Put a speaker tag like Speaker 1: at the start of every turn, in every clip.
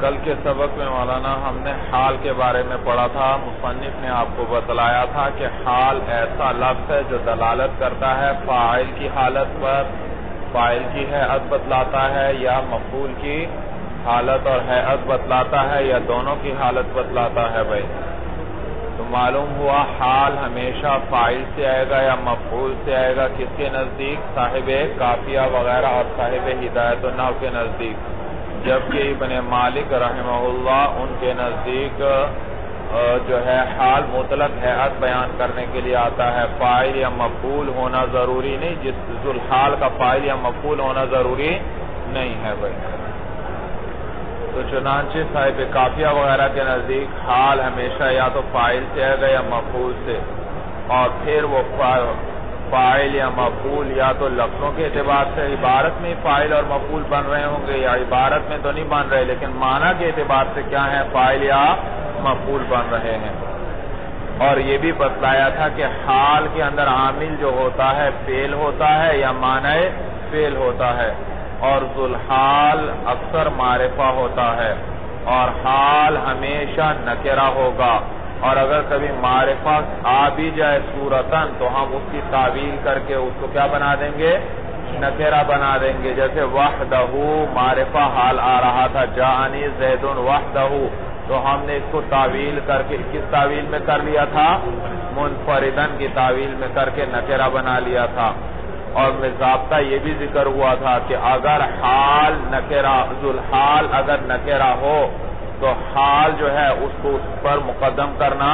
Speaker 1: کل کے سبق میں مولانا ہم نے حال کے بارے میں پڑھا تھا. مصنف نے آپ کو بتلایا تھا کہ حال ایسا لفظ ہے جو دلالت کرتا ہے فاعل کی حالت پر، فاعل کی حیت بتلاتا ہے، یا مفعول کی حالت اور حیت بتلاتا ہے، یا دونوں کی حالت بتلاتا ہے. بھائی تو معلوم ہوا حال ہمیشہ فاعل سے آئے گا یا مفعول سے آئے گا. کس کے نزدیک؟ صاحب کافیہ وغیرہ اور صاحب ہدایت النحو کے نزدیک. جبکہ ابن مالک رحمہ اللہ ان کے نزدیک جو ہے حال مطلق حیت بیان کرنے کے لیے آتا ہے، فاعل یا مفعول ہونا ضروری نہیں. جس ذوالحال کا فاعل یا مفعول ہونا ضروری نہیں ہے. بھائی تو چنانچہ صاحب کافیہ وغیرہ کے نزدیک حال ہمیشہ یا تو فاعل سے آئے گا یا مفعول سے، اور پھر وہ فاعل یا مفعول یا تو لفظوں کے اعتبار سے عبارت میں فاعل اور مفعول بن رہے ہوں گے، یا عبارت میں تو نہیں بن رہے لیکن معنی کے اعتبار سے کیا ہے؟ فاعل یا مفعول بن رہے ہیں. اور یہ بھی بتلایا تھا کہ حال کے اندر عامل جو ہوتا ہے فعل ہوتا ہے یا معنی فعل ہوتا ہے، اور ذوالحال اکثر معرفہ ہوتا ہے، اور حال ہمیشہ نکرہ ہوگا. اور اگر کبھی معرفہ آ بھی جائے صورتاً تو ہم اس کی تعویل کر کے اس کو کیا بنا دیں گے؟ نکرہ بنا دیں گے. جیسے وحدہ معرفہ حال آ رہا تھا، جاءنی زید وحدہ، تو ہم نے اس کو تعویل کر کے کس تعویل میں کر لیا تھا؟ منفردن کی تعویل میں کر کے نکرہ بنا لیا تھا. اور میں ضابطہ یہ بھی ذکر ہوا تھا کہ اگر حال نکرہ ذوالحال اگر نکرہ ہو تو حال جو ہے اس کو اس پر مقدم کرنا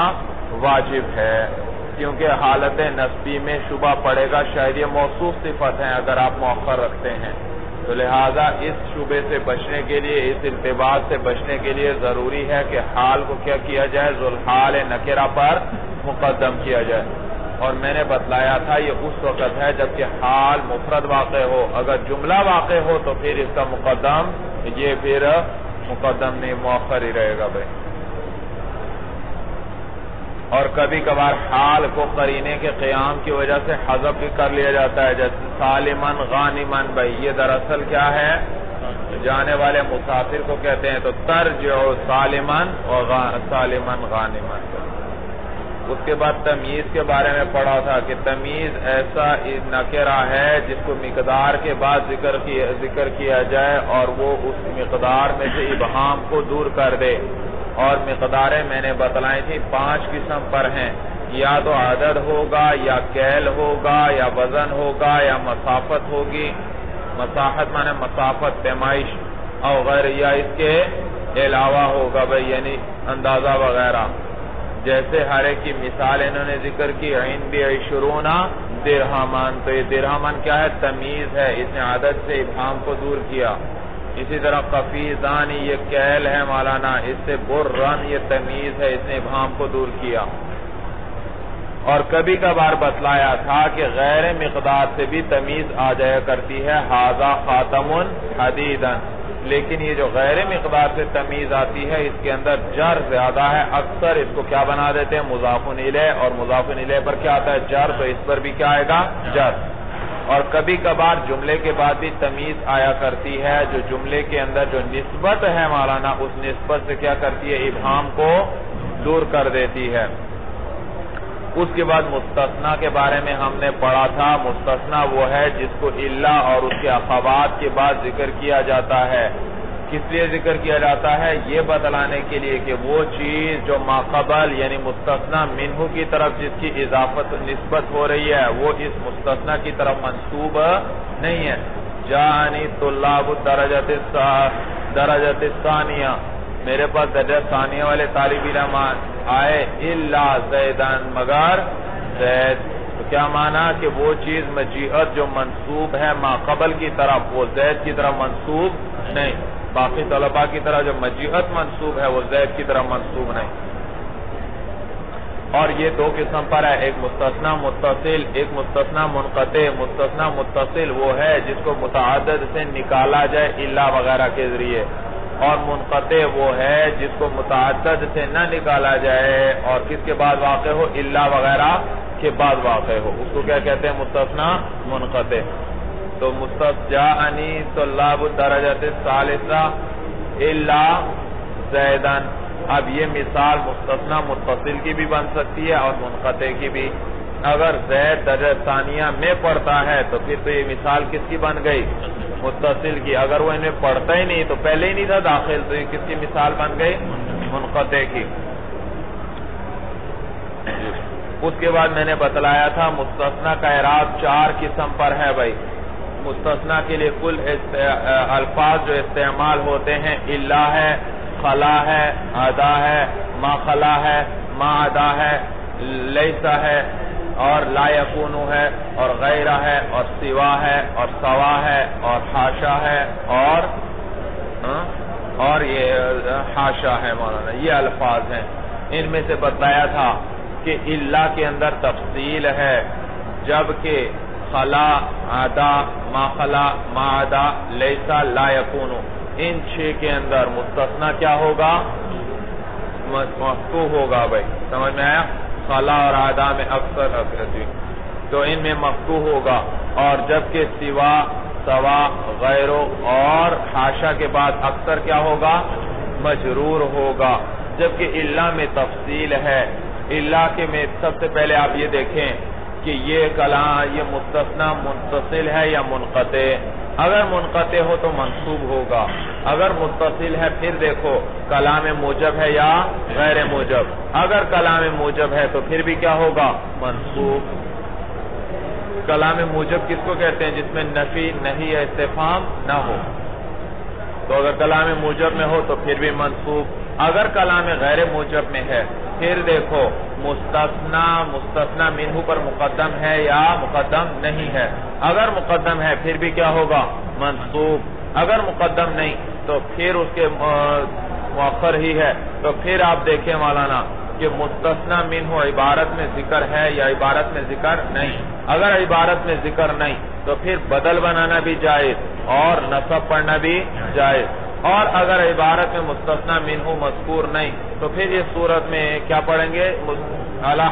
Speaker 1: واجب ہے، کیونکہ حالت نسبی میں شبہ پڑے گا. شاید یہ موصوف صفت ہیں اگر آپ مؤخر رکھتے ہیں، تو لہذا اس شبے سے بچنے کے لیے، اس التباس سے بچنے کے لیے ضروری ہے کہ حال کو کیا کیا جائے؟ ذوالحال نکرہ پر مقدم کیا جائے. اور میں نے بتلایا تھا یہ اس وقت ہے جبکہ حال مفرد واقع ہو. اگر جملہ واقع ہو تو پھر اس کا مقدم یہ پھر مقدم نہیں مؤخر ہی رہے گا. بھائی اور کبھی کبھار حال کو قرینے کے قیام کی وجہ سے حذف بھی کر لیا جاتا ہے، جیسے سالمن غانمن. بھائی یہ دراصل کیا ہے؟ جانے والے مسافر کو کہتے ہیں. تو ترجع سالمن اور سالمن غانمن. اس کے بعد تمیز کے بارے میں پڑھا تھا کہ تمیز ایسا نکرہ ہے جس کو مقدار کے بعد ذکر کیا جائے اور وہ اس مقدار میں سے ابہام کو دور کر دے. اور مقداریں میں نے بتلائی تھی 5 قسم پر ہیں، یا تو عدد ہوگا، یا کیل ہوگا، یا وزن ہوگا، یا مسافت ہوگی. مساحت مانے مسافت، پیمائش، اور غیر یا اس کے علاوہ ہوگا. بھئی یعنی اندازہ وغیرہ. جیسے ہر ایک کی مثال انہوں نے ذکر کی، عندی 20 درہمن. تو یہ درہمن کیا ہے؟ تمیز ہے، اس نے عدد سے ابہام کو دور کیا. اسی طرح قفیزانی یہ کیل ہے مولانا، اس سے برن یہ تمیز ہے، اس نے ابہام کو دور کیا. اور کبھی کبھار بتلایا تھا کہ غیر مقدار سے بھی تمیز آ جایا کرتی ہے، ھذا خاتم حدیدن. لیکن یہ جو غیر مقدار سے تمیز آتی ہے اس کے اندر جر زیادہ ہے. اکثر اس کو کیا بنا دیتے ہیں؟ مضاف الیہ. اور مضاف الیہ پر کیا آتا ہے؟ جر. تو اس پر بھی کیا آئے گا؟ جر. اور کبھی کبھار جملے کے بعد بھی تمیز آیا کرتی ہے، جو جملے کے اندر جو نسبت ہے مولانا اس نسبت سے کیا کرتی ہے؟ ابہام کو دور کر دیتی ہے. اس کے بعد مستثنیٰ کے بارے میں ہم نے پڑھا تھا. مستثنیٰ وہ ہے جس کو الا اور اس کے اخوات کے بعد ذکر کیا جاتا ہے. کس لیے ذکر کیا جاتا ہے؟ یہ بتلانے کے لیے کہ وہ چیز جو ماقبل یعنی مستثنیٰ منہ کی طرف جس کی اضافت نسبت ہو رہی ہے وہ اس مستثنیٰ کی طرف منسوب نہیں ہے. جاءنی طلاب درجۃ الثانیہ، میرے پاس درجہ ثانیہ والے طالب علم آئے، الا زیدن مگر زید. تو کیا معنی کہ وہ چیز مجیعت جو منسوب ہے ماقبل کی طرف وہ زید کی طرف منسوب نہیں. باقی طلباء کی طرح جو مجیعت منسوب ہے وہ زید کی طرف منسوب نہیں. اور یہ 2 قسم پر ہے، ایک مستثنیٰ متصل، ایک مستثنیٰ منقطع. مستثنیٰ متصل وہ ہے جس کو متعدد سے نکالا جائے الا وغیرہ کے ذریعے، اور منقطع وہ ہے جس کو متعدد سے نہ نکالا جائے اور کس کے بعد واقع ہو؟ الا وغیرہ کے بعد واقع ہو. اس کو کیا کہتے ہیں؟ مستثنیٰ منقطع. تو جاءنی طلاب الدرجۃ الثالثہ الا زیدن. اب یہ مثال مستثنی متصل کی بھی بن سکتی ہے اور منقطع کی بھی. اگر زید درجہ ثانیہ میں پڑھتا ہے تو پھر تو یہ مثال کس کی بن گئی؟ متصل کی. اگر وہ انہیں پڑھتا ہی نہیں تو پہلے ہی نہیں تھا داخل تو یہ کس کی مثال بن گئی؟ منقطع کی. اس کے بعد میں نے بتلایا تھا مستثنی کا اعراب 4 قسم پر ہے بھائی. مستثنی کے لیے کل الفاظ جو استعمال ہوتے ہیں الا ہے، خلا ہے، عدا ہے، ما خلا ہے، ما عدا ہے، لیسا ہے اور لا یکون ہے اور غیرہ ہے اور سوا ہے اور سوا ہے اور حاشا ہے اور یہ حاشا ہے مولانا. یہ الفاظ ہیں. ان میں سے بتایا تھا کہ الا کے اندر تفصیل ہے، جبکہ خلا، عدا، ما خلا، ما عدا، لیسا، لا یکون، ان 6 کے اندر مستثنی کیا ہوگا؟ مفتوح ہوگا بھائی. سمجھ میں آیا؟ خلا اور عدا میں اکثر تو ان میں مفتوح ہوگا، اور جبکہ سوا، سوا، غیرو اور حاشا کے بعد اکثر کیا ہوگا؟ مجرور ہوگا. جبکہ الا میں تفصیل ہے. الا کے میں سب سے پہلے آپ یہ دیکھیں کہ یہ کلام یہ مستثنی متصل ہے یا منقطع. اگر منقطع ہو تو منصوب ہوگا. اگر متصل ہے پھر دیکھو کلام موجب ہے یا غیر موجب. اگر کلام موجب ہے تو پھر بھی کیا ہوگا؟ منصوب. کلام موجب کس کو کہتے ہیں؟ جس میں نفی، نہیں یا استفہام نہ ہو. تو اگر کلام موجب میں ہو تو پھر بھی منصوب. اگر کلام غیر موجب میں ہے پھر دیکھو مستثنی منہ پر مقدم ہے یا مقدم نہیں ہے. اگر مقدم ہے پھر بھی کیا ہوگا؟ منصوب. اگر مقدم نہیں تو پھر اس کے مؤخر ہی ہے. تو پھر آپ دیکھیں مولانا کہ مستثنی منہ عبارت میں ذکر ہے یا عبارت میں ذکر نہیں. اگر عبارت میں ذکر نہیں تو پھر بدل بنانا بھی جائز اور نصب پڑھنا بھی جائز. اور اگر عبارت میں مستثنی منہ مذکور نہیں تو پھر اس صورت میں کیا پڑھیں گے؟ علی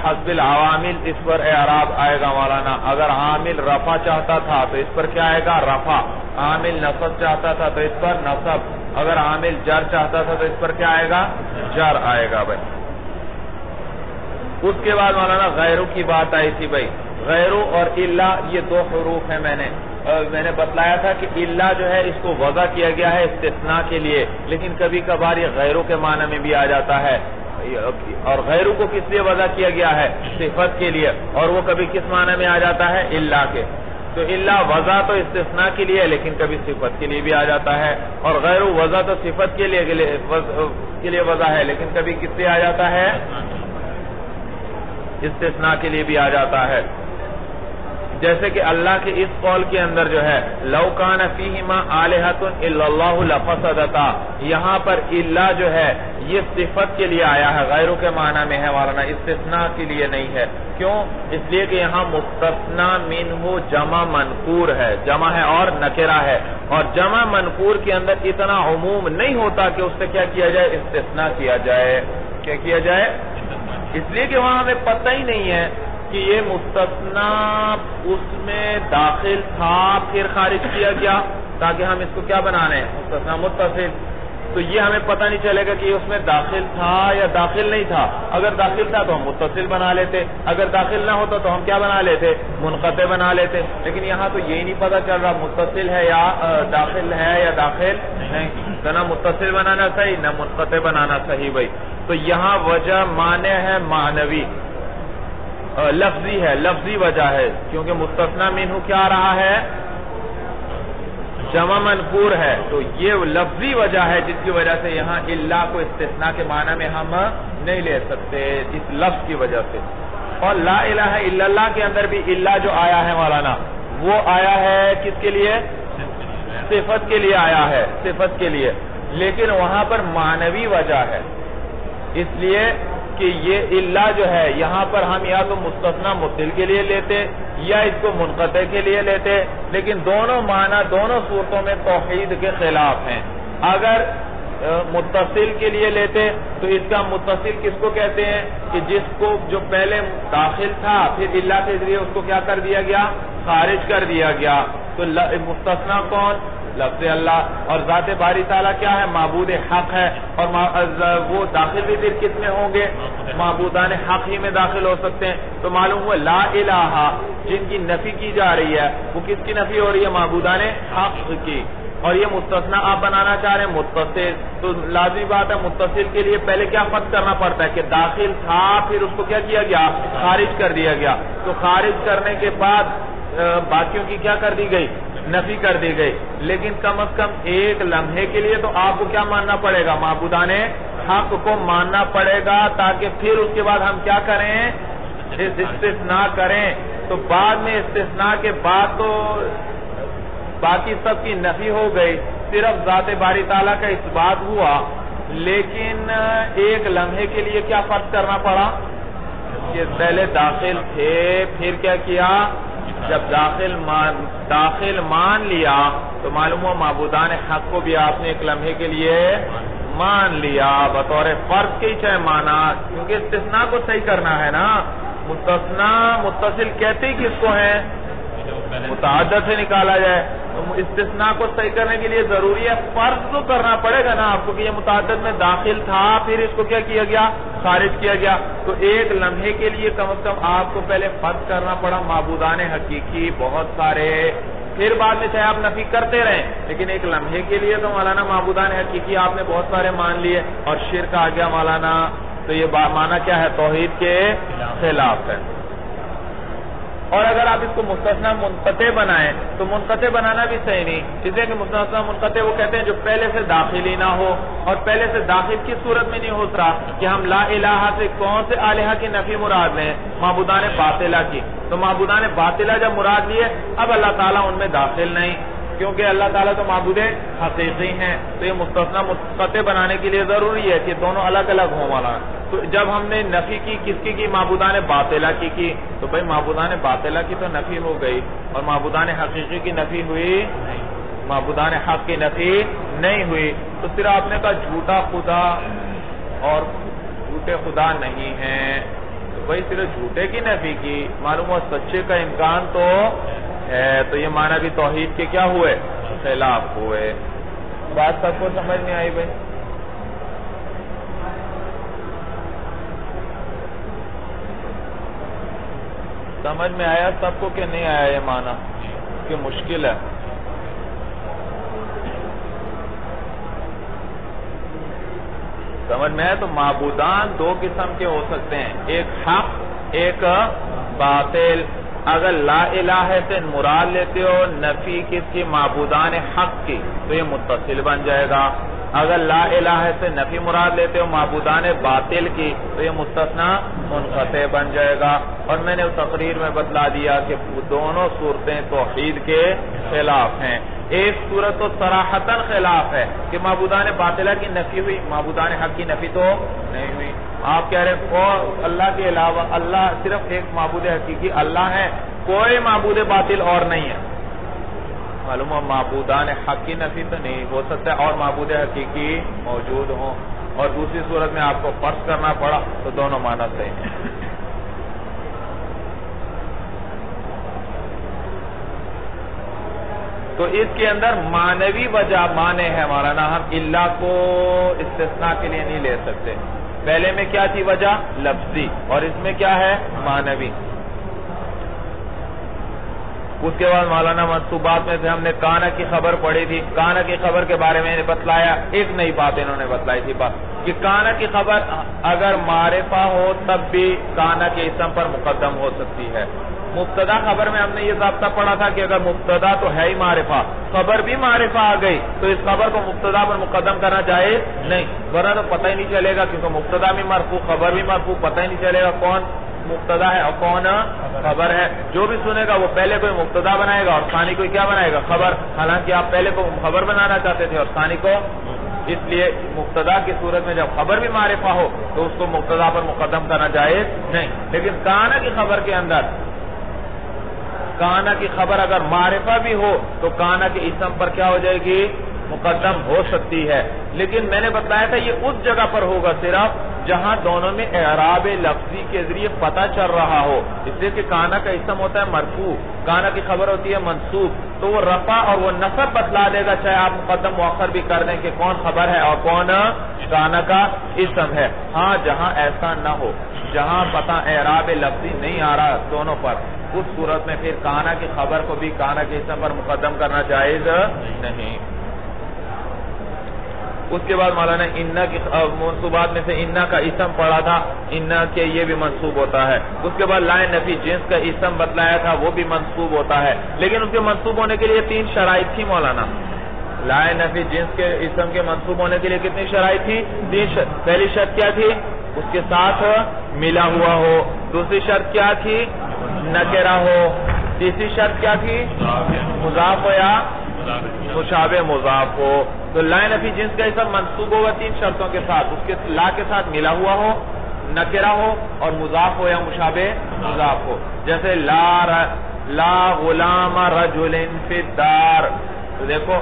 Speaker 1: حسب العوامل اس پر اعراب آئے گا مولانا. اگر عامل رفع چاہتا تھا تو اس پر کیا آئے گا؟ رفع. عامل نصب چاہتا تھا تو اس پر نصب. اگر عامل جر چاہتا تھا تو اس پر کیا آئے گا؟ جر آئے گا بھائی. اس کے بعد مولانا غیرو کی بات آئی تھی بھائی. غیرو اور الا یہ 2 حروف ہیں. میں نے بتلایا تھا کہ الا جو ہے اس کو وضع کیا گیا ہے استثناء کے لیے، لیکن کبھی کبھار یہ غیرو کے معنی میں بھی آ جاتا ہے. اور غیرو کو کس لیے وضع کیا گیا ہے؟ صفت کے لیے. اور وہ کبھی کس معنی میں آ جاتا ہے؟ الا کے. تو الا وضع تو استثناء کے لیے لیکن کبھی صفت کے لیے بھی آ جاتا ہے. اور غیرو وضع تو صفت کے لیے وضع ہے لیکن کبھی کس لیے آ جاتا ہے؟ استثناء کے لیے بھی آ جاتا ہے. جیسے کہ اللہ کے اس قول کے اندر جو ہے لو کان فیہما آلہۃ الا اللہ لفسدتا، یہاں پر الا جو ہے یہ صفت کے لیے آیا ہے، غیروں کے معنی میں ہے مولانا، استثناء کے لیے نہیں ہے. کیوں؟ اس لیے کہ یہاں مستثنی منہ جمع منکور ہے، جمع ہے اور نکرہ ہے. اور جمع منکور کے اندر اتنا عموم نہیں ہوتا کہ اس سے کیا کیا جائے؟ استثناء کیا جائے. کیا کیا جائے؟ اس لیے کہ وہاں ہمیں پتہ ہی نہیں ہے کہ یہ مستثنی اس میں داخل تھا پھر خارج کیا گیا، تاکہ ہم اس کو کیا بنانے ہیں؟ مستثنی متصل. تو یہ ہمیں پتہ نہیں چلے گا کہ اس میں داخل تھا یا داخل نہیں تھا. اگر داخل تھا تو ہم متصل بنا لیتے، اگر داخل نہ ہوتا تو ہم کیا بنا لیتے؟ منقطع بنا لیتے. لیکن یہاں تو یہی نہیں پتہ چل رہا متصل ہے یا داخل ہے یا داخل نہیں. تو نہ متصل بنانا صحیح نہ منقطع بنانا صحیح بھائی. تو یہاں وجہ معنی ہے معنوی، لفظی ہے، لفظی وجہ ہے، کیونکہ مستثنی منہ کیا آ رہا ہے؟ جمع منکور ہے. تو یہ لفظی وجہ ہے جس کی وجہ سے یہاں الا کو استثناء کے معنی میں ہم نہیں لے سکتے اس لفظ کی وجہ سے. اور لا الہ الا اللہ کے اندر بھی الا جو آیا ہے مولانا وہ آیا ہے کس کے لیے؟ صفت کے لیے آیا ہے، صفت کے لیے. لیکن وہاں پر معنوی وجہ ہے، اس لیے کہ یہ الا جو ہے یہاں پر ہم یا تو مستثنی متصل کے لیے لیتے یا اس کو منقطع کے لیے لیتے، لیکن دونوں معنی دونوں صورتوں میں توحید کے خلاف ہیں. اگر متصل کے لیے لیتے تو اس کا متصل کس کو کہتے ہیں؟ کہ جس کو جو پہلے داخل تھا پھر الا کے ذریعے اس کو کیا کر دیا گیا؟ خارج کر دیا گیا. تو مستثنی کون؟ لفظ اللہ، اور ذات باری تعالیٰ کیا ہے؟ معبود حق ہے، اور وہ داخل بھی پھر کس میں ہوں گے؟ معبودان حق ہی میں داخل ہو سکتے ہیں۔ تو معلوم ہوا لا الہ جن کی نفی کی جا رہی ہے وہ کس کی نفی ہو رہی ہے؟ معبودان حق کی، اور یہ مستثنا آپ بنانا چاہ رہے ہیں متصل، تو لازمی بات ہے متصل کے لیے پہلے کیا فرض کرنا پڑتا ہے کہ داخل تھا پھر اس کو کیا کیا گیا؟ خارج کر دیا گیا۔ تو خارج کرنے کے بعد باقیوں کی کیا کر دی گئی؟ نفی کر دی گئی، لیکن کم از کم ایک لمحے کے لیے تو آپ کو کیا ماننا پڑے گا؟ معبودان حق کو ماننا پڑے گا، تاکہ پھر اس کے بعد ہم کیا کریں؟ استثناء کریں۔ تو بعد میں استثناء کے بعد تو باقی سب کی نفی ہو گئی، صرف ذات باری تعالیٰ کا اس بات ہوا، لیکن ایک لمحے کے لیے کیا فرض کرنا پڑا؟ کہ پہلے داخل تھے، پھر کیا کیا؟ جب داخل مان لیا تو معلوم ہوا معبودان حق کو بھی آپ نے ایک لمحے کے لیے مان لیا، بطور فرض کے ہی چاہے مانا، کیونکہ استثناء کو صحیح کرنا ہے نا۔ مستثنا متصل کہتے ہی کس کو ہے؟ متعدد سے نکالا جائے، تو استثناء کو صحیح کرنے کے لیے ضروری ہے فرض تو کرنا پڑے گا نا آپ کو کہ یہ متعدد میں داخل تھا، پھر اس کو کیا کیا گیا؟ خارج کیا گیا۔ تو ایک لمحے کے لیے کم از کم آپ کو پہلے فرض کرنا پڑا معبودان حقیقی بہت سارے، پھر بعد میں چاہے آپ نفی کرتے رہیں، لیکن ایک لمحے کے لیے تو مولانا معبودان حقیقی آپ نے بہت سارے مان لیے، اور شرک آ گیا مولانا، تو یہ معنی کیا ہے؟ توحید کے خلاف ہے۔ اور اگر آپ اس کو مستثنا منقطع بنائیں تو منقطع بنانا بھی صحیح نہیں، اس لیے کہ مستثنا منقطع وہ کہتے ہیں جو پہلے سے داخل ہی نہ ہو، اور پہلے سے داخل کی صورت میں نہیں ہو رہا کہ ہم لا الہ سے کون سے الہ کی نفی مراد لیں؟ معبودان باطلہ کی۔ تو معبودان باطلہ جب مراد لیے، اب اللہ تعالیٰ ان میں داخل نہیں، کیونکہ اللہ تعالیٰ تو معبود حقیقی ہیں، تو یہ مستثنا منقطع بنانے کے لیے ضروری ہے کہ دونوں الگ الگ ہوں والا۔ تو جب ہم نے نفی کی کس کی معبودان باطلہ کی تو بھئی معبودان باطلہ کی تو نفی ہو گئی، اور معبودان حقیقی کی نفی ہوئی؟ معبودان حق کی نفی نہیں ہوئی۔ تو صرف آپ نے کہا جھوٹا خدا اور جھوٹے خدا نہیں ہیں، تو بھئی صرف جھوٹے کی نفی کی، معلوم ہوا سچے کا امکان تو ہے، تو یہ معنی بھی توحید کے کیا ہوئے؟ خلاف ہوئے۔ بات سب کو سمجھ میں آئی بھئی؟ سمجھ میں آیا سب کو کہ نہیں آیا یہ معنی؟ کہ مشکل ہے؟ سمجھ میں آیا؟ تو معبودان دو قسم کے ہو سکتے ہیں، ایک حق ایک باطل۔ اگر لا الہ سے مراد لیتے ہو نفی کس کی؟ معبودان حق کی، تو یہ متصل بن جائے گا۔ اگر لا الہ سے نفی مراد لیتے ہو معبودان باطل کی، تو یہ مستثنا منقطع بن جائے گا۔ اور میں نے اس تقریر میں بتلا دیا کہ دونوں صورتیں توحید کے خلاف ہیں۔ ایک صورت تو صراحتاً خلاف ہے کہ معبودان باطلہ کی نفی ہوئی، معبودان حق کی نفی تو نہیں ہوئی۔ آپ کہہ رہے ہیں اللہ کے علاوہ اللہ صرف ایک معبود حقیقی اللہ ہے، کوئی معبود باطل اور نہیں ہے، معلوم ہے معبودان حق کی نفی تو نہیں ہو سکتا اور معبود حقیقی موجود ہوں، اور دوسری صورت میں آپ کو فرض کرنا پڑا، تو دونوں معنی صحیح ہیں۔ تو اس کے اندر معنوی وجہ معنی ہے مولانا، ہم اللہ کو استثناء کے لیے نہیں لے سکتے۔ پہلے میں کیا تھی وجہ؟ لفظی، اور اس میں کیا ہے؟ معنوی۔ اس کے بعد مولانا منصوبات میں سے ہم نے کانا کی خبر پڑھی تھی، کانا کی خبر کے بارے میں بتلایا، ایک نئی بات انہوں نے بتلائی تھی بات کہ کانا کی خبر اگر معرفہ ہو تب بھی کانا کے اسم پر مقدم ہو سکتی ہے۔ مبتدا خبر میں ہم نے یہ ضابطہ پڑھا تھا کہ اگر مبتدا تو ہے ہی معرفہ، خبر بھی معرفہ آ گئی تو اس خبر کو مبتدا پر مقدم کرنا جائز نہیں، ورنہ تو پتہ ہی نہیں چلے گا، کیونکہ مبتدا بھی مرفوع خبر بھی مرفوع، پتہ ہی نہیں چلے گا کون مبتدا ہے اور کون خبر ہے۔ جو بھی سنے گا وہ پہلے کوئی مبتدا بنائے گا اور ثانی کوئی کیا بنائے گا؟ خبر، حالانکہ آپ پہلے کو خبر بنانا چاہتے تھے اور ثانی کو، اس لیے مبتدا کی صورت میں جب خبر بھی معرفہ ہو تو اس کو مبتدا پر مقدم کرنا جائز نہیں۔ لیکن کانا کی خبر کے اندر کانا کی خبر اگر معرفہ بھی ہو تو کانا کے اسم پر کیا ہو جائے گی؟ مقدم ہو سکتی ہے، لیکن میں نے بتایا تھا یہ اس جگہ پر ہوگا صرف جہاں دونوں میں اعراب لفظی کے ذریعے پتہ چل رہا ہو، اس لیے کہ کانا کا اسم ہوتا ہے مرفوع، کانا کی خبر ہوتی ہے منصوب، تو وہ رفع اور وہ نصب بتلا دے گا، چاہے آپ مقدم مؤخر بھی کر دیں کہ کون خبر ہے اور کون کانا کا اسم ہے۔ ہاں جہاں ایسا نہ ہو، جہاں پتہ اعراب لفظی نہیں آ رہا دونوں پر، اس صورت میں پھر کانا کی خبر کو بھی کانا کے اسم پر مقدم کرنا جائز نہیں۔ اس کے بعد مولانا انا کی منصوبات میں سے انا کا اسم پڑھا تھا، انا کے یہ بھی منصوب ہوتا ہے۔ اس کے بعد لا نفی جنس کا اسم بتلایا تھا، وہ بھی منصوب ہوتا ہے، لیکن اس کے منصوب ہونے کے لیے 3 شرائط تھی مولانا۔ لا نفی جنس کے اسم کے منصوب ہونے کے لیے کتنی شرائط تھی؟ 3 شرط۔ پہلی شرط کیا تھی؟ اس کے ساتھ ملا ہوا ہو۔ دوسری شرط کیا تھی؟ نکرہ ہو۔ تیسری شرط کیا تھی؟ مضاف ہو یا مشابہ مضاف ہو۔ تو لا نفی جنس کا اسم منصوب ہوگا 3 شرطوں کے ساتھ، اس کے لا کے ساتھ ملا ہوا ہو، نکرہ ہو اور مضاف ہو یا مشابہ مضاف ہو۔ جیسے لا غلام رجل فی الدار، تو دیکھو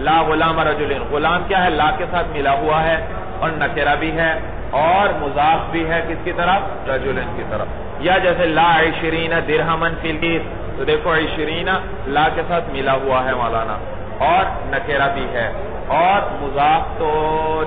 Speaker 1: لا غلام رجل، غلام کیا ہے؟ لا کے ساتھ ملا ہوا ہے اور نکرہ بھی ہے اور مضاف بھی ہے، کس کی طرف؟ رجل کی طرف۔ یا جیسے لا 20 درہمن فی الدیر، تو دیکھو 20 لا کے ساتھ ملا ہوا ہے مولانا اور نکرہ بھی ہے اور مضاف تو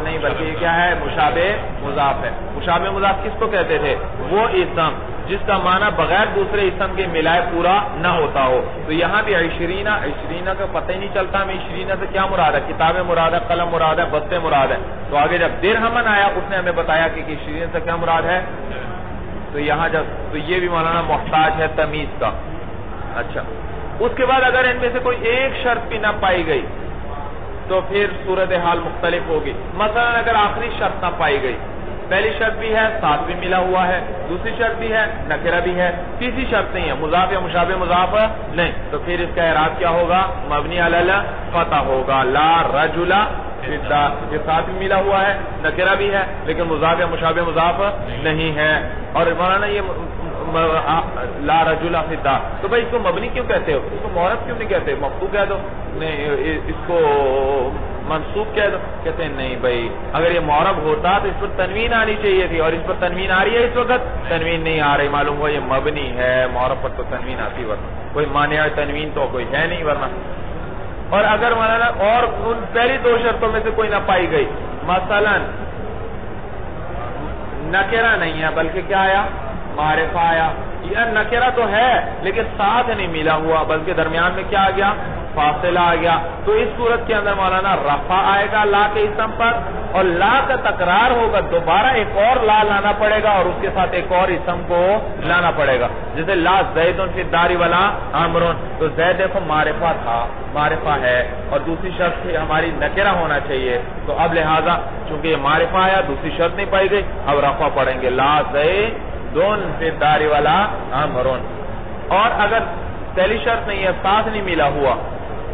Speaker 1: نہیں بلکہ یہ کیا ہے؟ مشابہ مضاف ہے۔ مشابہ مضاف کس کو کہتے تھے؟ وہ اسم جس کا معنی بغیر دوسرے اسم کے ملائے پورا نہ ہوتا ہو۔ تو یہاں بھی 20 کا پتہ ہی نہیں چلتا ہمیں 20 سے کیا مراد ہے، کتابیں مراد ہے، قلم مراد ہے، بستے مراد ہے۔ تو آگے جب درہمن آیا اس نے ہمیں بتایا کہ 20 سے کیا مراد ہے، تو یہاں جب تو یہ بھی مولانا محتاج ہے تمیز کا۔ اچھا، اس کے بعد اگر ان میں سے کوئی ایک شرط بھی نہ پائی گئی تو پھر صورتحال مختلف ہوگی۔ مثلا اگر آخری شرط نہ پائی گئی، پہلی شرط بھی ہے، ساتھ بھی ملا ہوا ہے، دوسری شرط بھی ہے، نکرہ بھی ہے، تیسری شرط نہیں ہے، مضاف یا مشابہ مضاف نہیں، تو پھر اس کا اعراب کیا ہوگا؟ مبنی علی الفتح ہوگا۔ لا رجل فی الدار، یہ ساتھ بھی ملا ہوا ہے، نکرہ بھی ہے، لیکن مضاف یا مشابہ مضاف نہیں ہے۔ اور مولانا یہ لا رجل فی الدار، تو بھائی اس کو مبنی کیوں کہتے ہو؟ اس کو معرب کیوں نہیں کہتے؟ مفتوح کہہ دو، نہیں اس کو منصوب کہہ دو۔ کہتے ہیں نہیں بھائی، اگر یہ معرب ہوتا تو اس پر تنوین آنی چاہیے تھی، اور اس پر تنوین آ رہی ہے، اس وقت تنوین نہیں آ رہی، معلوم ہوا یہ مبنی ہے، معرب پر تو تنوین آتی، ورنہ کوئی مانع تنوین تو کوئی ہے نہیں ورنہ۔ اور اگر مولانا اور ان پہلی 2 شرطوں میں سے کوئی نہ پائی گئی، مثلا نکرہ نہیں ہے بلکہ کیا آیا؟ معرفہ آیا، یا نکرہ تو ہے لیکن ساتھ نہیں ملا ہوا بلکہ درمیان میں کیا آ گیا؟ فاصلہ آ گیا، تو اس صورت کے اندر مولانا رفع آئے گا لا کے اسم پر، اور لا کا تکرار ہوگا، دوبارہ ایک اور لا لانا پڑے گا اور اس کے ساتھ ایک اور اسم کو لانا پڑے گا۔ جیسے لا زید فی الدار ولا عمر، تو زید دیکھو معرفہ تھا، معرفہ ہے، اور دوسری شرط ہماری نکرہ ہونا چاہیے، تو اب لہذا چونکہ یہ معرفہ آیا، دوسری شرط نہیں پائی گئی، اب رفع پڑھیں گے، لا زید فی الدار ولا عمر۔ اور اگر پہلی شرط نہیں ہے، ساتھ نہیں ملا ہوا،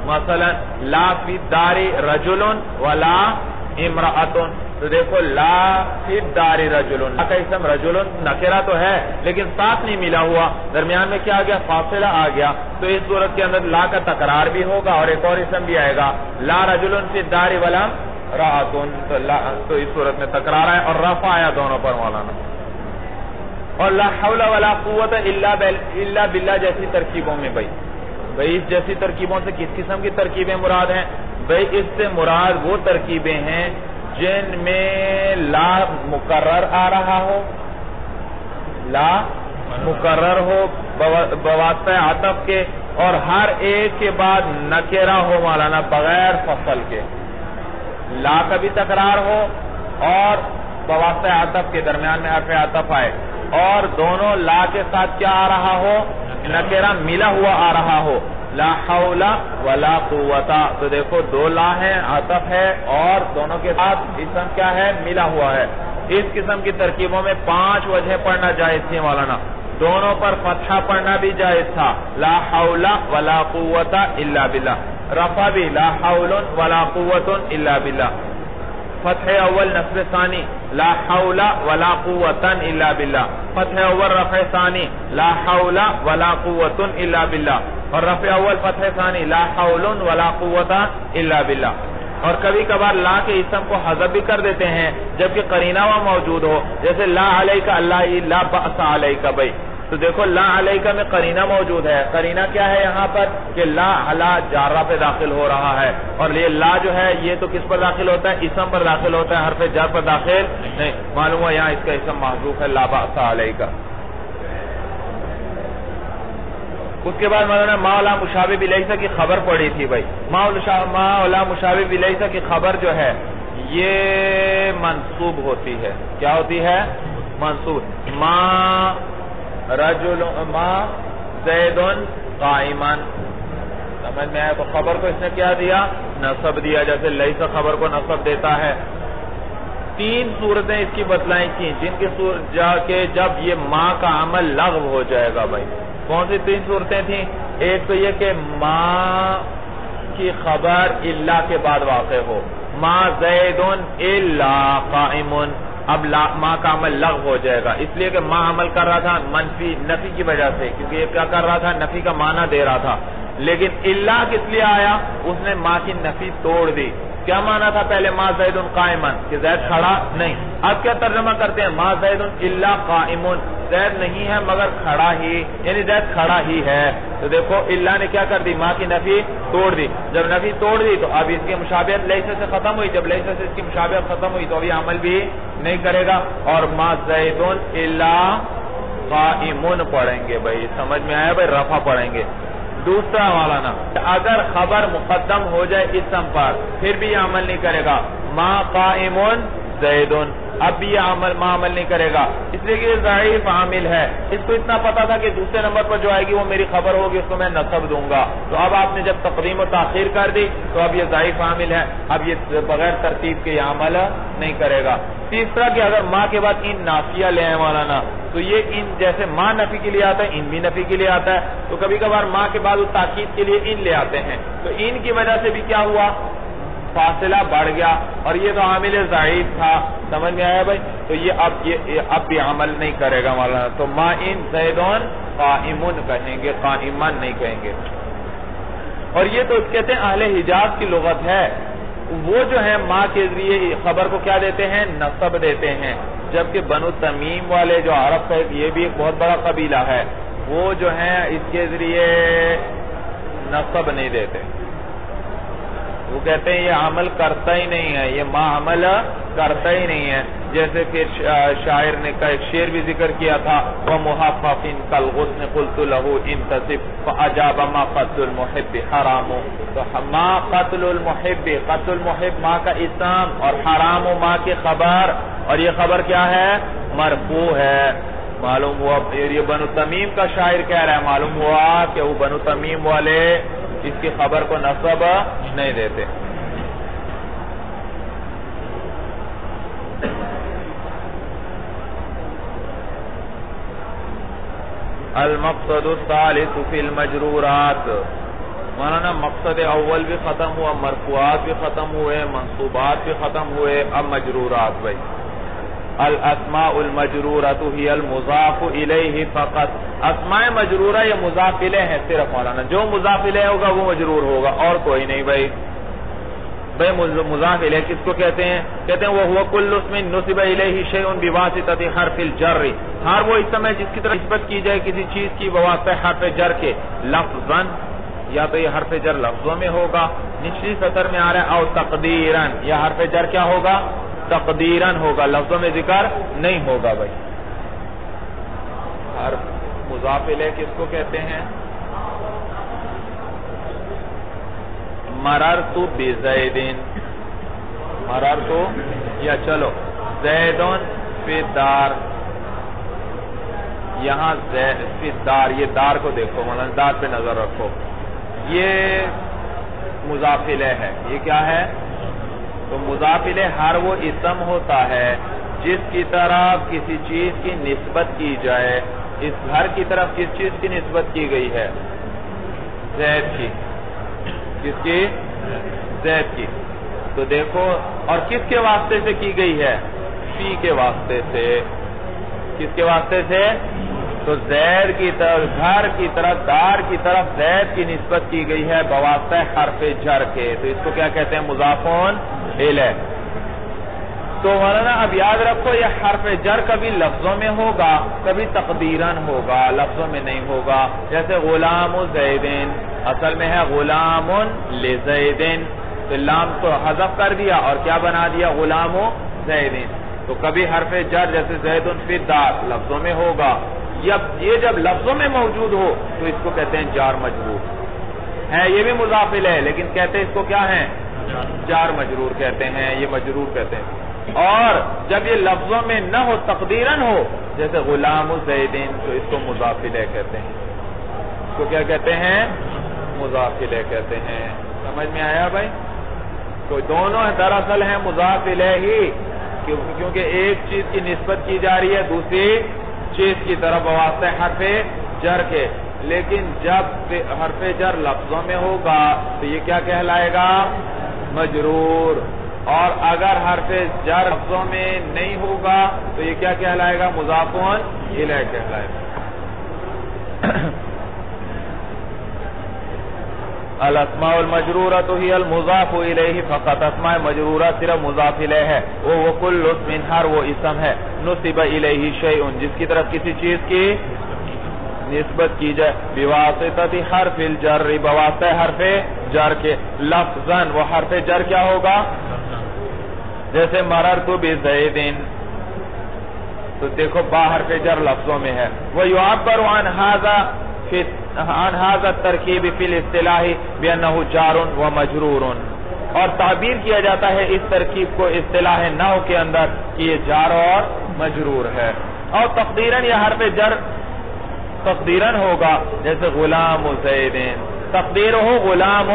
Speaker 1: مثلا لا فی الدار رجل ولا امرأۃ، تو دیکھو لا فی الدار رجل، لا کا اسم رجل نکرہ تو ہے لیکن ساتھ نہیں ملا ہوا، درمیان میں کیا آ گیا؟ فاصلہ آ گیا، تو اس صورت کے اندر لا کا تکرار بھی ہوگا اور ایک اور اسم بھی آئے گا، لا رجل فی الدار ولا امرأۃ، تو اس صورت میں تکرار ہے اور رفع آیا دونوں پر مولانا۔ اور لا حول ولا قوت الا باللہ جیسی ترکیبوں میں بھائی اس جیسی ترکیبوں سے کس قسم کی ترکیبیں مراد ہیں؟ بھائی اس سے مراد وہ ترکیبیں ہیں جن میں لا مقرر آ رہا ہو، لا مقرر ہو بواسطہ عطف کے، اور ہر ایک کے بعد نکرہ ہو مولانا بغیر فصل کے، لا کا بھی تکرار ہو اور بواسطہ عطف کے درمیان میں حرف عطف آئے، اور دونوں لا کے ساتھ کیا آ رہا ہو؟ نکرہ ملا ہوا آ رہا ہو، لا حول ولا قوت، تو دیکھو 2 لا ہے، عطف ہے، اور دونوں کے ساتھ اسم کیا ہے؟ ملا ہوا ہے۔ اس قسم کی ترکیبوں میں 5 وجہ پڑھنا جائز تھی مولانا، دونوں پر فتحہ پڑھنا بھی جائز تھا، لا حول ولا قوت الا باللہ، رفع بھی لا حول ولا قوت الا باللہ، فتح اول نصب ثانی لا حول ولا قوت الا باللہ، فتح اول رفع ثانی لا حول ولا قوت الا باللہ، اور رفع اول فتح ثانی لا حول ولا قوت الا باللہ۔ اور کبھی کبھار لا کے اسم کو حذف بھی کر دیتے ہیں جبکہ قرینہ وہاں موجود ہو، جیسے لا علیکہ اللہ لا بأس علیکہ بھائی، تو دیکھو لا علیکہ میں قرینہ موجود ہے. قرینہ کیا ہے یہاں پر کہ لا علی جارہ پہ داخل ہو رہا ہے، اور یہ لا جو ہے یہ تو کس پر داخل ہوتا ہے؟ اسم پر داخل ہوتا ہے، حرف جر پر داخل نہیں. معلوم ہوا یہاں اس کا اسم محذوف ہے لا بأس علیکہ. اس کے بعد مولانا ما لا مشابہ بلیسا کی خبر پڑی تھی بھائی. ما لا مشابہ بلیسا کی خبر جو ہے یہ منصوب ہوتی ہے. کیا ہوتی ہے؟ منصوب. ما رجل ما زید قائما، سمجھ میں آیا؟ تو خبر کو اس نے کیا دیا؟ نصب دیا، جیسے لیسا خبر کو نصب دیتا ہے. تین صورتیں اس کی بتلائیں کی جن کی جا کے جب یہ ما کا عمل لغو ہو جائے گا بھائی. کون سی تین صورتیں تھیں؟ ایک تو یہ کہ ما کی خبر الا کے بعد واقع ہو، ما زید الا قائم، اب ما کا عمل لغو ہو جائے گا، اس لیے کہ ما عمل کر رہا تھا منفی نفی کی وجہ سے، کیونکہ یہ کیا کر رہا تھا؟ نفی کا معنی دے رہا تھا. لیکن الا کس لیے آیا؟ اس نے ما کی نفی توڑ دی. کیا مانا تھا پہلے؟ ما زید قائما کہ زید کھڑا نہیں. اب کیا ترجمہ کرتے ہیں؟ ما زید الا قائم، زید نہیں ہے مگر کھڑا ہی، یعنی زید کھڑا ہی ہے. تو دیکھو اللہ نے کیا کر دی؟ ما کی نفی توڑ دی. جب نفی توڑ دی تو اب اس کی مشابہت لیسا سے ختم ہوئی. جب لیسا سے اس کی مشابہت ختم ہوئی تو ابھی عمل بھی نہیں کرے گا، اور ما زید الا قائم پڑھیں گے بھائی. سمجھ میں آیا بھائی؟ رفع پڑھیں گے. دوسرا مولانا اگر خبر مقدم ہو جائے اسم پر پھر بھی یہ عمل نہیں کرے گا. ما قائم زید، اب بھی یہ عمل نہیں کرے گا، اس لیے کہ یہ ضعیف عامل ہے. اس کو اتنا پتا تھا کہ دوسرے نمبر پر جو آئے گی وہ میری خبر ہوگی، اس کو میں نصب دوں گا. تو اب آپ نے جب تقدیم و تاخیر کر دی تو اب یہ ضعیف عامل ہے، اب یہ بغیر ترتیب کے یہ عمل نہیں کرے گا. تیسرا کہ اگر ما کے بعد ان نافیہ لے آئے مولانا تو یہ ان جیسے ما نفی کے لیے آتا ہے ان بھی نفی کے لیے آتا ہے، تو کبھی کبھار ما کے بعد تاکید کے لیے ان لے آتے ہیں، تو ان کی وجہ سے بھی کیا ہوا؟ فاصلہ بڑھ گیا، اور یہ تو عامل ضعیف تھا. سمجھ میں آیا بھائی؟ تو یہ اب بھی عمل نہیں کرے گا مولانا. تو ما ان زیدون قائمون کہیں گے، قائمان نہیں کہیں گے. اور یہ تو کہتے ہیں اہل حجاز کی لغت ہے، وہ جو ہے ما کے ذریعے خبر کو کیا دیتے ہیں؟ نصب دیتے ہیں. جبکہ بنو تمیم والے جو عرب ہے یہ بھی ایک بہت بڑا قبیلہ ہے، وہ جو ہیں اس کے ذریعے نصب نہیں دیتے. وہ کہتے ہیں یہ عمل کرتا ہی نہیں ہے، یہ ما عمل کرتا ہی نہیں ہے. جیسے پھر شاعر نے کا ایک شعر بھی ذکر کیا تھا، وَمُحَفَّفٍ كَالْغُصْنِ قُلْتُ لَهُ اِنْتَصِبْ فَأَجَابَ مَا قَتْلُ الْمُحِبِّ حَرَامُ. تو ما قتل المحب، قتل المحب ما کا اسم، اور حرام ما کی خبر، اور یہ خبر کیا ہے؟ مرفوع ہے. معلوم ہوا یہ بنو تمیم کا شاعر کہہ رہا ہے، معلوم ہوا کہ وہ بنو تمیم والے اس کی خبر کو نصب نہیں دیتے. المقصد الثالث فی المجرورات. مولانا مقصد اول بھی ختم ہوا، مرفوعات بھی ختم ہوئے، منصوبات بھی ختم ہوئے، اب مجرورات بھائی. الاسماء المجرورۃ هی المضاف الیہ فقط. اسماء مجرورہ یہ مضاف الیہ ہیں صرف مولانا، جو مضاف الیہ ہوگا وہ مجرور ہوگا اور کوئی نہیں بھائی. مضاف الیہ کس کو کہتے ہیں؟ کہتے ہیں وہ کل اسم نسب الیہ شیء بواسطۃ حرف الجر. ہر وہ اسم ہے جس کی طرف نسبت کی جائے کسی چیز کی بواسطہ حرف جر کے، لفظاً یا تو یہ حرف جر لفظوں میں ہوگا، نچلی سطر میں آ رہا ہے، او تقدیراً یا حرف جر کیا ہوگا؟ تقدیراً ہوگا، لفظوں میں ذکر نہیں ہوگا بھائی. حرف مضاف الیہ کس کو کہتے ہیں؟ مررت بزید، مررت یا چلو زیدون فی الدار، یہاں فی الدار، یہ دار کو دیکھو مولانا، دار پہ نظر رکھو، یہ مضاف الیہ ہے. یہ کیا ہے؟ تو مضاف الیہ ہر وہ اسم ہوتا ہے جس کی طرف کسی چیز کی نسبت کی جائے. اس گھر کی طرف کس چیز کی نسبت کی گئی ہے؟ زید کی. کس کی؟ زید کی. تو دیکھو، اور کس کے واسطے سے کی گئی ہے؟ فی کے واسطے سے. کس کے واسطے سے؟ تو زید کی طرف، گھر کی طرف، دار کی طرف زید کی نسبت کی گئی ہے بواسطہ حرف جر کے، تو اس کو کیا کہتے ہیں؟ مضاف الیہ۔ تو مولانا اب یاد رکھو یہ حرف جر کبھی لفظوں میں ہوگا، کبھی تقدیراً ہوگا، لفظوں میں نہیں ہوگا۔ جیسے غلام زیدین، اصل میں ہے غلام لزیدین، تو لام کو حذف کر دیا اور کیا بنا دیا؟ غلام زیدین۔ تو کبھی حرف جر جیسے زید فی الدار لفظوں میں ہوگا، یہ جب لفظوں میں موجود ہو تو اس کو کہتے ہیں جار مجرور ہے، یہ بھی مضاف الیہ لیکن کہتے ہیں اس کو کیا ہے؟ جار مجرور کہتے ہیں، یہ مجرور کہتے ہیں۔ اور جب یہ لفظوں میں نہ ہو، تقدیراً ہو، جیسے غلام زیدین، تو اس کو مضاف الیہ کہتے ہیں، اس کو کیا کہتے ہیں؟ مضاف الیہ کہتے ہیں۔ سمجھ میں آیا بھائی؟ تو دونوں دراصل ہیں مضاف الیہ ہی، کیونکہ ایک چیز کی نسبت کی جا رہی ہے دوسری چیز کی طرف بواسطہ حرف جر کے، لیکن جب حرف جر لفظوں میں ہوگا تو یہ کیا کہلائے گا؟ مجرور۔ اور اگر حرف جر لفظوں میں نہیں ہوگا تو یہ کیا کہلائے گا؟ مضاف الیہ کہلائے گا۔ الاسماء المجرورۃ ہی المضاف الیہ فقط، اسماء مجرورہ صرف مضاف الیہ ہے، وہ کل اسم، ہر وہ اسم ہے نسب الیہ شیء جس کی طرف کسی چیز کی نسبت کی جائے، بواسطہ حرف الجر، بواسطہ حرف جر کے، لفظاً وہ حرف جر کیا ہوگا؟ جیسے مررت بزیدین، تو دیکھو با حرف جر لفظوں میں ہے۔ ویعبر عن هذا الترکیب فی الاصطلاح بانہ جار و مجرور، اور تعبیر کیا جاتا ہے اس ترکیب کو اصطلاح نحو کے اندر کہ یہ جار اور مجرور ہے۔ اور تقدیراً یہ حرف جر تقدیراً ہوگا، جیسے غلام زیدین، تقدیر ہو غلام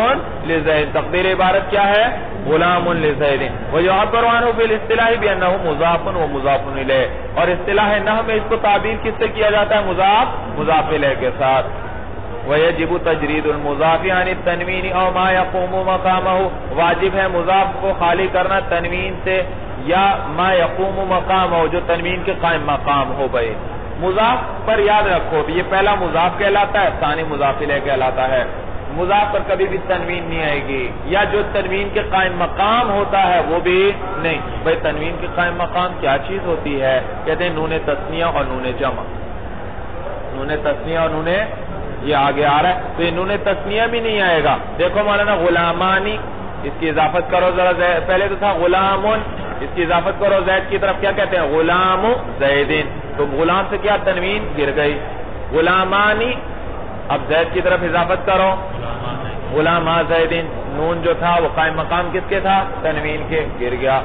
Speaker 1: لزید، تقدیر عبارت کیا ہے؟ غلام لزید۔ ویعبر عنہ بالاصطلاح بانہ مضاف و مضاف الیہ، اور اصطلاح نحو میں اس کو تعبیر کس سے کیا جاتا ہے؟ مضاف الیہ کے ساتھ۔ ویجب تجرید المضاف عن التنوین او ما یقوم مقامہ، واجب ہے مضاف کو خالی کرنا تنوین سے یا ما یقوم مقامہ، جو تنوین کے قائم مقام ہو بھائی۔ مضاف پر یاد رکھو یہ پہلا مضاف کہلاتا ہے، ثانی مضاف الیہ کہلاتا ہے۔ مضاف پر کبھی بھی تنوین نہیں آئے گی، یا جو تنوین کے قائم مقام ہوتا ہے وہ بھی نہیں۔ بھائی تنوین کے قائم مقام کیا چیز ہوتی ہے؟ کہتے ہیں نون تثنیہ اور نون جمع، نون تثنیہ اور نون، یہ آگے آ رہا ہے تو یہ نون تثنیہ بھی نہیں آئے گا۔ دیکھو مولانا غلامانی، اس کی اضافت کرو ذرا، پہلے تو تھا غلامن، اس کی اضافت کرو زید کی طرف، کیا کہتے ہیں؟ غلام زیدین، تو غلام سے کیا تنوین گر گئی، غلامانی۔ اب زید کی طرف اضافت کرو، غلام زیدین، نون جو تھا وہ قائم مقام کس کے تھا؟ تنوین کے، گر گیا۔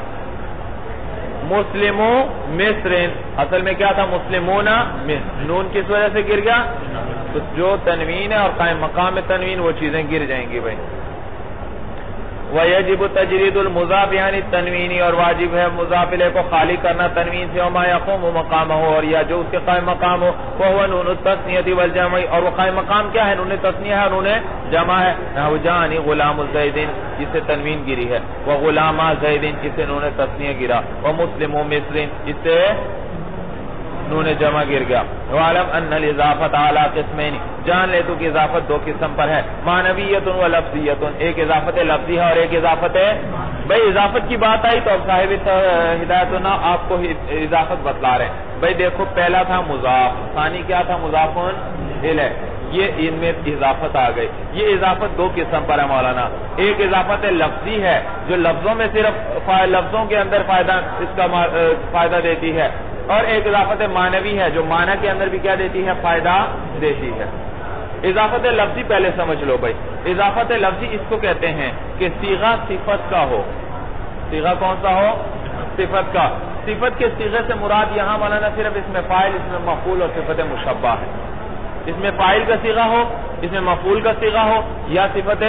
Speaker 1: مسلمو مصرن، اصل میں کیا تھا؟ مسلمون مصر، نون کس وجہ سے گر گیا؟ تو جو تنوین ہے اور قائم مقام میں تنوین وہ چیزیں گر جائیں گی بھائی۔ وَيَجِبُ تَجْرِيدُ الْمُضَافِ عَنِ التَّنْوِينِ، اور واجب ہے مضاف الیہ کو خالی کرنا تنوین سے، وما یقوم مقامہ، اور یا جو اس کے قائم مقام ہو، وَهُوَ نُونُ التَّثْنِيَةِ وَالْجَمْعِ، اور وہ قائم مقام کیا ہے؟ نون تثنیہ ہے، نون جمع ہے۔ نحو جانی غلام زیدین، جس سے تنوین گری ہے، وغلام زیدین، جس سے نون تثنیہ گرا، ومسلم مصر، جس سے نون جمع گر گیا۔ وعلم ان الاضافت اعلی قسمین، جان لے تو کہ اضافت دو قسم پر ہے، معنویت و لفظیت، ایک اضافت لفظی ہے اور ایک اضافت ہے۔ بھئی اضافت کی بات آئی تو اب صاحب ہدایت نہ آپ کو اضافت بتلا رہے ہیں۔ بھئی دیکھو پہلا تھا مضاف، ثانی کیا تھا؟ مضاف الیہ، یہ ان میں اضافت آ گئی۔ یہ اضافت دو قسم پر ہے مولانا، ایک اضافت لفظی ہے جو لفظوں میں صرف لفظوں کے اندر فائدہ اس کا فائدہ دیتی ہے، اور ایک اضافت معنوی ہے جو معنی کے اندر بھی کیا دیتی ہے؟ فائدہ دیتی ہے۔ اضافت لفظی پہلے سمجھ لو بھائی، اضافت لفظی اس کو کہتے ہیں کہ صیغہ صفت کا ہو، صیغہ کون سا ہو؟ صفت کا۔ صفت کے صیغے سے مراد یہاں مولانا صرف اس میں فاعل، اس میں مفعول اور صفت مشبہ ہے۔ اس میں فاعل کا صیغہ ہو، اس میں مفعول کا صیغہ ہو، یا صفت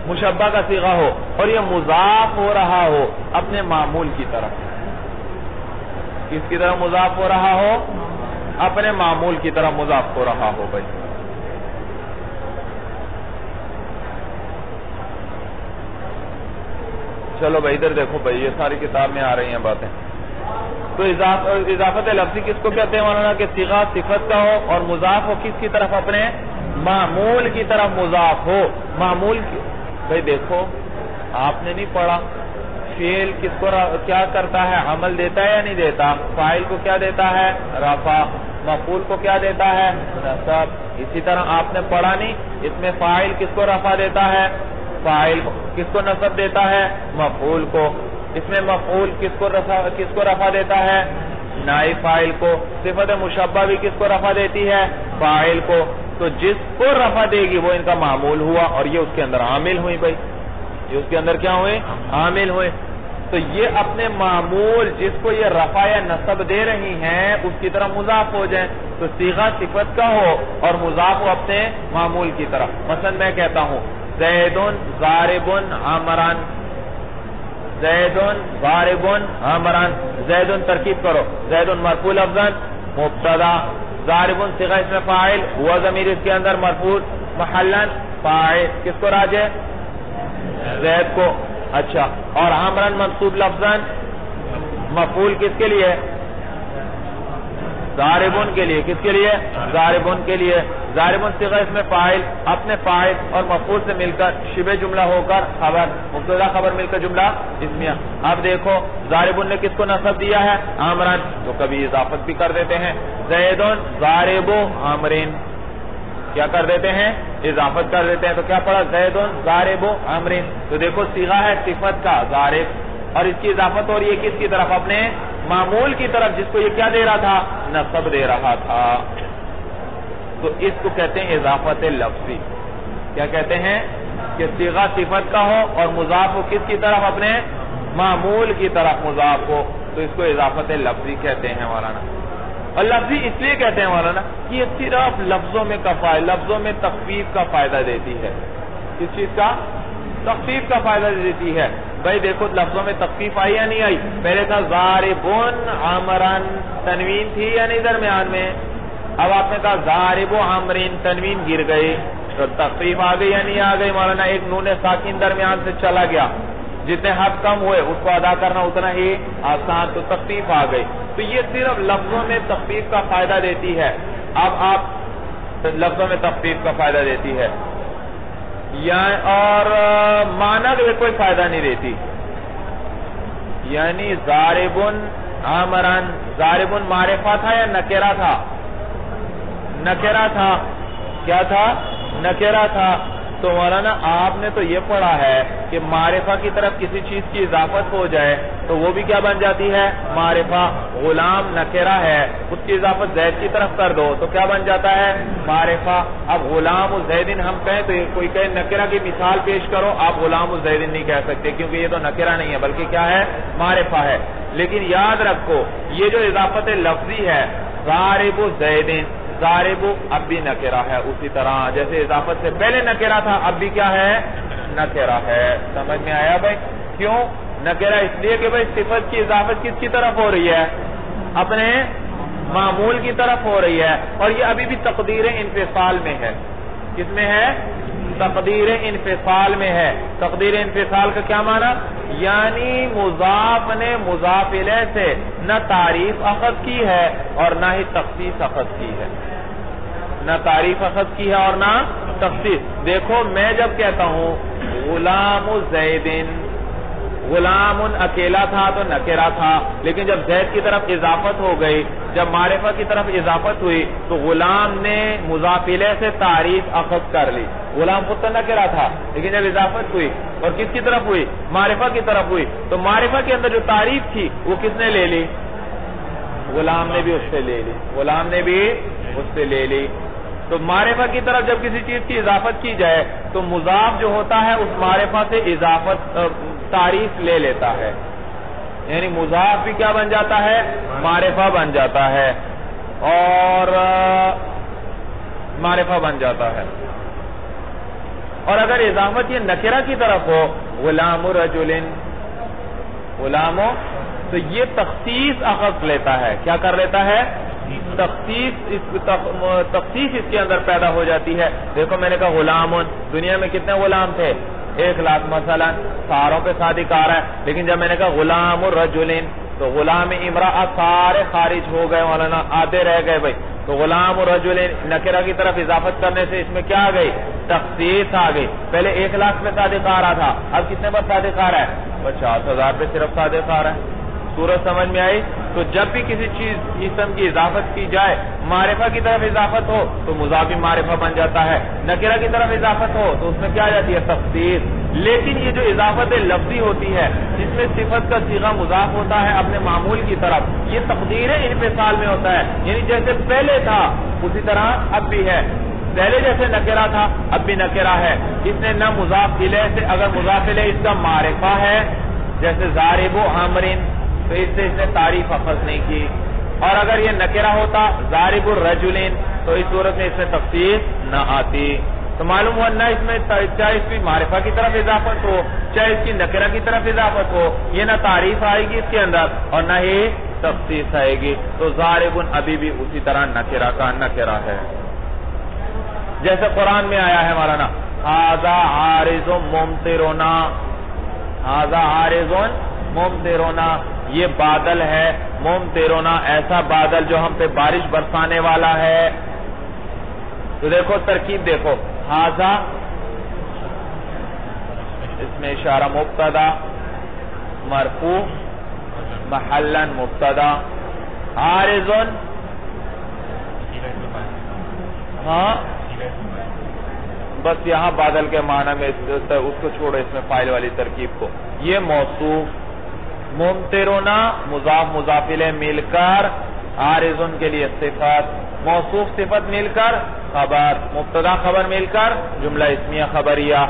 Speaker 1: مشبہ کا صیغہ ہو، اور یہ مضاف ہو رہا ہو اپنے معمول کی طرف۔ کس کی طرح مضاف ہو رہا ہو؟ اپنے معمول کی طرح مضاف ہو رہا ہو بھائی۔ چلو بھائی ادھر دیکھو بھائی، یہ ساری کتاب میں آ رہی ہیں باتیں۔ تو اضافت لفظی کس کو کہتے ہیں مولانا کہ صیغہ صفت کا ہو اور مضاف ہو کس کی طرف اپنے معمول کی طرف مضاف ہو. معمول بھائی دیکھو آپ نے نہیں پڑھا فعل کس کو کیا کرتا ہے عمل دیتا ہے یا نہیں دیتا. فاعل کو کیا دیتا ہے رفع, مفعول کو کیا دیتا ہے نصب. اسی طرح آپ نے پڑھا نہیں اس میں فاعل کس کو رفع دیتا ہے فاعل کو, کس کو نصب دیتا ہے مفعول کو. اس میں مفعول کس کو رفع دیتا ہے نائب فاعل کو. صفت مشبہ بھی کس کو رفع دیتی ہے فاعل کو. تو جس کو رفع دے گی وہ ان کا معمول ہوا اور یہ اس کے اندر عامل ہوئی. بھائی یہ اس کے اندر کیا ہوئے عامل ہوئے. تو یہ اپنے معمول جس کو یہ رفع یا نصب دے رہی ہیں اس کی طرح مضاف ہو جائیں. تو صیغہ صفت کا ہو اور مضاف ہو اپنے معمول کی طرف. مثلا میں کہتا ہوں زیدن ضاربن عمران, زیدن ضاربن عمران. زیدن ترکیب کرو, زیدن مرفوع لفظاً مبتدا, ضاربن صیغہ اس میں فاعل, ہوا ضمیر اس کے اندر مرفوع محلاً فاعل. کس کو راجع زید کو. اچھا اور عمران منصوب لفظاً مفعول کس کے لیے ضاربن کے لیے. کس کے لیے ضاربن کے لیے. ضاربن صیغہ اس میں فاعل, اپنے فاعل اور مفعول سے مل کر شبہ جملہ ہو کر خبر, مبتدا خبر مل کر جملہ اسمیہ. اب دیکھو ضاربن نے کس کو نصب دیا ہے عمران, تو کبھی اضافت بھی کر دیتے ہیں زیدن ضارب عمرین, کیا کر دیتے ہیں اضافت کر دیتے ہیں. تو کیا پڑا زیدن ضارب عمرین. تو دیکھو صیغہ ہے صفت کا ضارب اور اس کی اضافت ہو رہی ہے کس کی طرف اپنے معمول کی طرف جس کو یہ کیا دے رہا تھا نصب دے رہا تھا. تو اس کو کہتے ہیں اضافت لفظی. کیا کہتے ہیں کہ صیغہ صفت کا ہو اور مضاف ہو کس کی طرف اپنے معمول کی طرف مضاف ہو, تو اس کو اضافت لفظی کہتے ہیں مولانا. اور لفظی اس لیے کہتے ہیں مولانا کہ یہ صرف لفظوں میں لفظوں میں تخفیف کا فائدہ دیتی ہے. کس چیز کا تخفیف کا فائدہ دیتی ہے. بھائی دیکھو لفظوں میں تخفیف آئی یا نہیں آئی. پہلے تھا ضاربن عمران, تنوین تھی یا نہیں درمیان میں. اب آپ نے کہا ضارب عمرین, تنوین گر گئی تو تخفیف آ گئی یا نہیں آ گئی مولانا. ایک نون ساکن درمیان سے چلا گیا, جتنے حرف کم ہوئے اس کو ادا کرنا اتنا ہی آسان, تو تخفیف آ گئی. تو یہ صرف لفظوں میں تخفیف کا فائدہ دیتی ہے. اب آپ لفظوں میں تخفیف کا فائدہ دیتی ہے اور معنی میں کوئی فائدہ نہیں دیتی. یعنی ضاربن عمران, ضاربن معرفہ تھا یا نکرہ تھا نکرہ تھا. کیا تھا نکرہ تھا. تو مولانا آپ نے تو یہ پڑھا ہے کہ معرفہ کی طرف کسی چیز کی اضافت ہو جائے تو وہ بھی کیا بن جاتی ہے معرفہ. غلام نکرہ ہے, اس کی اضافت زید کی طرف کر دو تو کیا بن جاتا ہے معرفہ. اب غلام الزیدن ہم کہیں تو کوئی کہے نکرہ کی مثال پیش کرو, آپ غلام الزیدن نہیں کہہ سکتے کیونکہ یہ تو نکرہ نہیں ہے بلکہ کیا ہے معرفہ ہے. لیکن یاد رکھو یہ جو اضافت لفظی ہے ضارب الزیدن, ضارب اب بھی نکرہ ہے, اسی طرح جیسے اضافت سے پہلے نکرہ تھا اب بھی کیا ہے نکرہ ہے. سمجھ میں آیا بھائی. کیوں نکرہ اس لیے کہ بھائی صفت کی اضافت کس کی طرف ہو رہی ہے اپنے معمول کی طرف ہو رہی ہے, اور یہ ابھی بھی تقدیر انفصال میں ہے. کس میں ہے تقدیر انفصال میں ہے. تقدیر انفصال کا کیا معنی یعنی مضاف نے مضاف الیہ سے نہ تعریف اخذ کی ہے اور نہ ہی تخصیص اخذ کی ہے. نہ تعریف اخذ کی ہے اور نہ تخصیص. دیکھو میں جب کہتا ہوں غلام زیدن, غلام اکیلا تھا تو نکرہ تھا, لیکن جب زید کی طرف اضافت ہو گئی, جب معرفہ کی طرف اضافت ہوئی تو غلام نے مضاف الیہ سے تعریف اخذ کر لی. غلام خود تو نکرہ تھا لیکن جب اضافت ہوئی اور کس کی طرف ہوئی معرفہ کی طرف ہوئی تو معرفہ کے اندر جو تعریف تھی وہ کس نے لے لی غلام نے بھی اس سے لے لی, غلام نے بھی اس سے لے لی. تو معرفہ کی طرف جب کسی چیز کی اضافت کی جائے تو مضاف جو ہوتا ہے اس معرفہ سے اضافت تعریف لے لیتا ہے, یعنی مضاف بھی کیا بن جاتا ہے معرفہ بن جاتا ہے اور معرفہ بن جاتا ہے. اور اگر اضافت یہ نکرہ کی طرف ہو غلام رجلن, غلام, تو یہ تخصیص اخذ لیتا ہے. کیا کر لیتا ہے تخصیص اس کے اندر پیدا ہو جاتی ہے. دیکھو میں نے کہا غلام, دنیا میں کتنے غلام تھے 1,00,000 مثلا, ساروں کے ساتھ ہی کہا رہا ہے, لیکن جب میں نے کہا غلام الرجلین تو غلام امرأہ سارے خارج ہو گئے مولانا، آدھے رہ گئے بھائی. تو غلام رجل نکرہ کی طرف اضافت کرنے سے اس میں کیا آ گئی؟ تخصیص آ گئی. پہلے 1 لاکھ پہ صادق آ رہا تھا، اب کتنے پر صادق آ رہا ہے؟ 50,000 پہ صرف صادق آ رہا ہے. صورت سمجھ میں آئی؟ تو جب بھی کسی چیز اسم کی اضافت کی جائے، معرفہ کی طرف اضافت ہو تو مضاف معرفہ بن جاتا ہے، نکرہ کی طرف اضافت ہو تو اس میں کیا آ جاتی ہے؟ تخصیص. لیکن یہ جو اضافت لفظی ہوتی ہے جس میں صفت کا صیغہ مضاف ہوتا ہے اپنے معمول کی طرف، یہ تقدیر انفصال میں ہوتا ہے. یعنی جیسے پہلے تھا اسی طرح اب بھی ہے. پہلے جیسے نکرہ تھا اب بھی نکرہ ہے. اس نے نہ مضاف الیہ سے، اگر مضاف الیہ اس کا معرفہ ہے جیسے ضارب عمرن تو اس سے اس نے تعریف اخذ نہیں کی. اور اگر یہ نکرہ ہوتا ضارب الرجلین تو اس صورت میں اس میں تخصیص نہ آتی. تو معلوم ہوا نہ اس میں چاہے اس کی معرفہ کی طرف اضافت ہو چاہے اس کی نکرہ کی طرف اضافت ہو، یہ نہ تعریف آئے گی اس کے اندر اور نہ ہی تخصیص آئے گی. تو ضارب ابھی بھی اسی طرح نکرہ کا نکرہ ہے. جیسے قرآن میں آیا ہے مولانا ھذا عارض ممطرنا، ھذا عارض ممطرنا، یہ بادل ہے ممطرنا، ایسا بادل جو ہم پہ بارش برسانے والا ہے. تو دیکھو ترکیب دیکھو، ھذا اس میں اشارہ مبتدا مرفوع محلا مبتدا، عارض ہاں بس یہاں بادل کے معنی میں اس کو چھوڑو، اس میں فاعل والی ترکیب کو. یہ موصوف، ممطرنا مضاف مضاف الیہ مل کر عارض کے لیے صفت، موصوف صفت مل کر خبر، مبتدا خبر مل کر جملہ اسمیہ خبریہ.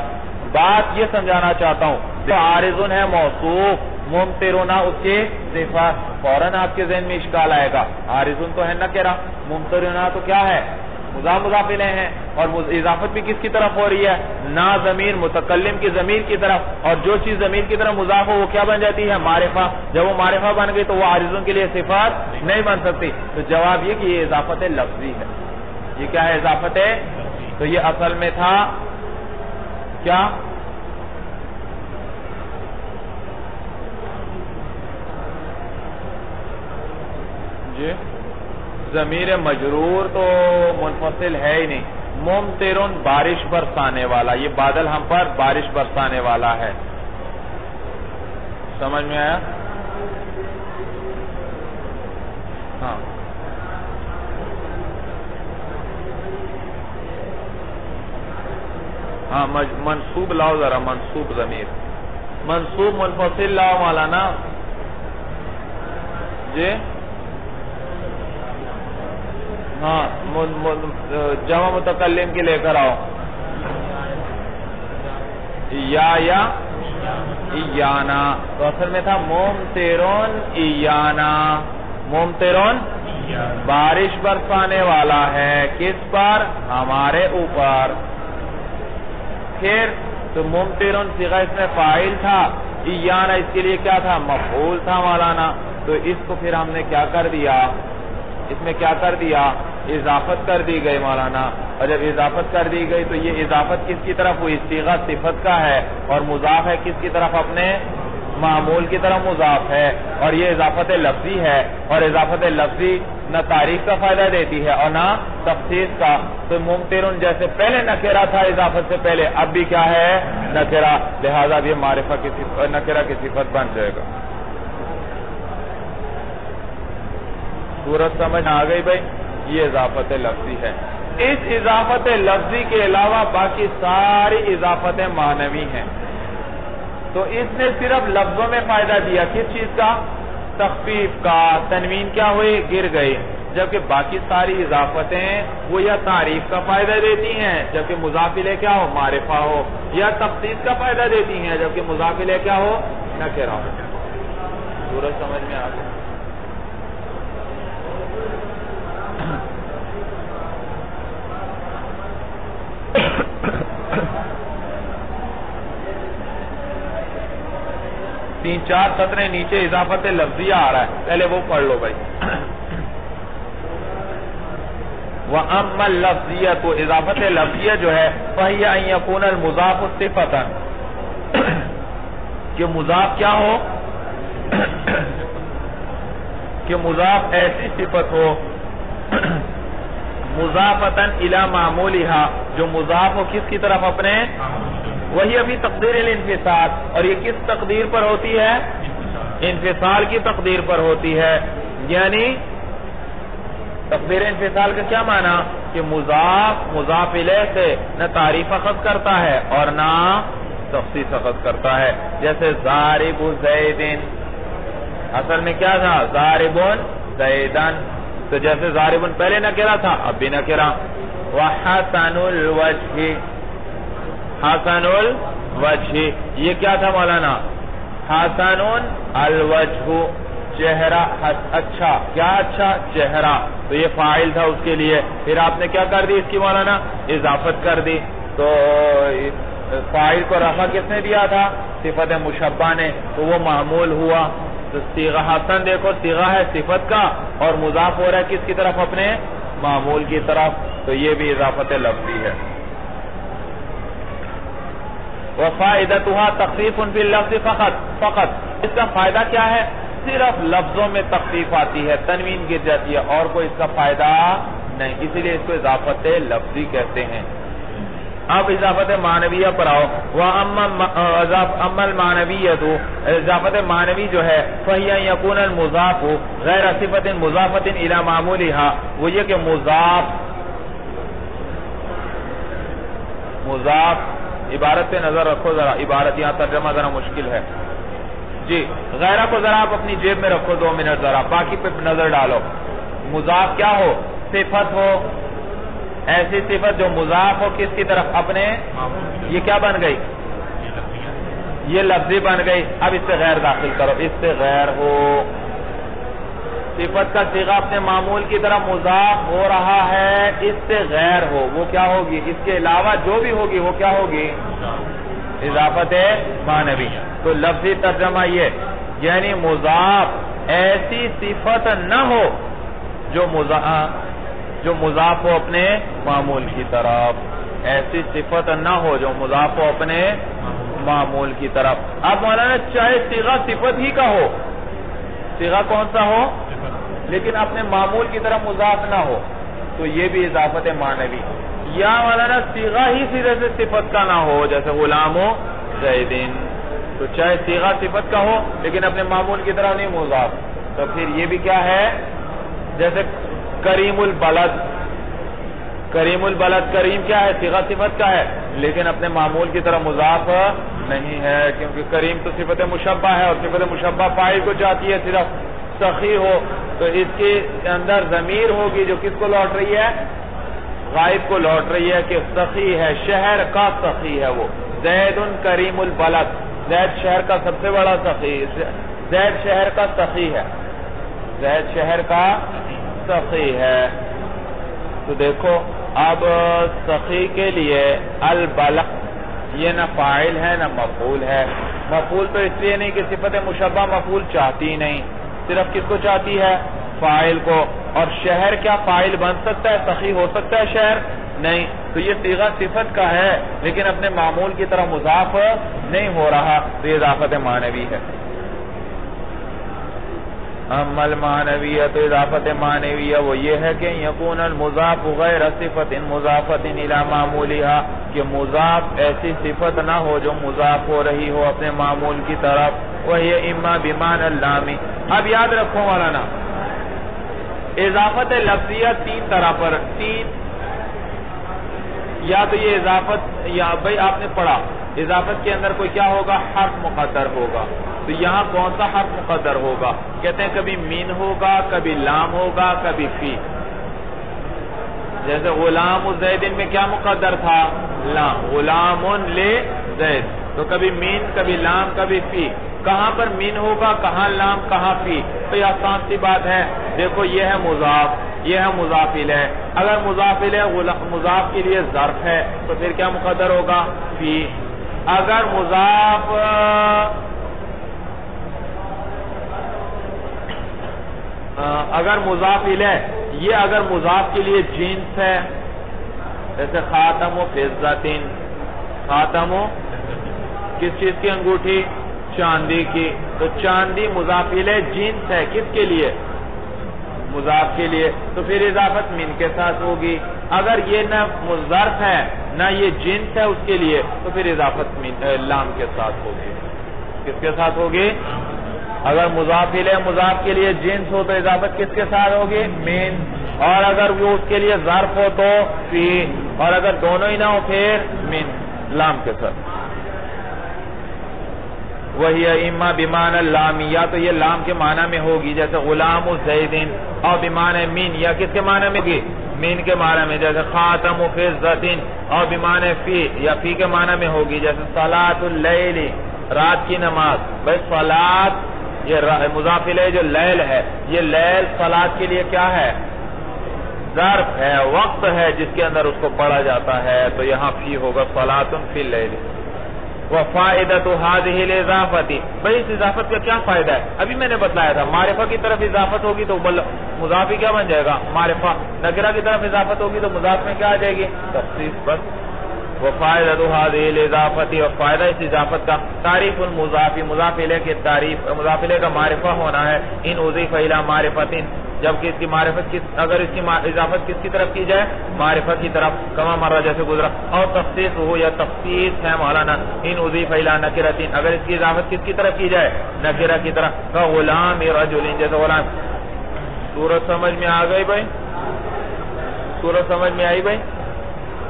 Speaker 1: بات یہ سمجھانا چاہتا ہوں جو عارض ہے موصوف، ممطرنا اس کی صفت، فوراً آپ کے ذہن میں اشکال آئے گا عارض تو ہے نکرہ، ممطرنا تو کیا ہے؟ مضاف مضاف الیہ ہے. اور اضافت بھی کس کی طرف ہو رہی ہے؟ نا ضمیر متکلم کی ضمیر کی طرف، اور جو چیز ضمیر کی طرف مضاف ہو وہ کیا بن جاتی ہے؟ معرفہ. جب وہ معرفہ بن گئی تو وہ عارضوں کے لیے صفات نہیں بن سکتی. تو جواب یہ کہ یہ اضافت لفظی ہے. یہ کیا ہے؟ اضافت ہے. تو یہ اصل میں تھا کیا؟ جی ضمیر مجرور تو منفصل ہے ہی نہیں. ممطرن بارش برسانے والا، یہ بادل ہم پر بارش برسانے والا ہے. سمجھ میں آیا؟ ہاں ہاں منصوب لاؤ ذرا، منصوب ضمیر، منصوب منفصل لاؤ مولانا. جی ہاں جمع متکلم کی لے کر آؤ. یا ایانا، تو اصل میں تھا ممطرن ایانا. ممطرن بارش برسانے والا ہے، کس پر؟ ہمارے اوپر. پھر تو ممطرن صیغہ اس میں فاعل تھا، ایانا اس کے لیے کیا تھا؟ مفعول تھا مولانا. تو اس کو پھر ہم نے کیا کر دیا؟ اس میں کیا کر دیا؟ اضافت کر دی گئی مولانا. اور جب اضافت کر دی گئی تو یہ اضافت کس کی طرف ہوئی؟ صیغہ صفت کا ہے اور مضاف ہے کس کی طرف؟ اپنے معمول کی طرف مضاف ہے. اور یہ اضافت لفظی ہے، اور اضافت لفظی نہ تعریف کا فائدہ دیتی ہے اور نہ تخصیص کا. تو ممطرن جیسے پہلے نکرہ تھا اضافت سے پہلے، اب بھی کیا ہے؟ نکرہ. لہذا یہ معرفہ کی نکرہ کی صفت بن جائے گا. صورت سمجھ آ گئی بھائی؟ یہ اضافت لفظی ہے. اس اضافت لفظی کے علاوہ باقی ساری اضافتیں معنوی ہیں. تو اس نے صرف لفظوں میں فائدہ دیا، کس چیز کا؟ تخفیف کا. تنوین کیا ہوئی؟ گر گئی. جبکہ باقی ساری اضافتیں وہ یا تعریف کا فائدہ دیتی ہیں جبکہ مضاف الیہ کیا ہو؟ معرفہ ہو، یا تخصیص کا فائدہ دیتی ہیں جبکہ مضاف الیہ کیا ہو؟ نکرہ ہو. صورت سمجھ میں آ گئی؟ 3-4 سطریں نیچے اضافت لفظیہ آ رہا ہے، پہلے وہ پڑھ لو بھائی. وَأَمَّا اللَّفْظِيَّةُ، تو اضافت لفظیہ جو ہے فَهِيَ أَن يَكُونَ الْمُضَافُ صِفَةً، کہ مضاف کیا ہو؟ کہ مضاف ایسی صفت ہو مضافتن الی معمولہا جو مضاف ہو کس کی طرف اپنے وہی ابھی تقدیر الانفصال اور یہ کس تقدیر پر ہوتی ہے انفصال کی تقدیر پر ہوتی ہے یعنی تقدیر انفصال کا کیا معنی کہ مضاف الیہ سے نہ تعریف اخذ کرتا ہے اور نہ تخصیص اخذ کرتا ہے جیسے ضارب زیدن اصل میں کیا تھا ضارب زیدن تو جیسے ضاربن پہلے نکرہ تھا اب بھی نکرہ وحسن الوجہ حسن الوجہ یہ کیا تھا مولانا حسن الوجہ چہرہ اچھا کیا اچھا چہرہ تو یہ فاعل تھا اس کے لیے پھر آپ نے کیا کر دی اس کی مولانا اضافت کر دی تو فاعل کو رفع کس نے دیا تھا صفت مشبہ نے تو وہ معمول ہوا تو صیغہ حسن دیکھو صیغہ ہے صفت کا اور مضاف ہو رہا ہے کس کی طرف اپنے معمول کی طرف تو یہ بھی اضافت لفظی ہے وفائدتها تخفیف باللفظ فقط اس کا فائدہ کیا ہے صرف لفظوں میں تخفیف آتی ہے تنوین گر جاتی ہے اور کوئی اس کا فائدہ نہیں اسی لیے اس کو اضافت لفظی کہتے ہیں اب اضافت معنویہ پر آؤ وَأَمَّا الْمَعْنَوِيَّةُ اضافت معنوی جو ہے فَهِيَ يَكُونَ الْمُضَافُ غَيْرَ صِفَةٍ مُضَافَةٍ إِلَى مَعْمُولِهَا وہ یہ کہ مضاف عبارت پہ نظر رکھو ذرا عبارت یہاں ترجمہ ذرا مشکل ہے جی غیرہ کو ذرا آپ اپنی جیب میں رکھو 2 منٹ ذرا باقی پہ نظر ڈالو مضاف کیا ہو صفت ہو ایسی صفت جو مضاف ہو کس کی طرف اپنے یہ کیا بن گئی یہ لفظی بن گئی اب اس سے غیر داخل کرو اس سے غیر ہو صفت کا صیغہ اپنے معمول کی طرف مضاف ہو رہا ہے اس سے غیر ہو وہ کیا ہوگی اس کے علاوہ جو بھی ہوگی وہ کیا ہوگی اضافت معنوی تو لفظی ترجمہ یہ یعنی مضاف ایسی صفت نہ ہو جو مضاف ہو اپنے معمول کی طرف ایسی صفت نہ ہو جو مضاف ہو اپنے معمول کی طرف اب مولانا چاہے صیغہ صفت ہی کا ہو صیغہ کون سا ہو لیکن اپنے معمول کی طرف مضاف نہ ہو تو یہ بھی اضافت معنوی یا مولانا صیغہ ہی سیدھے سے صفت کا نہ ہو جیسے غلام و زیدن تو چاہے صیغہ صفت کا ہو لیکن اپنے معمول کی طرف نہیں مضاف تو پھر یہ بھی کیا ہے جیسے کریم البلد کریم کیا ہے صیغہ صفت کا ہے لیکن اپنے معمول کی طرف مضاف نہیں ہے کیونکہ کریم تو صفت مشبہ ہے اور صفت مشبہ فاعل کو جاتی ہے صرف سخی ہو تو اس کے اندر ضمیر ہوگی جو کس کو لوٹ رہی ہے غائب کو لوٹ رہی ہے کہ سخی ہے شہر کا سخی ہے وہ زید کریم البلد زید شہر کا سب سے بڑا سخی زید شہر کا سخی ہے زید شہر کا سخی ہے تو دیکھو اب سخی کے لیے البلد یہ نہ فاعل ہے نہ مفعول ہے مفعول تو اس لیے نہیں کہ صفت مشبہ مفعول چاہتی نہیں صرف کس کو چاہتی ہے فاعل کو اور شہر کیا فاعل بن سکتا ہے سخی ہو سکتا ہے شہر نہیں تو یہ صیغہ صفت کا ہے لیکن اپنے معمول کی طرح مضاف نہیں ہو رہا تو یہ اضافت معنوی ہے اما المعنویہ تو اضافت معنویہ وہ یہ ہے کہ یکون المضاف غیر صفت مضافت الی معمولہا کہ مضاف ایسی صفت نہ ہو جو مضاف ہو رہی ہو اپنے معمول کی طرف وہی اما بمعنی اللامی اب یاد رکھو مولانا اضافت لفظیہ 3 طرح پر یا تو یہ اضافت یا بھئی آپ نے پڑھا اضافت کے اندر کوئی کیا ہوگا حرف مقدر ہوگا تو یہاں کون سا حرف مقدر ہوگا کہتے ہیں کبھی مین ہوگا کبھی لام ہوگا کبھی فی جیسے غلام زیدن میں کیا مقدر تھا لام غلام لے زید تو کبھی مین کبھی لام کبھی فی کہاں پر مین ہوگا کہاں لام کہاں فی تو یہ آسان سی بات ہے دیکھو یہ ہے مضاف یہ ہے مضاف الیہ اگر مضاف الیہ مضاف کے لیے ظرف ہے تو پھر کیا مقدر ہوگا فی اگر مضاف الیہ یہ اگر مضاف کے لیے جنس ہے جیسے خاتم و فضتن خاتم و کس چیز کی انگوٹھی چاندی کی تو چاندی مضاف الیہ جنس ہے کس کے لیے مضاف کے لیے تو پھر اضافت من کے ساتھ ہوگی. اگر یہ نہ ظرف ہے نہ یہ جنس ہے اس کے لیے تو پھر اضافت لام کے ساتھ ہوگی. کس کے ساتھ ہوگی؟ اگر مضاف الیہ مضاف کے لیے جنس ہو تو اضافت کس کے ساتھ ہوگی؟ من. اور اگر وہ اس کے لیے ظرف ہو تو فی. اور اگر دونوں ہی نہ ہو پھر من لام کے ساتھ. وہی اما بمعنی اللام، یا تو یہ لام کے معنی میں ہوگی جیسے غلام زیدن، اور بمعنی من، یا کس کے معنی میں ہوگی؟ من کے معنی میں جیسے خاتم فضۃ، اور بمعنی فی یا فی کے معنی میں ہوگی جیسے صلاۃ اللیل رات کی نماز. بھائی صلاۃ یہ مضاف الیہ جو لیل ہے، یہ لیل صلاۃ کے لیے کیا ہے؟ ظرف ہے، وقت ہے جس کے اندر اس کو پڑھا جاتا ہے، تو یہاں فی ہوگا صلاۃ فی اللیل. وفائدۃ هذه الاضافۃ، بھئی اس اضافت کا کیا فائدہ ہے؟ ابھی میں نے بتلایا تھا معرفہ کی طرف اضافت ہوگی تو مضاف کیا بن جائے گا؟ معرفہ. نکرہ کی طرف اضافت ہوگی تو مضاف میں کیا آ جائے گی؟ تخصیص. بس وفائدۃ هذه الاضافۃ، اور فائدہ اس اضافت کا تعریف المضاف، مضاف الیہ کی تعریف، مضاف الیہ کا معرفہ ہونا ہے. ان اضیف الی معرفۃ، جبکہ اس کی معرفت اگر اس کی اضافت کس کی طرف کی جائے؟ معرفت کی طرف، کما مرہ جیسے گزرا. اور تخصیص ہو یا تخصیص ہے مولانا ان اضیف الی نکرۃ، اگر اس کی اضافت کس کی طرف کی جائے؟ نکرہ کی طرف. غلام رجل، جیسے غلام. صورت سمجھ میں آ گئی بھائی؟ صورت سمجھ میں آئی بھائی؟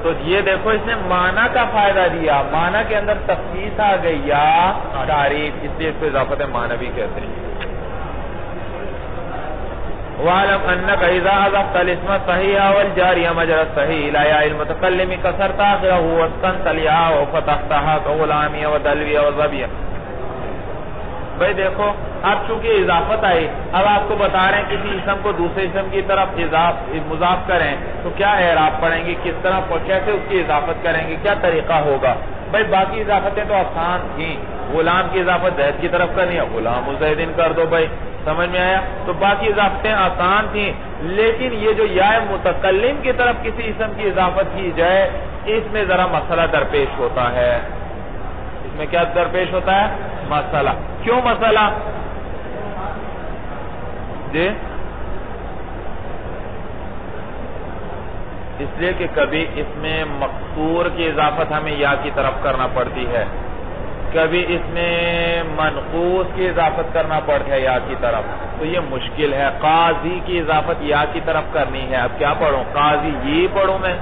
Speaker 1: تو یہ دیکھو اس نے معنی کا فائدہ دیا، معنی کے اندر تخصیص آ گئی یا تعریف، اس لیے اس کو اضافت معنوی کہتے ہیں. وَعَلَمْ أَنَّكَ إِذَا أَضَفْتَ الْإِسْمَ الصَّحِيحَ وَالْجَارِيَ مَجْرَى الصَّحِيحِ إِلَى يَاءِ الْمُتَكَلِّمِ كَسَرْتَ آخِرَهُ وَاسْكَنْتَ الْيَاءَ وَفَتَحْتَهَا كَغُلَامِيَ وَدَلْوِيَ وَظَبِيَ. بھئی دیکھو اب چونکہ اضافت آئی، اب آپ کو بتا رہے ہیں کسی اسم کو دوسرے اسم کی طرف مضاف کریں تو کیا اعراب پڑھیں گے، کس طرح کیسے اس کی اضافت کریں گے، کیا طریقہ ہوگا. بھئی باقی اضافتیں تو آسان تھیں. غلام کی اضافت زید کی طرف کرنی ہے، غلام زیدن کر دو. بھائی سمجھ میں آیا؟ تو باقی اضافتیں آسان تھیں، لیکن یہ جو یا متکلم کی طرف کسی اسم کی اضافت کی جائے اس میں ذرا مسئلہ درپیش ہوتا ہے. اس میں کیا درپیش ہوتا ہے؟ مسئلہ. کیوں مسئلہ؟ جی اس لیے کہ کبھی اس میں مقصور کی اضافت ہمیں یا کی طرف کرنا پڑتی ہے، کبھی اس میں منقوص کی اضافت کرنا پڑتا ہے یا کی طرف، تو یہ مشکل ہے. قاضی کی اضافت یا کی طرف کرنی ہے، اب کیا پڑھوں؟ قاضی یہ پڑھوں میں؟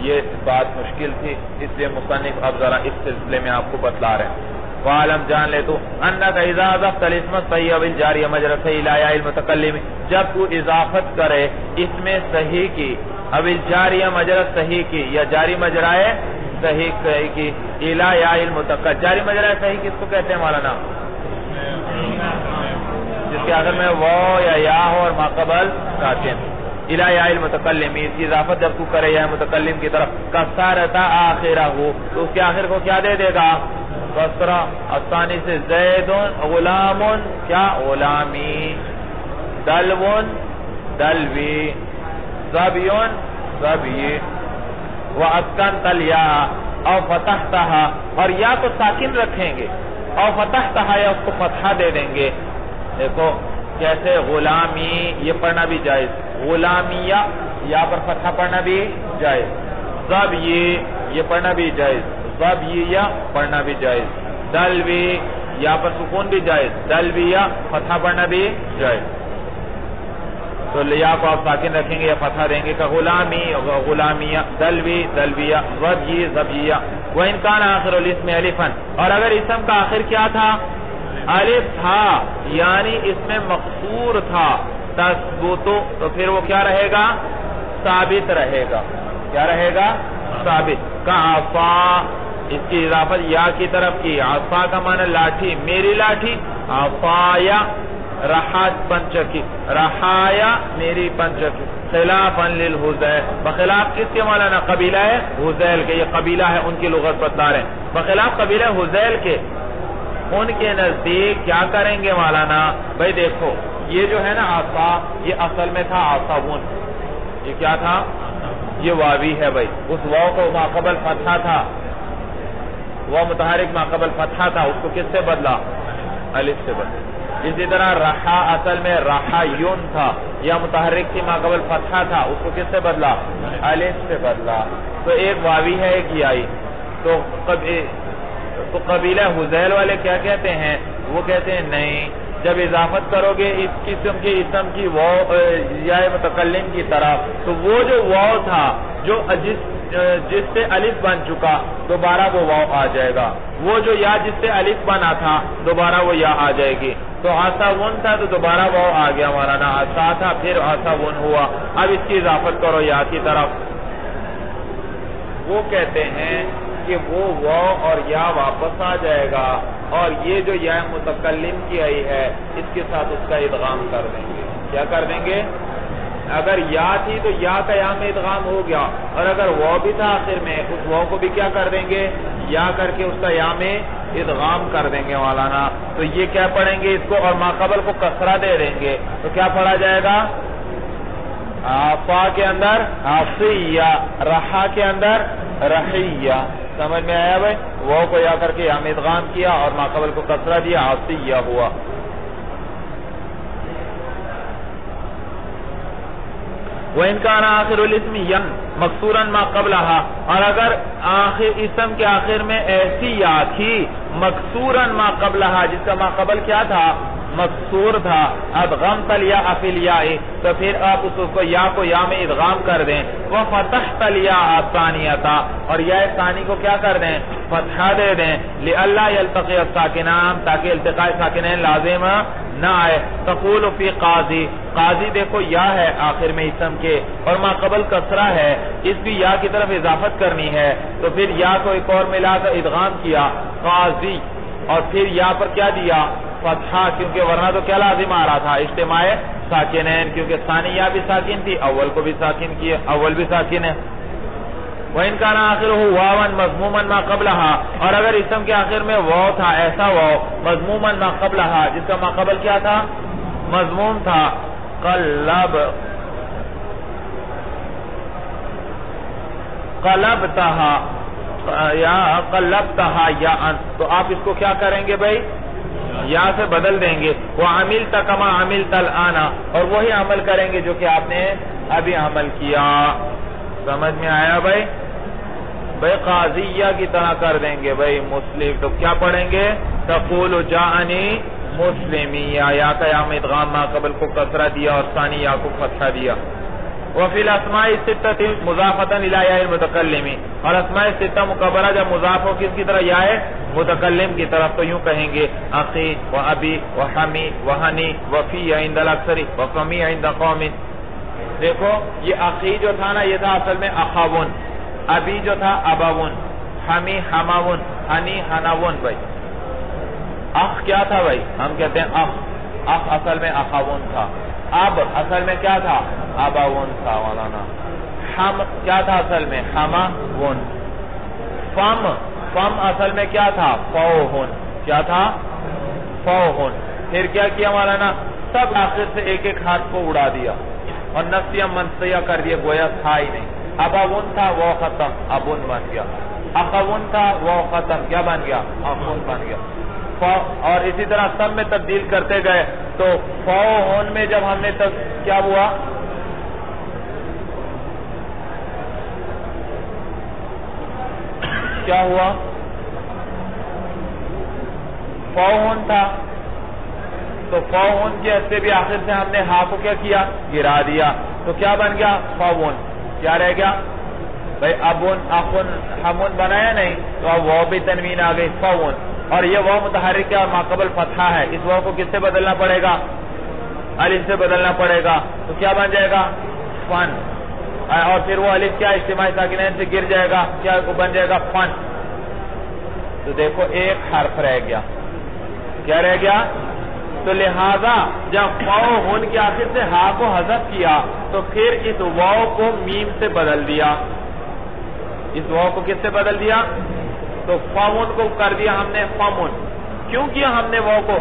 Speaker 1: یہ بات مشکل تھی، اس لیے مصنف اب ذرا اس سلسلے میں آپ کو بتلا رہے ہیں. وعلم جان لے تو انک اذا اضفت الاسم الصحیح او الجاری مجرى الصحیح الى یا المتکلم، جب تو اضافت کرے اسم صحیح کی او الجاری مجرى الصحیح کی یا جاری مجرى صحیح کی الى یا المتکلم. جاری مجرى صحیح کس کو کہتے ہیں مولانا؟ جس کے آخر میں واو یا ہو اور ماقبل ساکن. الى یا المتکلم، اس کی اضافت جب تو کرے یا متکلم کی طرف کسرت آخرہ ہو تو اس کے آخر کو کیا دے دے گا؟ کسرہ. الثانی سے زید غلام کیا؟ غلامی. دلو دلوی. Dhabi Dhabi. واسکنت الیاء او فتحتہا، اور یا تو ساکن رکھیں گے او فتحتہا یا اس کو فتحہ دے دیں گے. دیکھو جیسے غلامی یہ پڑھنا بھی جائز، غلامیہ یہاں پر فتحہ پڑھنا بھی جائز، ظبی یہ پڑھنا بھی جائز، ظبیہ پڑھنا بھی جائز، دلوی یہاں پر سکون بھی جائز، دلویہ فتحہ پڑھنا بھی جائز. تو یا کو آپ ساکن رکھیں گے یا فتحہ دیں گے. کہ غلامی غلامیہ، دلوی دلویہ، ظبی ظبیہ. وَإِنْ كَانَ آخِرُ الْإِسْمِ أَلِفًا، اور اگر اسم کا آخر کیا تھا؟ الف تھا، یعنی اس میں مقصور تھا، تثبتو، تو پھر وہ کیا رہے گا؟ ثابت رہے گا. کیا رہے گا؟ ثابت. کعصا، اس کی اضافت یا کی طرف کی. عصا کا معنی لاٹھی، میری لاٹھی. عصایا رحات پنچکی، رحایا میری پنچکی. خلافا للحزیل، بخلاف کس کے مولانا؟ قبیلہ ہے حزیل کے. یہ قبیلہ ہے ان کی لغت بتا رہے ہیں. بخلاف قبیلہ حزیل کے، ان کے نزدیک کیا کریں گے مولانا؟ بھائی دیکھو یہ جو ہے نا عصا، یہ اصل میں تھا عصبون. یہ کیا تھا؟ یہ واوی ہے بھائی. اس واو کو ماقبل فتحہ تھا، واو متحرک ماقبل فتحہ تھا، اس کو کس سے بدلا؟ الف سے بدلا. اسی طرح رحا اصل میں رحایون تھا، یا متحرک تھی ماقبل فتحہ تھا، اس کو کس سے بدلا؟ الف سے بدلا. تو ایک واوی ہے ایک یائی. تو قبیلہ حذیل والے کیا کہتے ہیں؟ وہ کہتے ہیں نہیں، جب اضافت کرو گے اس قسم کے اسم کی واو یا متکلم کی طرف، تو وہ جو واو تھا جو جس سے الف بن چکا دوبارہ وہ واو آ جائے گا، وہ جو یا جس سے الف بنا تھا دوبارہ وہ یا آ جائے گی. تو عصاون تھا تو دوبارہ واو آ گیا مولانا، عصا تھا پھر عصاون ہوا. اب اس کی اضافت کرو یا کی طرف. وہ کہتے ہیں کہ وہ واو اور یا واپس آ جائے گا، اور یہ جو یا متکلم کی آئی ہے اس کے ساتھ اس کا ادغام کر دیں گے. کیا کر دیں گے؟ اگر یا تھی تو یا کا یا میں ادغام ہو گیا، اور اگر واو بھی تھا آخر میں اس واو کو بھی کیا کر دیں گے؟ یا کر کے اس کا یا میں ادغام کر دیں گے مولانا. تو یہ کیا پڑھیں گے اس کو، اور ماقبل کو کسرہ دے دیں گے. تو کیا پڑھا جائے گا؟ فا کے اندر عصیہ، رحا کے اندر رحیہ. سمجھ میں آیا بھائی؟ وہ کو یا کر کے یا میں ادغام کیا اور ماقبل کو کسرہ دیا، عصیہ ہوا. وَإِنْ كَانَ آخِرُ الْإِسْمِ يَن مَكْسُورًا مَا قَبْلَهَا، اور اگر اسم کے آخر میں ایسی یا تھی مکسوراً ما قبلہا، جس کا ما قبل کیا تھا؟ مکسور تھا. ادغمت الياء فی الیاء، تو پھر آپ اس کو یا میں ادغام کر دیں. وفتحت الياء الثانیۃ، اور یا ثانی کو کیا کر دیں؟ فتحہ دے دیں. لئلا یلتقی الساکنان، تاکہ التقاء ساکنین لازم نہ آئے. تقول فی قاضی، قاضی دیکھو یا ہے آخر میں اسم کے اور ما قبل کسرہ ہے، اس بھی یا کی طرف اضافت کرنی ہے. تو پھر یا کو ایک اور ملا کر ادغام کیا قاضی، اور پھر یا پر کیا دیا؟ فتحہ، کیونکہ ورنہ تو کیا لازم آ رہا تھا؟ اجتماع ساکنین، کیونکہ ثانی یا بھی ساکن تھی، اول کو بھی ساکن کیا، اول بھی ساکن ہے. وَإِنْ كَانَ آخِرُهُ وَاوًا مَضْمُومًا مَا قَبْلَهَا، اور اگر اسم کے آخر میں واو تھا، ایسا واو مضمومًا مَا قَبْلَهَا، جس کا ما قبل کیا تھا؟ مضموم تھا. قلبتها یا قلبتها یا ان، تو آپ اس کو کیا کریں گے بھائی؟ یا سے بدل دیں گے. وَعَمِلْتَ كَمَا عَمِلْتَ الْآنَ، اور وہی عمل کریں گے جو کہ آپ نے ابھی عمل کیا. سمجھ میں آیا بھائی؟ قاضیہ کی طرح کر دیں گے بھائی. مسلم تو کیا پڑھیں گے؟ تقول جاءنی مسلمیہ، یا کا یا میں ادغام ما قبل کو کسرہ دیا اور ثانی یا کو فتحہ دیا. وفی الاسماء الستۃ مضافۃ الی یا المتکلم، اور اسماء ستہ مکبرہ جب مضاف ہو کس کی طرح؟ یا متکلم کی طرف، تو یوں کہیں گے اخی و ابی و حمی و ہنی و فی عند الاکثر و فمی عند قوم. دیکھو یہ اخی جو تھا نا یہ تھا اصل میں اخاون، ابی جو تھا اباون، حمی حماون، ہنی ہناون. بھائی اخ کیا تھا بھائی؟ ہم کہتے ہیں اخ اصل میں اخاون تھا. اب اصل میں کیا تھا؟ اباون تھا مولانا. ہم کیا تھا اصل میں؟ حماون. فم اصل میں کیا تھا؟ فوہن. کیا تھا؟ فوہن. پھر کیا کیا مولانا؟ سب آخر سے ایک ایک حرف کو اڑا دیا اور نفسیہ منسیہ کر دیا، گویا تھا ہی نہیں. اباون تھا وہ ختم، ابن بن گیا. اخون تھا وہ ختم، کیا بن گیا؟ اخون بن گیا. اور اسی طرح سب میں تبدیل کرتے گئے. تو فوہن میں جب ہم نے کیا ہوا؟ کیا ہوا؟ فوہن تھا تو فوہن کے سے بھی آخر سے ہم نے ہا کو کیا کیا؟ گرا دیا. تو کیا بن گیا؟ فوہن. کیا رہ گیا بھائی؟ ابن اخن ہمن بنایا نہیں، تو اب وہ بھی تنوین آ گئی فوہن. اور یہ وہ متحرک ہے اور ماقبل فتحہ ہے، اس وہ کو کس سے بدلنا پڑے گا؟ الف سے بدلنا پڑے گا. تو کیا بن جائے گا؟ فن. اور پھر وہ الف کیا اجتماعی ساکنین سے گر جائے گا، کیا بن جائے گا؟ فن. تو دیکھو ایک حرف رہ گیا. کیا رہ گیا؟ تو لہذا جب فوہن کے آخر سے ہا کو حذف کیا تو پھر اس واو کو میم سے بدل دیا. اس واو کو کس سے بدل دیا؟ تو فامن کو کر دیا ہم نے فامن. کیوں کیا ہم نے واو کو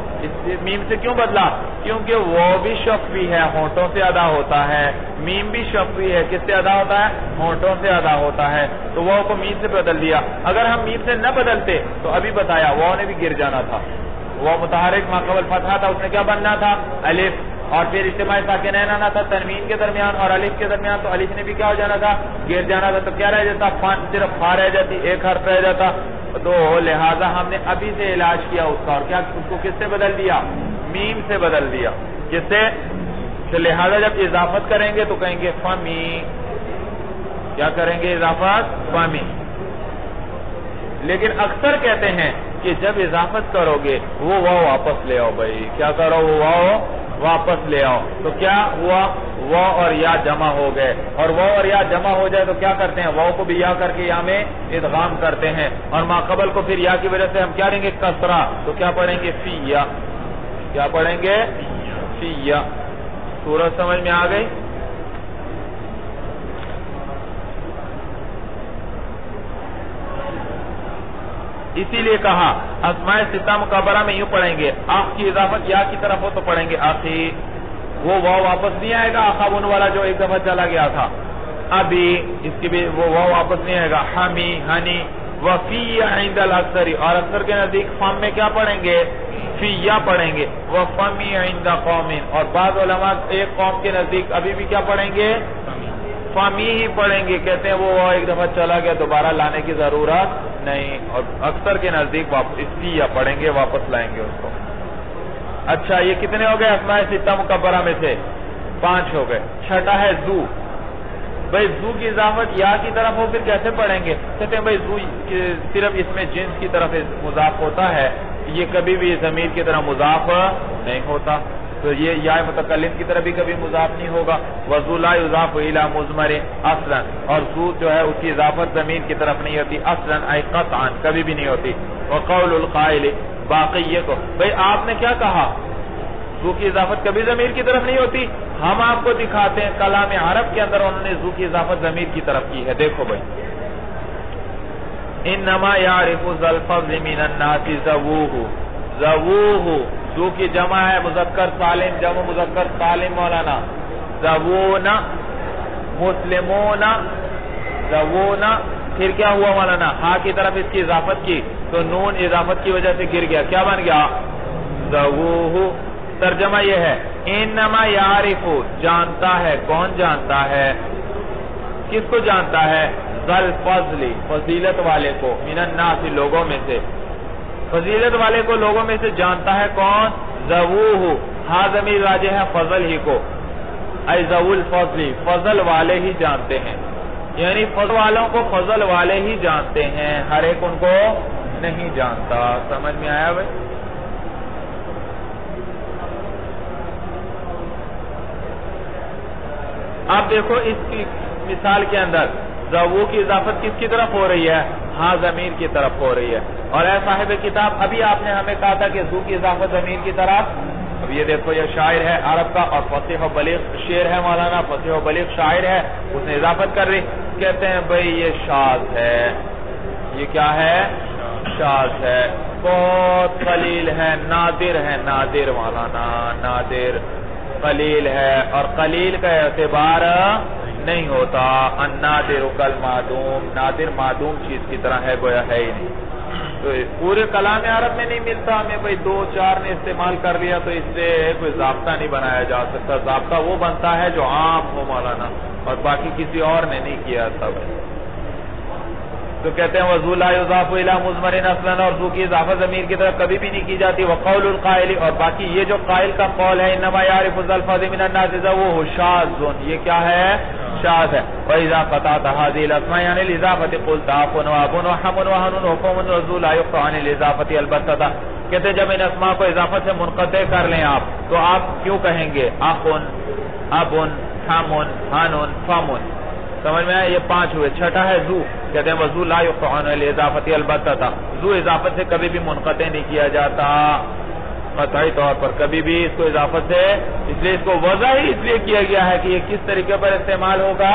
Speaker 1: میم سے کیوں بدلا؟ کیونکہ واو بھی شفوی ہے، ہونٹوں سے ادا ہوتا ہے. میم بھی شفوی ہے، کس سے ادا ہوتا ہے؟ ہونٹوں سے ادا ہوتا ہے. تو واو کو میم سے بدل دیا. اگر ہم میم سے نہ بدلتے تو ابھی بتایا واو نے بھی گر جانا تھا. وہ متحرک ما قبل فتحہ تھا، اس نے کیا بننا تھا؟ الف، اور پھر اجتماع ساکنین آنا تھا تنوین کے درمیان اور الف کے درمیان، تو الف نے بھی کیا ہو جانا تھا؟ گر جانا تھا، تو کیا رہ جاتا؟ صرف فا رہ جاتی، ایک حرف رہ جاتا. تو لہذا ہم نے ابھی سے علاج کیا اس کا، اور کیا اس کو کس سے بدل دیا؟ میم سے بدل دیا. کس سے؟ تو لہذا جب اضافت کریں گے تو کہیں گے فمی. کیا کریں گے؟ اضافت فمی. لیکن اکثر کہتے ہیں کہ جب اضافت کرو گے وہ واو واپس لے آؤ. بھائی کیا کرو؟ وہ واو واپس لے آؤ. تو کیا ہوا؟ واو اور یا جمع ہو گئے، اور واو اور یا جمع ہو جائے تو کیا کرتے ہیں؟ واو کو بھی یا کر کے یا میں ادغام کرتے ہیں، اور ما قبل کو پھر یا کی وجہ سے ہم کیا لیں گے؟ کسرہ. تو کیا پڑھیں گے؟ فی یا. کیا پڑھیں گے؟ فی یا. سورج سمجھ میں آ گئی؟ اسی لیے کہا اسماء ستہ مکبرہ میں یوں پڑھیں گے، آخ کی اضافت یا کی طرف ہو تو پڑھیں گے آخی. وہ واو واپس نہیں آئے گا آخابن والا جو ایک دفعہ چلا گیا تھا. ابھی اس کی بھی وہ واو واپس نہیں آئے گا. حمی، ہنی. وفی عند الاکثر، اور اکثر کے نزدیک فم میں کیا پڑھیں گے؟ فی یا پڑھیں گے. وفمی عند قوم، اور بعض علماء ایک قوم کے نزدیک ابھی بھی کیا پڑھیں گے؟ فمی ہی پڑھیں گے. کہتے ہیں وہ ایک دفعہ چلا گیا دوبارہ لانے کی ضرورت نہیں، اور اکثر کے نزدیک فی یا پڑھیں گے، واپس لائیں گے اس کو. اچھا یہ کتنے ہو گئے اسماء ستہ مکبرہ میں سے؟ 5 ہو گئے. چھٹا ہے زو. بھئی زو کی اضافت یا کی طرف ہو پھر کیسے پڑھیں گے؟ کہتے ہیں بھئی زو صرف اس میں جنس کی طرف مضاف ہوتا ہے، یہ کبھی بھی ضمیر کی طرح مضاف نہیں ہوتا، تو یہ یا متکلم کی طرف بھی کبھی مضاف نہیں ہوگا. وزو لا یضاف الی مضمر اصلا، اور زو جو ہے اس کی اضافت ضمیر کی طرف نہیں ہوتی اصلا ای قطعا، کبھی بھی نہیں ہوتی. وقول القائل باقیہ کو، بھئی آپ نے کیا کہا؟ زو کی اضافت کبھی ضمیر کی طرف نہیں ہوتی. ہم آپ کو دکھاتے ہیں کلام عرب کے اندر انہوں نے زو کی اضافت ضمیر کی طرف کی ہے. دیکھو بھئی، انما یعرف ذا الفضل من الناس ذووہ. ذووہ زو کی جمع ہے مذکر سالم، جمع مذکر سالم مولانا. ذوونا مسلمون. ذوونا پھر کیا ہوا مولانا؟ ہاں کی طرف اس کی اضافت کی تو نون اضافت کی وجہ سے گر گیا، کیا بن گیا؟ ذووہ. ترجمہ یہ ہے انما یعرف، جانتا ہے. کون جانتا ہے؟ کس کو جانتا ہے؟ ذا الفضل، فضیلت والے کو. من الناس، لوگوں میں سے. فضیلت والے کو لوگوں میں سے جانتا ہے کون؟ ذووہ. ہاں ضمیر راجع ہے فضل ہی کو. ای ذو الفضل، فضل والے ہی جانتے ہیں، یعنی فضل والوں کو فضل والے ہی جانتے ہیں، ہر ایک ان کو نہیں جانتا. سمجھ میں آیا بھائی؟ اب دیکھو اس کی مثال کے اندر ذوو کی اضافت کس کی طرف ہو رہی ہے؟ ہاں ضمیر کی طرف ہو رہی ہے. اور اے صاحب کتاب، ابھی آپ نے ہمیں کہا تھا کہ ذو کی اضافت ضمیر کی طرف. اب یہ دیکھو یہ شاعر ہے عرب کا اور فصیح و بلیغ شعر ہے مولانا، فصیح و بلیغ شاعر ہے، اس نے اضافت کر رہی. کہتے ہیں بھئی یہ شاذ ہے. یہ کیا ہے؟ شاذ ہے، بہت قلیل ہے، نادر ہے. نادر مولانا، نادر قلیل ہے، اور قلیل کا اعتبار نہیں ہوتا. النادر کالمعدوم، نادر معدوم چیز کی طرح ہے، گویا ہے ہی نہیں. تو پورے کلام عرب میں نہیں ملتا ہمیں. بھئی 2-4 نے استعمال کر لیا تو اس سے کوئی ضابطہ نہیں بنایا جا سکتا. ضابطہ وہ بنتا ہے جو عام ہو مولانا، اور باقی کسی اور نے نہیں کیا تھا. تو کہتے ہیں وذو لا یضاف الی مضمر اصلا، اور ذو کی اضافت ضمیر کی طرف کبھی بھی نہیں کی جاتی. وقول القائل، اور باقی یہ جو قائل کا قول ہے انما یعرف ذا الفضل من الناس ذووہ شاذ، یہ کیا ہے؟ شاذ ہے. وَإِذَا قَطَعْتَ هَذِهِ الْأَسْمَاءَ عَنِ الْإِضَافَةِ قُلْتَ عَفٌ وَأَبٌ وَحَمٌ وَهَنٌ وَفَمٌ وَذُو لَا يُقْطَعُ عَنِ الْإِضَافَةِ الْبَتَّةً. کہتے ہیں جب ان اسماء کو اضافت سے منقطع کر لیں آپ تو آپ کیوں کہیں گے اخن، ابن، حمن، ہنن، فمن. سمجھ میں آیا؟ یہ 5 ہوئے. چھٹا ہے زو. کہتے ہیں وذو لا يُقْطَعُ عَنِ الْإِضَافَةِ الْبَتَّةً. زو اضافت سے کبھی بھی منقطع نہیں کیا جاتا قطعی طور پر، کبھی بھی اس کو اضافت سے. اس لیے اس کو وضع ہی اس لیے کیا گیا ہے کہ یہ کس طریقے پر استعمال ہوگا؟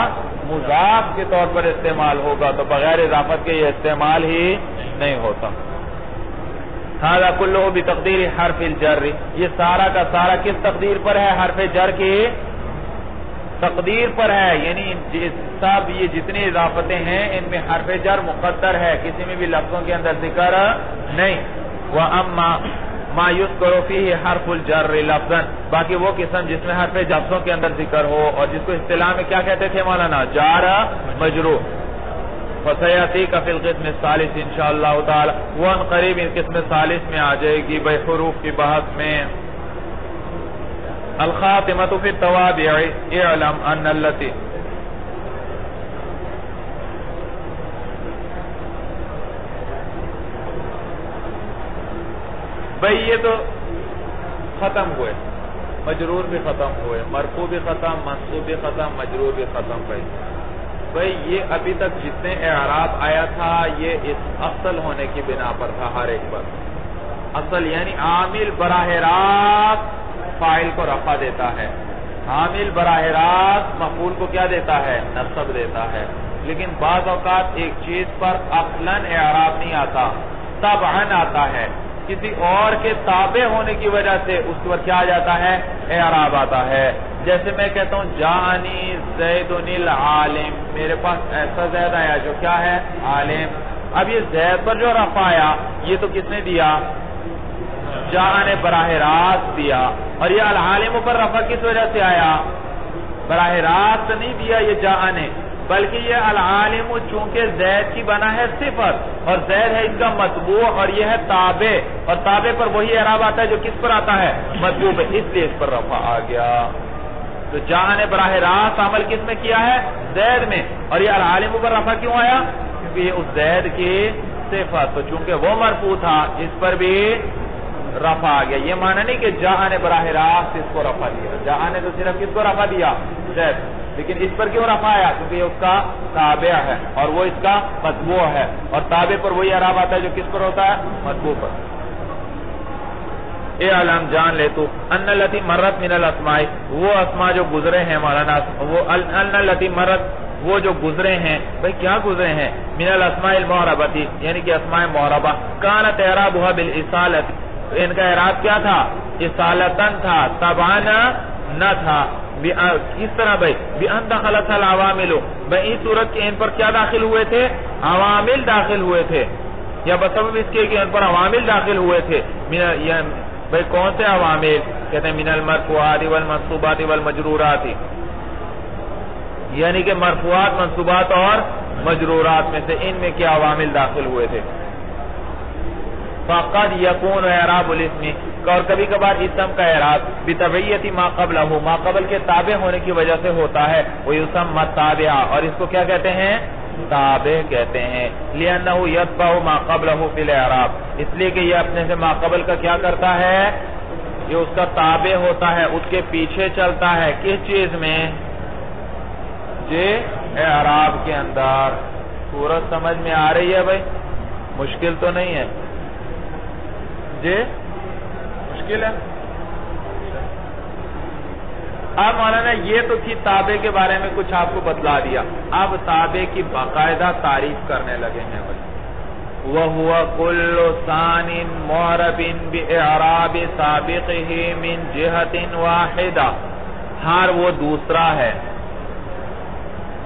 Speaker 1: مضاف کے طور پر استعمال ہوگا، تو بغیر اضافت کے یہ استعمال ہی نہیں ہوتا. هذا كله بتقدیر حرف الجر، یہ سارا کا سارا کس تقدیر پر ہے؟ حرف جر کی تقدیر پر ہے. یعنی سب یہ جتنی اضافتیں ہیں ان میں حرف جر مقدر ہے، کسی میں بھی لفظوں کے اندر ذکر نہیں. وَأَمَّا ما یذکر فیہ حرف الجر لفظا، باقی وہ قسم جس میں حرف جر کے اندر ذکر ہو، اور جس کو اصطلاح میں کیا کہتے تھے مولانا؟ جار مجرور. فسیاتیک فی القسم الثالث انشاءاللہ تعالی، وہ ان قریب ان قسم ثالث میں آ جائے گی بھائی حروف کی بحث میں. الخاتمۃ فی التوابع اعلم ان التی، بھئی یہ تو ختم ہوئے، مجرور بھی ختم ہوئے، مرفوع بھی ختم، منصوب بھی ختم، مجرور بھی ختم. بھئی یہ ابھی تک جتنے اعراب آیا تھا یہ اس اصل ہونے کی بنا پر تھا. ہر ایک پر اصل یعنی عامل براہ راست فاعل کو رفع دیتا ہے، عامل براہ راست مفعول کو کیا دیتا ہے؟ نصب دیتا ہے. لیکن بعض اوقات ایک چیز پر اصلاً اعراب نہیں آتا، طبعاً آتا ہے، کسی اور کے تابع ہونے کی وجہ سے اس پر کیا آ جاتا ہے؟ اعراب آتا ہے. جیسے میں کہتا ہوں جاءنی زید العالم، میرے پاس ایسا زید آیا جو کیا ہے؟ عالم. اب یہ زید پر جو رفع آیا یہ تو کس نے دیا؟ جاء نے براہ راست دیا. اور یہ العالم پر رفع کس وجہ سے آیا؟ براہ راست نہیں دیا یہ جاء نے، بلکہ یہ العالم چونکہ زید کی بنا ہے صفت، اور زید ہے اس کا مطبوع، اور یہ ہے تابع، اور تابع پر وہی اعراب آتا ہے جو کس پر آتا ہے؟ مطبوع پہ، اس لیے اس پر رفع آ گیا. تو جہاں نے براہ راست عمل کس میں کیا ہے؟ زید میں. اور یہ العالم پر رفع کیوں آیا؟ کیونکہ یہ اس زید کی صفت، تو چونکہ وہ مرفوع تھا اس پر بھی رفع آ گیا. یہ معنی نہیں کہ جہاں نے براہ راست اس کو رفع دیا، جہاں نے تو صرف کس کو رفع دیا؟ زید. لیکن اس پر کیوں رفع آیا؟ کیونکہ یہ اس کا تابع ہے اور وہ اس کا مطبوع ہے، اور تابع پر وہی اعراب آتا ہے جو کس پر ہوتا ہے؟ مطبوع پر. اعلم جان لے تو ان التی مرت من الاسماء، وہ اسماء جو گزرے ہیں مولانا، وہ ان التی مرت وہ جو گزرے ہیں. بھئی کیا گزرے ہیں؟ من الاسماء المعربتی، یعنی کہ اسماء معربہ. کانت اعرابها بالاصالۃ، ان کا اعراب کیا تھا؟ اصالتن تھا، طبعاً نہ تھا. کس طرح بھئی؟ بِأَنْ دَخَلَتْ الْعَوَامِلُ، بھئی اس صورت کے ان پر کیا داخل ہوئے تھے؟ عوامل داخل ہوئے تھے، یا بسبب اس کے کہ ان پر عوامل داخل ہوئے تھے. بھئی کون سے عوامل؟ کہتے ہیں من المرفوعات والمنصوبات والمجرورات، یعنی کہ مرفوعات، منصوبات اور مجرورات میں سے ان میں کیا عوامل داخل ہوئے تھے. فقد یکون اعراب الاسم، اور کبھی کبھار اسم کا اعراب بتبعیت ما قبلہ، ما قبل کے تابع ہونے کی وجہ سے ہوتا ہے. ویسمى التابع، اور اس کو کیا کہتے ہیں؟ تابع کہتے ہیں. لأنه يتبع ما قبلہ فی الاعراب، اس لیے کہ یہ اپنے سے ما قبل کا کیا کرتا ہے؟ یہ اس کا تابع ہوتا ہے، اس کے پیچھے چلتا ہے. کس چیز میں؟ جی اعراب کے اندر. صورت سمجھ میں آ رہی ہے بھائی؟ مشکل تو نہیں ہے جی؟ مشکل ہے؟ اب مولانا یہ تو تھی تابع کے بارے میں کچھ آپ کو بتلا دیا. اب تابع کی باقاعدہ تعریف کرنے لگے ہیں بھائی. وَهُوَ كُلُّ ثَانٍ مُعْرَبٍ بِإِعْرَابِ سَابِقِهِ مِنْ جِهَةٍ وَاحِدَةٍ، ہر وہ دوسرا ہے.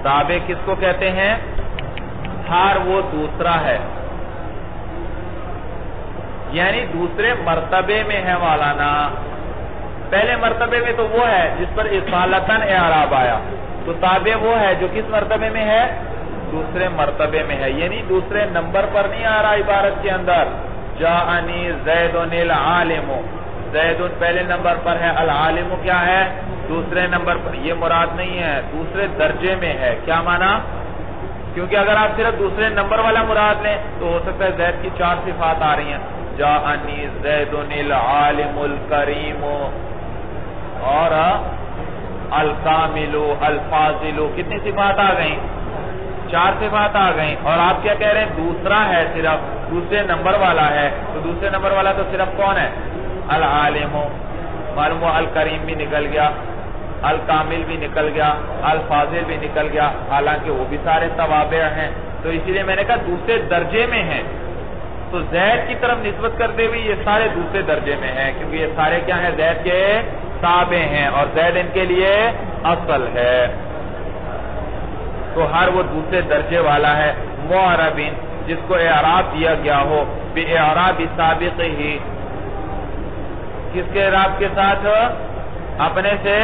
Speaker 1: تابع کس کو کہتے ہیں؟ ہر وہ دوسرا ہے، یعنی دوسرے مرتبے میں ہے مولانا. پہلے مرتبے میں تو وہ ہے جس پر اصالتاً اعراب آیا، تو تابع وہ ہے جو کس مرتبے میں ہے؟ دوسرے مرتبے میں ہے، یعنی دوسرے نمبر پر نہیں آ رہا عبارت کے اندر. جاءنی زید العالم، زید پہلے نمبر پر ہے، العالم کیا ہے؟ دوسرے نمبر پر. یہ مراد نہیں ہے، دوسرے درجے میں ہے. کیا معنی؟ کیونکہ اگر آپ صرف دوسرے نمبر والا مراد لیں تو ہو سکتا ہے زید کی 4 صفات آ رہی ہیں. جاءنی زید العالم الکریم اور الکامل الفاضل، کتنی صفات آ گئیں؟ 4 صفات آ گئیں. اور آپ کیا کہہ رہے ہیں؟ دوسرا ہے، صرف دوسرے نمبر والا ہے. تو دوسرے نمبر والا تو صرف کون ہے؟ العالم. معلوم ہوا الکریم بھی نکل گیا، الکامل بھی نکل گیا، الفاضل بھی نکل گیا، حالانکہ وہ بھی سارے توابع ہیں. تو اسی لیے میں نے کہا دوسرے درجے میں ہیں. تو زید کی طرف نسبت کرتے ہوئے یہ سارے دوسرے درجے میں ہیں، کیونکہ یہ سارے کیا ہیں؟ زید کے تابع ہیں، اور زید ان کے لیے اصل ہے. تو ہر وہ دوسرے درجے والا ہے. معربین، جس کو اعراب دیا گیا ہو بِإِعْرَابِ سَابِقِهِ، کس کے اعراب کے ساتھ؟ اپنے سے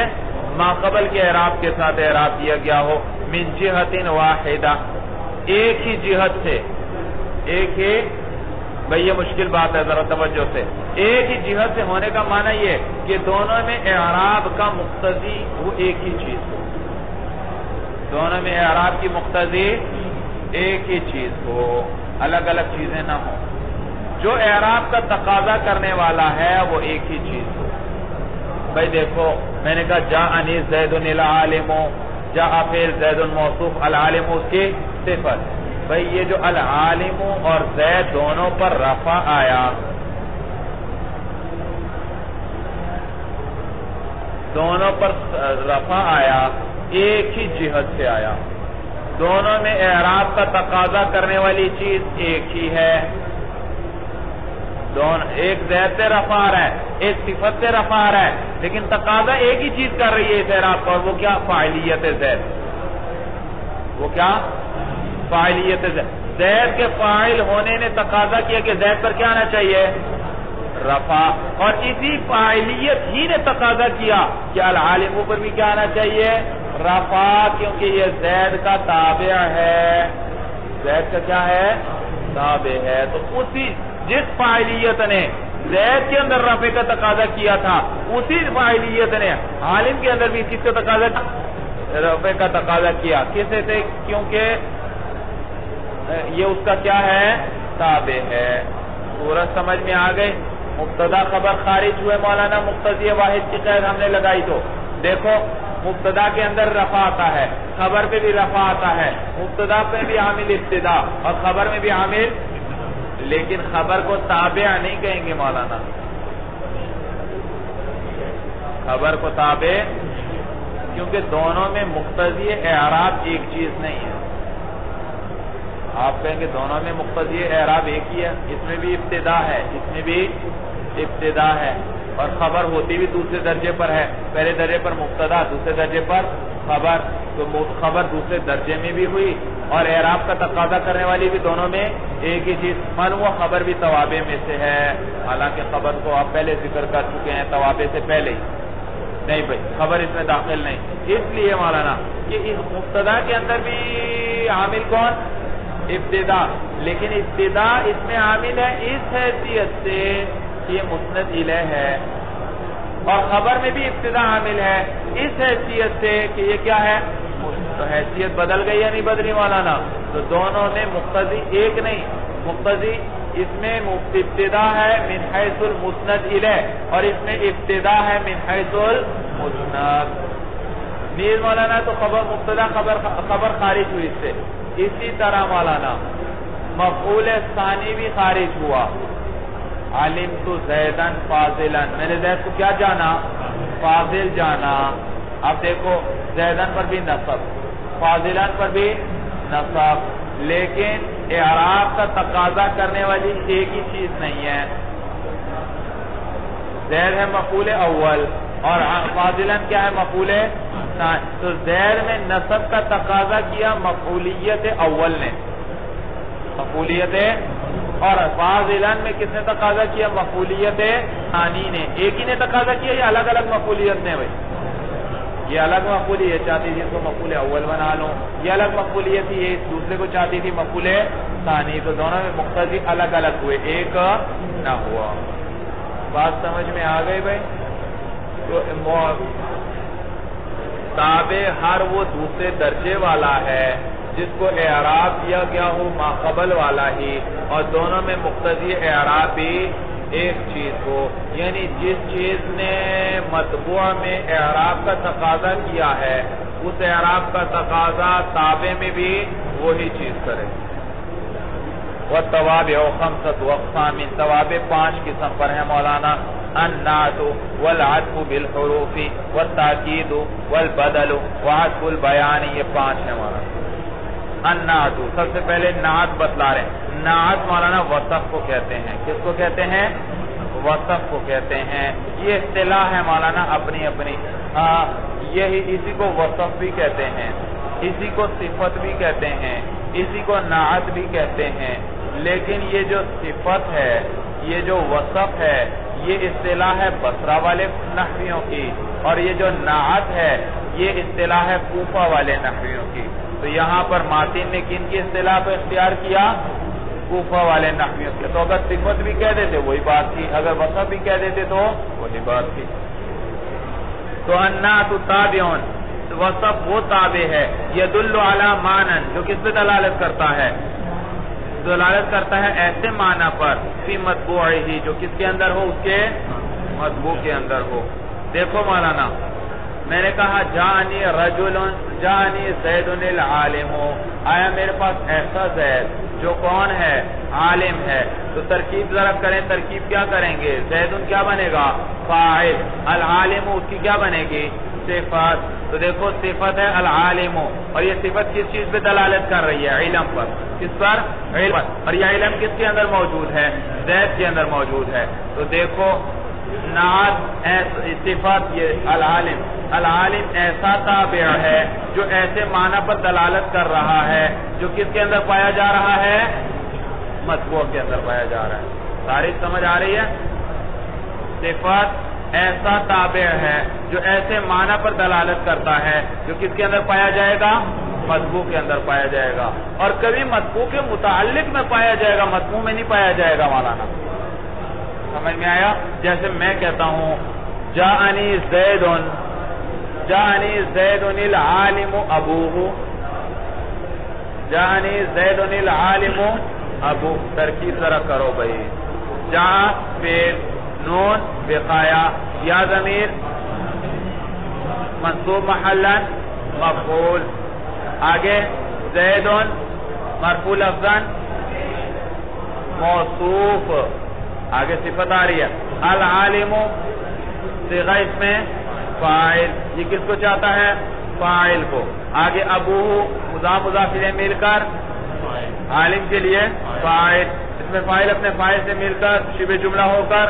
Speaker 1: ماقبل کے اعراب کے ساتھ اعراب کیا گیا ہو. من جہت واحدہ، ایک ہی جہت سے، ایک ہی، بھئی یہ مشکل بات ہے ذرا توجہ سے. ایک ہی جہت سے ہونے کا معنی یہ کہ دونوں میں اعراب کا مقتضی وہ ایک ہی چیز ہو، دونوں میں اعراب کی مقتضی ایک ہی چیز ہو، الگ الگ چیزیں نہ ہوں. جو اعراب کا تقاضا کرنے والا ہے وہ ایک ہی چیز ہو. بھئی دیکھو میں نے کہا جاءنی زید العالم، جاء فعل زید موصوف، العالم اس کی صفت. بھئی یہ جو العالم اور زید دونوں پر رفع آیا، دونوں پر رفع آیا، ایک ہی جہت سے آیا. دونوں میں اعراب کا تقاضا کرنے والی چیز ایک ہی ہے. ایک زید سے رفع آ رہا ہے، ایک صفت سے رفع آ رہا ہے، لیکن تقاضا ایک ہی چیز کر رہی ہے اس اعراب پر. وہ کیا؟ فاعلیت زید. وہ کیا؟ فاعلیت زید. زید کے فاعل ہونے نے تقاضا کیا کہ زید پر کیا آنا چاہیے؟ رفع. اور اسی فاعلیت ہی نے تقاضا کیا کہ العالم پر بھی کیا آنا چاہیے؟ رفع، کیونکہ یہ زید کا تابع ہے. زید کا کیا ہے؟ تابع ہے. تو اسی جس فاعلیت نے زید کے اندر رفع کا تقاضا کیا تھا، اسی فاعلیت نے عالم کے اندر بھی کس کا تقاضا کیا؟ رفع کا تقاضا کیا. کیسے سے؟ کیونکہ یہ اس کا کیا ہے؟ تابع ہے. صورت سمجھ میں آ گئی؟ مبتدا خبر خارج ہوئے مولانا مقتضی واحد کی قید ہم نے لگائی. تو دیکھو مبتدا کے اندر رفع آتا ہے، خبر پہ بھی رفع آتا ہے، مبتدا پہ بھی عامل ابتدا اور خبر میں بھی عامل، لیکن خبر کو تابع نہیں کہیں گے مولانا. خبر کو تابع کیونکہ دونوں میں مقتضی اعراب ایک چیز نہیں ہے. آپ کہیں گے دونوں میں مقتضی اعراب ایک ہی ہے، اس میں بھی ابتدا ہے، اس میں بھی ابتدا ہے، اور خبر ہوتی بھی دوسرے درجے پر ہے. پہلے درجے پر مبتدا، دوسرے درجے پر خبر. تو خبر دوسرے درجے میں بھی ہوئی اور اعراب کا تقاضا کرنے والی بھی دونوں میں ایک ہی چیز. معلوم ہوا خبر بھی توابع میں سے ہے، حالانکہ خبر کو آپ پہلے ذکر کر چکے ہیں توابع سے پہلے ہی. نہیں بھائی خبر اس میں داخل نہیں. اس لیے مولانا کہ اس مبتدا کے اندر بھی عامل کون؟ ابتدا. لیکن ابتدا اس میں عامل ہے اس حیثیت سے کہ یہ مسند الیہ ہے، اور خبر میں بھی ابتدا عامل ہے اس حیثیت سے کہ یہ کیا ہے؟ تو حیثیت بدل گئی یا نہیں بدلی مولانا؟ تو دونوں میں مقتضی ایک نہیں. مقتضی اس میں ابتدا ہے من حیث المسند الیہ، اور اس میں ابتدا ہے من حیث المسند. نیز مولانا تو خبر مبتدا خبر خارج ہوئی اس سے. اسی طرح مولانا مفعول ثانی بھی خارج ہوا. علمت زیدن فاضلا، میں نے زید کو کیا جانا؟ فاضل جانا. اب دیکھو زیدن پر بھی نصب، فاضلن پر بھی نصب، لیکن اعراب کا تقاضا کرنے والی ایک ہی چیز نہیں ہے. زید ہے مفعول اول اور فاضلن کیا ہے؟ مفعول ثانی. تو زید میں نصب کا تقاضا کیا مفعولیت اول نے، مفعولیت، اور فاضلن میں کس نے تقاضا کیا؟ مفعولیت ثانی نے. ایک ہی نے تقاضا کیا یا الگ الگ مفعولیت نے؟ بھائی یہ الگ مفعولیت چاہتی تھی اس کو مفعول اول بنا لوں، یہ الگ مفعولیت تھی یہ دوسرے کو چاہتی تھی مفعول ثانی. تو دونوں میں مقتضی الگ الگ ہوئے، ایک نہ ہوا. بات سمجھ میں آ گئی بھائی؟ تو تابع ہر وہ دوسرے درجے والا ہے جس کو اعراب دیا گیا ہو ماقبل والا ہی، اور دونوں میں مقتضی اعراب بھی ایک چیز ہو. یعنی جس چیز نے مطبوع میں اعراب کا تقاضا کیا ہے اس اعراب کا تقاضا تابع میں بھی وہی چیز کرے. والتوابع خمسۃ اقسام، توابع 5 قسم پر ہیں مولانا. النعت والعطف بالحروف والتاکید والبدل وعطف البیان، یہ 5 ہیں مولانا. النعت، سب سے پہلے نعت بتلا رہے ہیں. نعت مولانا وصف کو کہتے ہیں. کس کو کہتے ہیں؟ وصف کو کہتے ہیں. یہ اصطلاح ہے مولانا اپنی اپنی. یہی اسی کو وصف بھی کہتے ہیں، اسی کو صفت بھی کہتے ہیں، اسی کو نعت بھی کہتے ہیں. لیکن یہ جو صفت ہے، یہ جو وصف ہے، یہ اصطلاح ہے بصرہ والے نحویوں کی، اور یہ جو نعت ہے یہ اصطلاح ہے کوفہ والے نحویوں کی۔ تو یہاں پر ماتن نے کن کی اصطلاح کو اختیار کیا؟ کوفہ والے نحویوں کی۔ تو اگر صفت بھی کہہ دیتے وہی بات تھی، اگر وصف بھی کہہ دیتے تو وہی بات تھی۔ تو النعت تابعٌ، وصف وہ تابع ہے، یدل علی معنی، جو کس پہ دلالت کرتا ہے؟ دلالت کرتا ہے ایسے معنی پر فی مطبوعہ، جو کس کے اندر ہو؟ اس کے مطبوع کے اندر ہو۔ دیکھو مولانا، میں نے کہا جانی رجل، جانی زید العالم، آیا میرے پاس ایسا زید جو کون ہے؟ عالم ہے۔ تو ترکیب ذرا کریں، ترکیب کیا کریں گے؟ زید کیا بنے گا؟ فاعل، العالم اس کی کیا بنے گی؟ صفت۔ تو دیکھو صفت ہے العالم، اور یہ صفت کس چیز پہ دلالت کر رہی ہے؟ علم پر۔ کس پر؟ علم۔ اور یہ علم کس کے اندر موجود ہے؟ زید کے اندر موجود ہے۔ تو دیکھو نعت صفت یہ العالم، العالم ایسا تابع ہے جو ایسے معنی پر دلالت کر رہا ہے جو کس کے اندر پایا جا رہا ہے؟ مطبوع کے اندر پایا جا رہا ہے۔ تعریف سمجھ آ رہی ہے؟ صفت ایسا تابع ہے جو ایسے معنی پر دلالت کرتا ہے جو کس کے اندر پایا جائے گا؟ مطبوع کے اندر پایا جائے گا، اور کبھی مطبوع کے متعلق میں پایا جائے گا، مطبوع میں نہیں پایا جائے گا۔ مولانا سمجھ میں آیا؟ جیسے میں کہتا ہوں جاءنی زید، جاءنی زید العالم ابوہ، جاءنی زید العالم ابو، ترکیب ذرا کرو بھائی۔ جا فعل، نون بقایا، یا ضمیر منصوب محلا مفعول، آگے زید مرفوع لفظا موصوف، آگے صفت آ رہی ہے العالم، صیغہ اس میں فاعل، یہ کس کو چاہتا ہے؟ فاعل کو۔ آگے ابوہ مضاف مضاف الیہ مل کر عالم کے لیے فاعل، اس میں فاعل اپنے فاعل سے مل کر شبہ جملہ ہو کر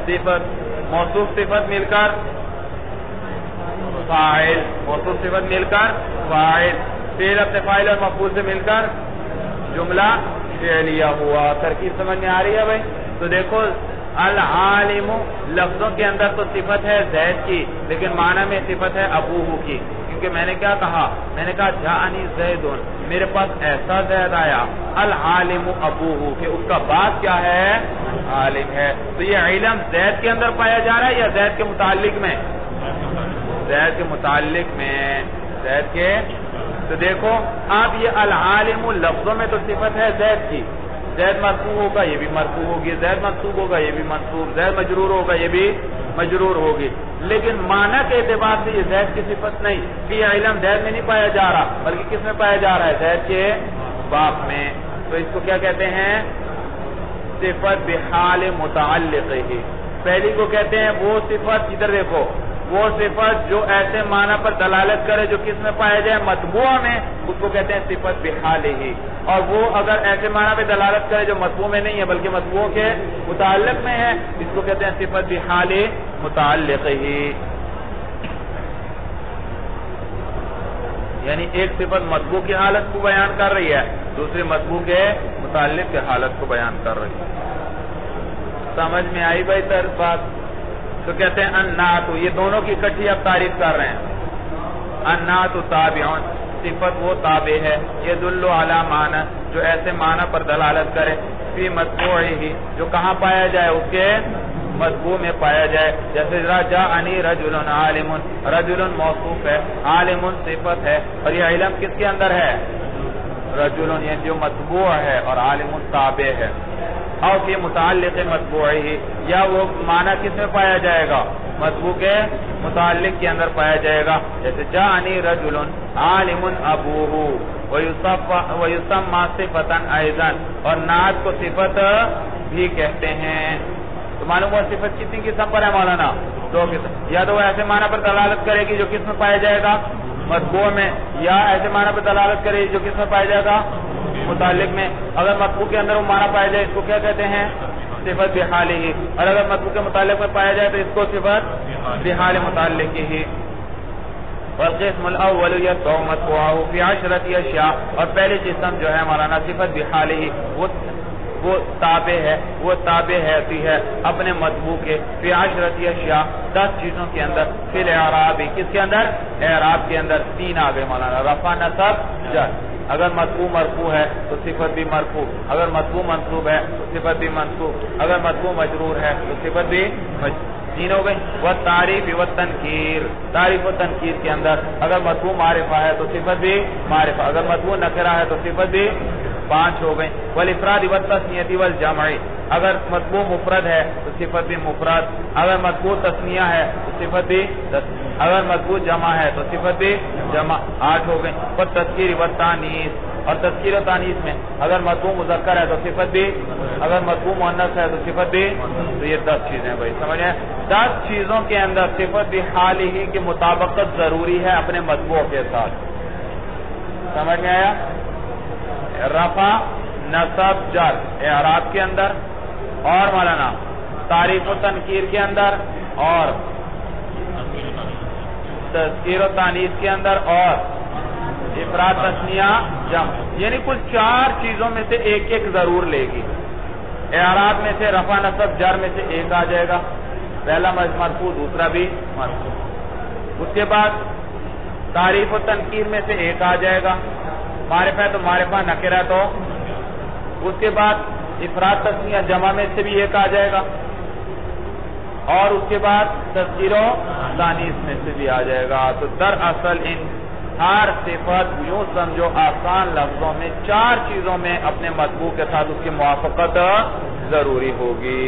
Speaker 1: صفت، موصوف صفت مل کر فاعل، موصوف صفت مل کر فاعل، فعل اپنے فاعل اور مفعول سے مل کر جملہ فعلیہ ہوا۔ ترکیب سمجھ میں آ رہی ہے بھائی؟ تو دیکھو العالم لفظوں کے اندر تو صفت ہے زید کی، لیکن معنی میں صفت ہے ابوہ کی، کیونکہ میں نے کیا کہا؟ میں نے کہا جاءنی زید، میرے پاس ایسا زید آیا، العالم ابوہ، کہ اس کا باپ کیا ہے؟ عالم ہے۔ تو یہ علم زید کے اندر پایا جا رہا ہے یا زید کے متعلق میں؟ زید کے متعلق میں، زید کے۔ تو دیکھو اب یہ العالم لفظوں میں تو صفت ہے زید کی، زید مرفوع ہوگا یہ بھی مرفوع ہوگی، زید منصوب ہوگا یہ بھی منصوب، زید مجرور ہوگا یہ بھی مجرور ہوگی، لیکن معنی کے اعتبار سے یہ زید کی صفت نہیں، کہ یہ علم زید میں نہیں پایا جا رہا بلکہ کس میں پایا جا رہا ہے؟ زید کے باپ میں۔ تو اس کو کیا کہتے ہیں؟ صفت بحال متعلق ہی۔ پہلی کو کہتے ہیں وہ صفت، ادھر دیکھو، وہ صفت جو ایسے معنی پر دلالت کرے جو کس میں پایا جائے؟ مطبوع میں، اس کو کہتے ہیں صفت بحال ہی۔ اور وہ اگر ایسے معنی پہ دلالت کرے جو مطبوع میں نہیں ہے بلکہ مطبوع کے متعلق میں ہے، اس کو کہتے ہیں صفت بحال متعلق ہی۔ یعنی ایک صفت مطبوع کی حالت کو بیان کر رہی ہے، دوسری مطبوع کے متعلق کی حالت کو بیان کر رہی ہے۔ سمجھ میں آئی بھائی بات؟ تو کہتے ہیں النعت، یہ دونوں کی اکٹھی اب تعریف کر رہے ہیں۔ النعت تابع، صفت وہ تابع ہے، یدل علی معنی، جو ایسے معنی پر دلالت کرے، فی مطبوعہ، جو کہاں پایا جائے؟ اس کے مطبوع میں پایا جائے۔ جیسے جاءنی رجل عالم، رجل موصوف ہے، عالم صفت ہے، اور یہ علم کس کے اندر ہے؟ رجل، یہ جو مطبوع ہے، اور عالم تابع ہے۔ اور فی متعلق مطبوعہ، یا وہ معنی کس میں پایا جائے گا؟ مطبوع کے متعلق کے اندر پایا جائے گا۔ جیسے جاءنی رجل عالم ابوہ، ویسمى صفتا ایضا، اور نعت کو صفت بھی کہتے ہیں۔ تو معلوم ہوا صفت کتنی قسم پر ہے مولانا؟ دو قسم، یا تو وہ ایسے معنی پر دلالت کرے گی جو کس میں پایا جائے گا؟ مطبوع میں، یا ایسے معنی پر دلالت کرے گی جو کس میں پایا جائے گا؟ متعلق میں۔ اگر مطبوع کے اندر وہ معنی پایا جائے اس کو کیا کہتے ہیں؟ صفت بحال ہی، اور اگر مطبوع کے متعلق میں پایا جائے تو اس کو صفت بحال متعلق ہی۔ والقسم الاول یتبع مطبوعہ فی 10 اشیاء، اور پہلی قسم جو ہے مولانا صفت بحال ہی، وہ
Speaker 2: وہ تابع ہے، وہ تابع ہوتی ہے اپنے مطبوع کے فی عشرۃ اشیاء 10 چیزوں کے اندر، فی الاعراب کس کے اندر؟ اعراب کے اندر 3 آ گئے مولانا، رفع نصب جر۔ اگر مطبوع مرفوع ہے تو صفت بھی مرفوع، اگر مطبوع منصوب ہے تو صفت بھی منصوب، اگر مطبوع مجرور ہے تو صفت بھی مجرور۔ 3 ہو گئی۔ والتعریف والتنکیر، تعریف و تنکیر کے اندر اگر مطبوع معرفہ ہے تو صفت بھی معرفہ، اگر مطبوع نکرہ ہے تو صفت بھی 5 ہو گئی۔ والافراد والتثنیۃ والجمع، اگر مطبوع مفرد ہے تو صفت بھی مفرد، اگر مطبوع تثنیہ ہے تو صفت بھی تثنیہ، اگر مطبوع جمع ہے تو صفت بھی جمع، 8 ہو گئی۔ والتذکیر والتانیث، اور تذکیر و تانیث میں اگر مطبوع مذکر ہے تو صفت بھی، اگر مطبوع مؤنث ہے تو صفت بھی، تو یہ 10 چیزیں بھائی سمجھ آئے۔ 10 چیزوں کے اندر صفت بھی حال ہی کی مطابقت ضروری ہے اپنے مطبوع کے ساتھ، سمجھ میں آیا؟ رفع نصب جر اعراب کے اندر، اور مولانا تعریف و تنکیر کے اندر، اور تذکیر و تانیث کے اندر، اور افراد تثنیہ جمع، یعنی کل 4 چیزوں میں سے ایک ایک ضرور لے گی۔ اعراب میں سے رفع نصب جر میں سے ایک آ جائے گا، پہلا مرفوع دوسرا بھی مرفوع۔ اس کے بعد تعریف و تنکیر میں سے ایک آ جائے گا، معرفہ ہے تو معرفہ، نکرہ تو۔ اس کے بعد افراد تثنیہ جمع میں سے بھی ایک آ جائے گا، اور اس کے بعد تذکیر و تانیث میں سے بھی آ جائے گا۔ تو دراصل ان ہر صفت یوں سمجھو آسان لفظوں میں 4 چیزوں میں اپنے مطبوع کے ساتھ اس کی موافقت ضروری ہوگی۔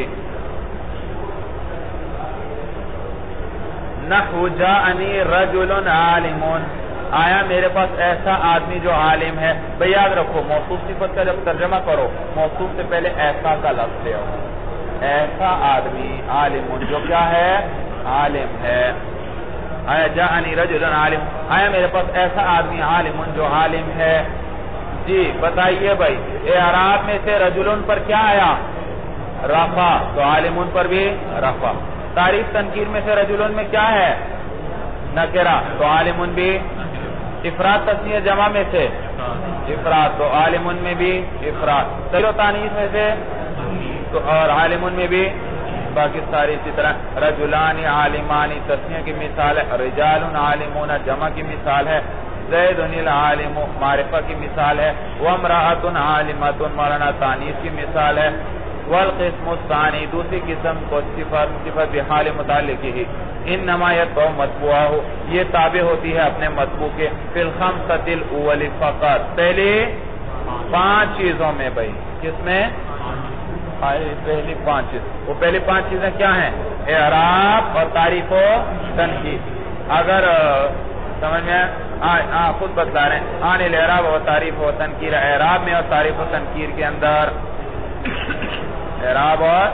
Speaker 2: نحو جاءنی رجل عالم، آیا میرے پاس ایسا آدمی جو عالم ہے۔ بھئی یاد رکھو موصوف صفت کا جب ترجمہ کرو موصوف سے پہلے ایسا کا لفظ لے آؤ، ایسا آدمی عالم جو کیا ہے؟ عالم ہے۔ آیا جاءنی رجل عالم، آیا میرے پاس ایسا آدمی عالم جو عالم ہے۔ جی بتائیے بھائی، اعراب میں سے رجلن پر کیا آیا؟ رفع، تو عالمن پر بھی رفع۔ تعریف تنکیر میں سے رجلن میں کیا ہے؟ نکرہ، تو عالمن بھی۔ افراد تثنیہ جمع میں سے افراد، تو عالمن میں بھی افراد۔ تذکیر و تانیث میں سے تو اور عالمن میں بھی، باقی ساری اسی طرح۔ رجلان عالمان تثنیہ کی مثال ہے، رجال عالمون جمع کی مثال ہے، زید العالم معرفہ کی مثال ہے، وامرأۃ عالمۃ مولانا تانیث کی مثال ہے۔ والقسم الثانی، دوسری قسم کو صفت بحال متعلق ہی، انما یتبع مطبوعہ، یہ تابع ہوتی ہے اپنے مطبوع کے، فی الخمسۃ الاول فقط، پہلی 5 چیزوں میں۔ بھائی کس میں؟ پہلی 5 چیز، وہ پہلی 5 چیزیں کیا ہیں؟ اعراب اور تعریف و تنکیر۔ اگر سمجھ میں خود بتلا رہے ہیں، آن الاعراب و تعریف و تنکیر، اعراب میں اور تعریف و تنکیر کے اندر، اعراب اور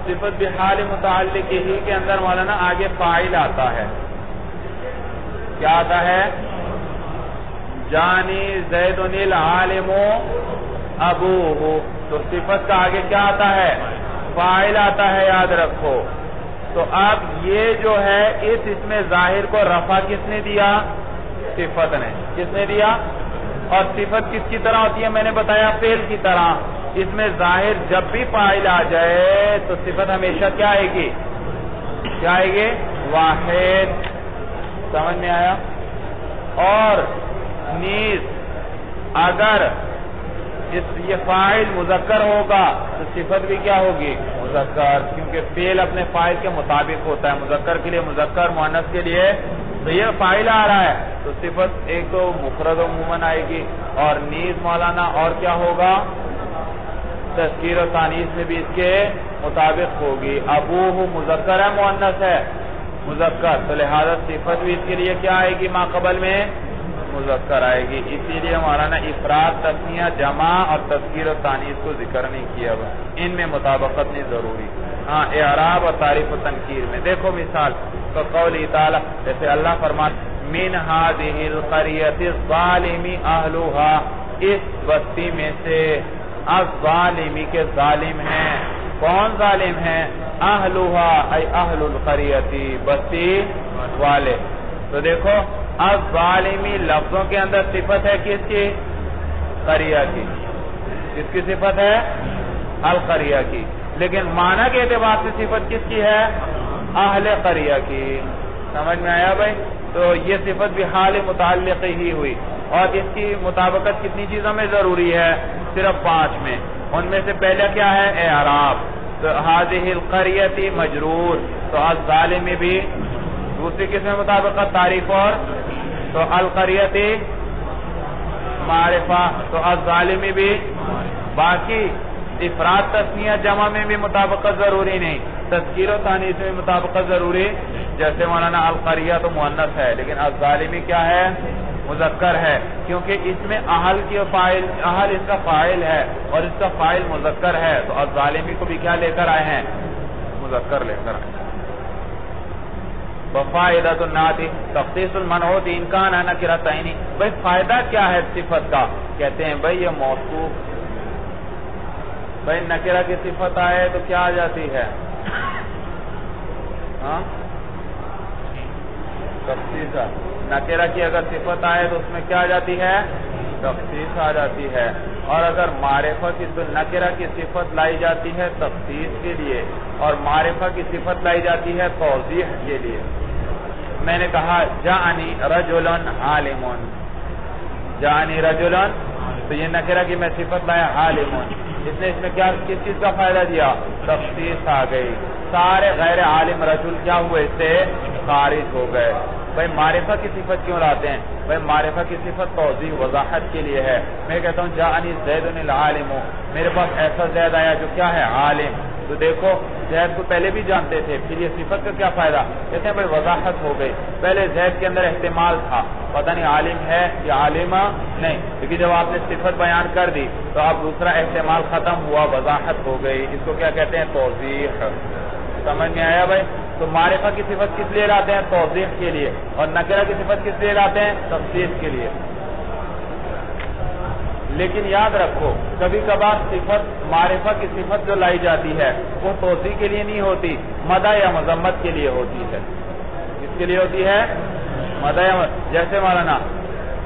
Speaker 2: صفت بحال متعلق ہی کے اندر مولانا آگے فاعل آتا ہے، کیا آتا ہے؟ جانی زید العالم ابوہ، تو صفت کا آگے کیا آتا ہے؟ فاعل آتا ہے، یاد رکھو۔ تو اب یہ جو ہے اس میں ظاہر کو رفع کس نے دیا؟ صفت نے۔ کس نے دیا؟ اور صفت کس کی طرح ہوتی ہے؟ میں نے بتایا فعل کی طرح۔ اس میں ظاہر جب بھی فاعل آ جائے تو صفت ہمیشہ کیا آئے گی؟ کیا آئے گی؟ واحد۔ سمجھ میں آیا؟ اور نیز اگر یہ فاعل مذکر ہوگا تو صفت بھی کیا ہوگی؟ مذکر، کیونکہ فعل اپنے فاعل کے مطابق ہوتا ہے، مذکر کے لیے مذکر، مؤنث کے لیے تو یہ فاعل آ رہا ہے تو صفت ایک تو مفرد عموماً آئے گی، اور نیز مولانا اور کیا ہوگا؟ تذکیر و تانیث میں بھی اس کے مطابق ہوگی۔ ابوہ مذکر ہے مؤنث ہے؟ مذکر، تو لہذا صفت بھی اس کے لیے کیا آئے گی؟ ما قبل میں مذکر آئے گی۔ اسی لیے مولانا افراد تثنیہ جمع اور تذکیر و تانیث کو ذکر نہیں کیا، ان میں مطابقت نہیں ضروری۔ ہاں اعراب اور تعریف و تنکیر میں دیکھو مثال تو قولی تعالی، جیسے اللہ فرماتا من هذه القرية الظالم اهلها، اس بستی میں سے الظالمی کے ظالم ہیں۔ کون ظالم ہیں؟ اہلها ای اہل القریتی، بستی والے۔ تو دیکھو الظالمی لفظوں کے اندر صفت ہے کس کی؟ قریہ کی، کس کی صفت ہے؟ القریہ کی. لیکن معنی کے اعتبار سے صفت کس کی ہے؟ اہل قریہ کی. سمجھ میں آیا بھائی؟ تو یہ صفت بھی حال متعلق ہی ہوئی. اور اس کی مطابقت کتنی چیزوں میں ضروری ہے؟ صرف 5 میں. ان میں سے پہلے کیا ہے؟ اعراب. تو هذه القریہ مجرور، تو الظالم بھی. دوسری کس میں مطابقت؟ تعریف اور. تو القریہ معرفہ، تو الظالم بھی. باقی افراد تثنیہ جمع میں بھی مطابقت ضروری نہیں، تذکیر و تانیث میں مطابقت ضروری. جیسے مولانا القریہ تو مؤنث ہے لیکن الظالمی کیا ہے؟ مذکر ہے، کیونکہ اس میں اہل کی فاعل، اہل اس کا فاعل ہے اور اس کا فاعل مذکر ہے. تو الظالمی کو بھی کیا لے کر آئے ہیں؟ مذکر لے کر آئے ہیں. فائدۃ النعت تخصیص المنعوت ان کان نکرتین. بھائی فائدہ کیا ہے صفت کا؟ کہتے ہیں بھائی یہ موصوف، بھائی نکرہ کی صفت آئے تو کیا آ جاتی ہے؟ ہاں تخصیص. نکرہ کی اگر صفت آئے تو اس میں کیا آ جاتی ہے؟ تخصیص آ جاتی ہے. اور اگر معرفہ کی تو نکرہ کی صفت لائی جاتی ہے تخصیص کے لیے اور معرفہ کی صفت لائی جاتی ہے توضیح کے لیے. میں نے کہا جاءنی رجل عالم، جاءنی رجل، تو یہ نکرہ کی میں صفت لایا عالم. اس نے اس میں کیا کس چیز کا فائدہ دیا؟ تخصیص آ گئی. سارے غیر عالم رجل کیا ہوئے؟ اس سے خارج ہو گئے. بھائی معرفہ کی صفت کیوں لاتے ہیں؟ بھائی معرفہ کی صفت توضیح وضاحت کے لیے ہے. میں کہتا ہوں جاءنی زید العالم، میرے پاس ایسا زید آیا جو کیا ہے؟ عالم. تو دیکھو زید کو پہلے بھی جانتے تھے، پھر یہ صفت کا کیا فائدہ؟ کہتے ہیں بھائی وضاحت ہو گئی. پہلے زید کے اندر احتمال تھا، پتہ نہیں عالم ہے یا عالمہ نہیں، لیکن جب آپ نے صفت بیان کر دی تو اب دوسرا احتمال ختم ہوا، وضاحت ہو گئی. اس کو کیا کہتے ہیں؟ توضیح. سمجھ میں آیا بھائی؟ تو معرفہ کی صفت کس لیے لاتے ہیں؟ توضیح کے لیے. اور نکرہ کی صفت کس لیے لاتے ہیں؟ تخصیص کے لیے. لیکن یاد رکھو کبھی کبھار صفت معرفہ کی صفت جو لائی جاتی ہے وہ توضیح کے لیے نہیں ہوتی، مدح یا مذمت کے لیے ہوتی ہے. کس کے لیے ہوتی ہے؟ مدح یا جیسے مولانا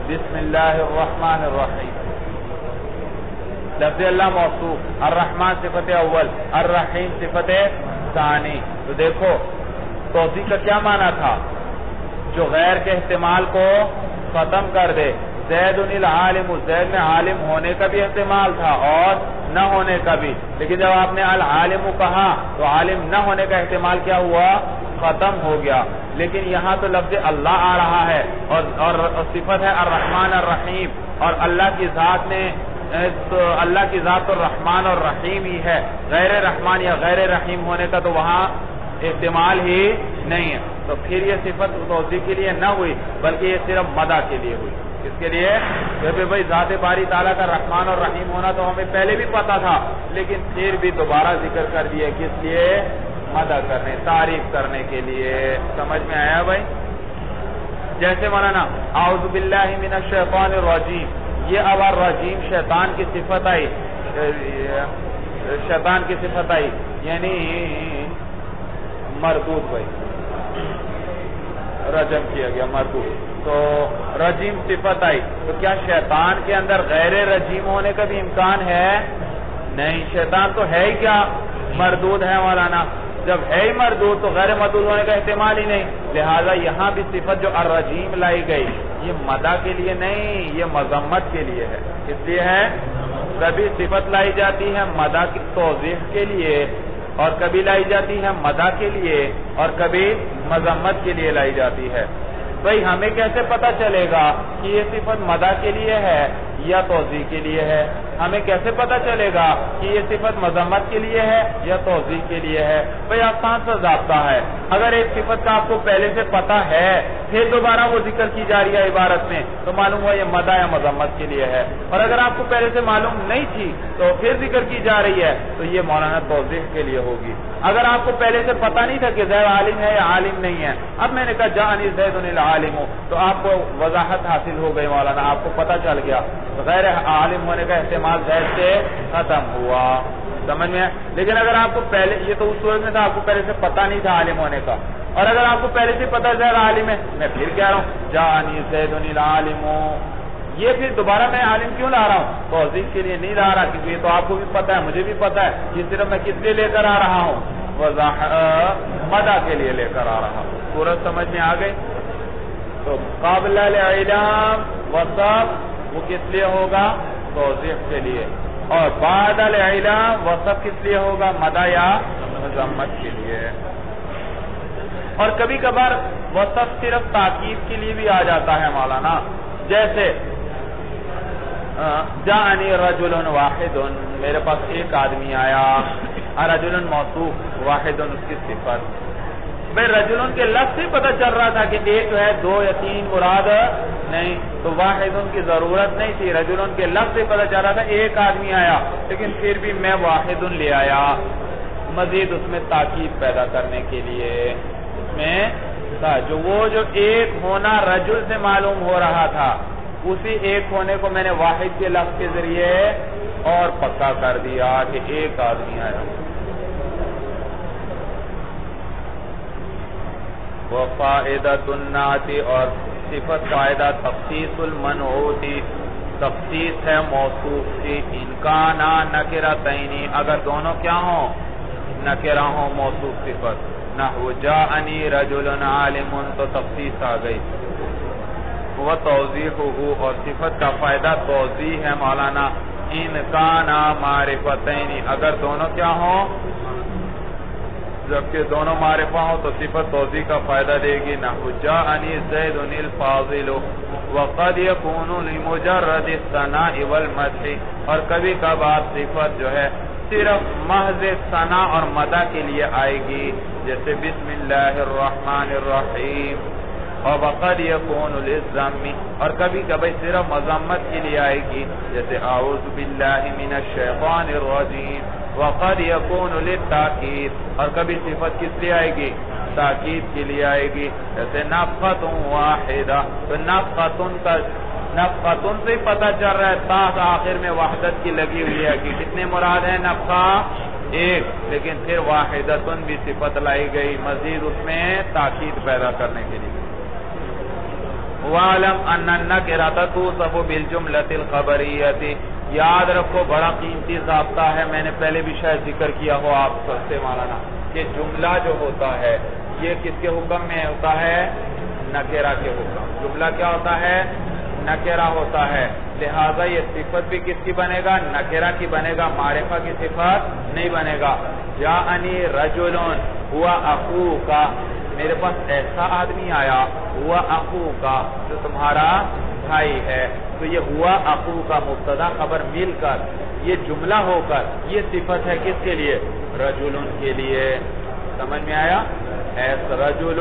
Speaker 2: بسم اللہ الرحمن الرحیم، لفظ اللہ موصوف، الرحمن صفت اول، الرحیم صفت ثانی. تو دیکھو توضیح کا کیا معنی تھا؟ جو غیر کے احتمال کو ختم کر دے. زید العالم، زید میں عالم ہونے کا بھی احتمال تھا اور نہ ہونے کا بھی، لیکن جب آپ نے العالم کہا تو عالم نہ ہونے کا احتمال کیا ہوا؟ ختم ہو گیا. لیکن یہاں تو لفظ اللہ آ رہا ہے اور صفت ہے الرحمن الرحیم، اور اللہ کی ذات میں تو اللہ کی ذات تو رحمان اور رحیم ہی ہے. غیر رحمان یا غیر رحیم ہونے کا تو وہاں احتمال ہی نہیں ہے. تو پھر یہ صفت توضیح کے لیے نہ ہوئی بلکہ یہ صرف مدح کے لیے ہوئی. کس کے لیے؟ کہ بھائی ذات باری تعالیٰ کا رحمان اور رحیم ہونا تو ہمیں پہلے بھی پتا تھا، لیکن پھر بھی دوبارہ ذکر کر دیا. کس لیے؟ مدح کرنے، تعریف کرنے کے لیے. سمجھ میں آیا بھائی؟ جیسے مولانا اعوذ باللہ من الشیطان الرجیم، یہ اب الرجیم شیطان کی صفت آئی، شیطان کی صفت آئی یعنی مردود بھائی، رجم کیا گیا مردود. تو رجیم صفت آئی تو کیا شیطان کے اندر غیر رجیم ہونے کا بھی امکان ہے؟ نہیں، شیطان تو ہے ہی کیا؟ مردود ہے مولانا. جب ہے ہی مردود تو غیر مردود ہونے کا احتمال ہی نہیں. لہذا یہاں بھی صفت جو الرجیم لائی گئی یہ مدح کے لیے نہیں، یہ مذمت کے لیے ہے. اس لیے ہے کبھی صفت لائی جاتی ہے مدح کی توضیح کے لیے اور کبھی لائی جاتی ہے مدح کے لیے اور کبھی مذمت کے لیے لائی جاتی ہے. بھئی ہمیں کیسے پتا چلے گا کہ یہ صفت مدح کے لیے ہے یا توضیح کے لیے ہے؟ ہمیں کیسے پتا چلے گا کہ یہ صفت مذمت کے لیے ہے یا توضیح کے لیے ہے؟ بھئی آسان سا ضابطہ ہے. اگر ایک صفت کا آپ کو پہلے سے پتا ہے پھر دوبارہ وہ ذکر کی جا رہی ہے عبارت میں تو معلوم ہوا یہ مدح یا مذمت کے لیے ہے. اور اگر آپ کو پہلے سے معلوم نہیں تھی تو پھر ذکر کی جا رہی ہے تو یہ مولانا توضیح کے لیے ہوگی. اگر آپ کو پہلے سے پتا نہیں تھا کہ زید عالم ہے یا عالم نہیں ہے، اب میں نے کہا جاءنی زید العالم، تو آپ کو وضاحت حاصل ہو گئی مولانا، آپ کو پتا چل گیا غیر عالم ہونے کا احتمال زید سے ختم ہوا. سمجھ میں؟ لیکن اگر آپ کو پہلے، یہ تو اس صورت میں تھا آپ کو پہلے سے پتا نہیں تھا عالم ہونے کا، اور اگر آپ کو پہلے سے پتا زید عالم ہے، میں پھر کہہ رہا ہوں جاءنی زید العالم، یہ پھر دوبارہ میں عالم کیوں لا رہا ہوں؟ توضیح کے لیے نہیں لا رہا، کیونکہ یہ تو آپ کو بھی پتا ہے، مجھے بھی پتا ہے، یہ صرف میں کس لیے لے کر آ رہا ہوں؟ مدح کے لیے لے کر آ رہا ہوں۔ صورت سمجھ میں آ گئی؟ تو قبل العلم وصف وہ کس لیے ہوگا؟ توضیح کے لیے، اور بعد العلم وصف کس لیے ہوگا؟ مدح یا مذمت کے لیے۔ اور کبھی کبھار وصف صرف تاکید کے لیے بھی آ جاتا ہے مولانا، جیسے جاءنی رجل واحد، میرے پاس ایک آدمی آیا، رجل موصوف، واحد اس کی صفت۔ بھئی رجل کے لفظ سے پتہ چل رہا تھا کہ ایک ہے، دو یا تین مراد نہیں، تو واحد کی ضرورت نہیں تھی، رجل کے لفظ سے پتہ چل رہا تھا ایک آدمی آیا، لیکن پھر بھی میں واحد لے آیا، مزید اس میں تاکید پیدا کرنے کے لیے۔ اس میں جو ایک ہونا رجل سے معلوم ہو رہا تھا، اسی ایک ہونے کو میں نے واحد کے لفظ کے ذریعے اور پکا کر دیا کہ ایک آدمی آیا۔ وفائدۃ النعت، اور صفت فائدہ تخصیص المنعوت، تخصیص ہے موصوف کی، ان کانا نکرتین، اگر دونوں کیا ہوں؟ نکرہ ہوں موصوف صفت، نحو جاءنی رجل عالم، تو تخصیص آ گئی۔ وہ توضیحہ، اور صفت کا فائدہ توضیح ہے مولانا، ان کانا معرفتین، اگر دونوں کیا ہوں؟ جبکہ دونوں معرفہ ہوں تو صفت توضیح کا فائدہ دے گی، نحو جاءنی زید الفاضل، وقد یکون لمجرد الثناء والمدح، اور کبھی کبھار صفت جو ہے صرف محض ثنا اور مدح کے لیے آئے گی، جیسے بسم اللہ الرحمن الرحیم، اور وقد یکون للذم، اور کبھی کبھی صرف مذمت کے لیے آئے گی، جیسے اعوذ باللہ من الشیطان الرجیم، وقد یکون للتاکید، اور کبھی صفت کس لیے آئے گی؟ تاکید کے لیے آئے گی، جیسے نفخۃ واحدہ، تو نفخۃ سے پتہ چل رہا ہے تا آخر میں وحدت کی لگی ہوئی ہے کہ کتنے مراد ہیں؟ نفخہ ایک، لیکن پھر واحدۃ بھی صفت لائی گئی مزید اس میں تاکید پیدا کرنے کے لیے۔ وَعْلَمْ أَنَّ النَّكِرَةَ تُوصَفُ بِالْجُمْلَةِ الْخَبَرِيَّةِ، یاد رکھو بڑا قیمتی ضابطہ ہے، میں نے پہلے بھی شاید ذکر کیا ہو آپ سے مولانا، کہ جملہ جو ہوتا ہے یہ کس کے حکم میں ہوتا ہے؟ نکرہ کے حکم۔ جملہ کیا ہوتا ہے؟ نکرہ ہوتا ہے، لہذا یہ صفت بھی کس کی بنے گا؟ نکرہ کی بنے گا، معرفہ کی صفت نہیں بنے گا۔ جاءنی رجل ہوا اخوک، میرے پاس ایسا آدمی آیا، ہوا اخوک، جو تمہارا بھائی ہے، تو یہ ہوا اخوک کا مبتدا خبر مل کر یہ جملہ ہو کر یہ صفت ہے کس کے لیے؟ رجل کے لیے۔ سمجھ میں آیا؟ ایسا رجل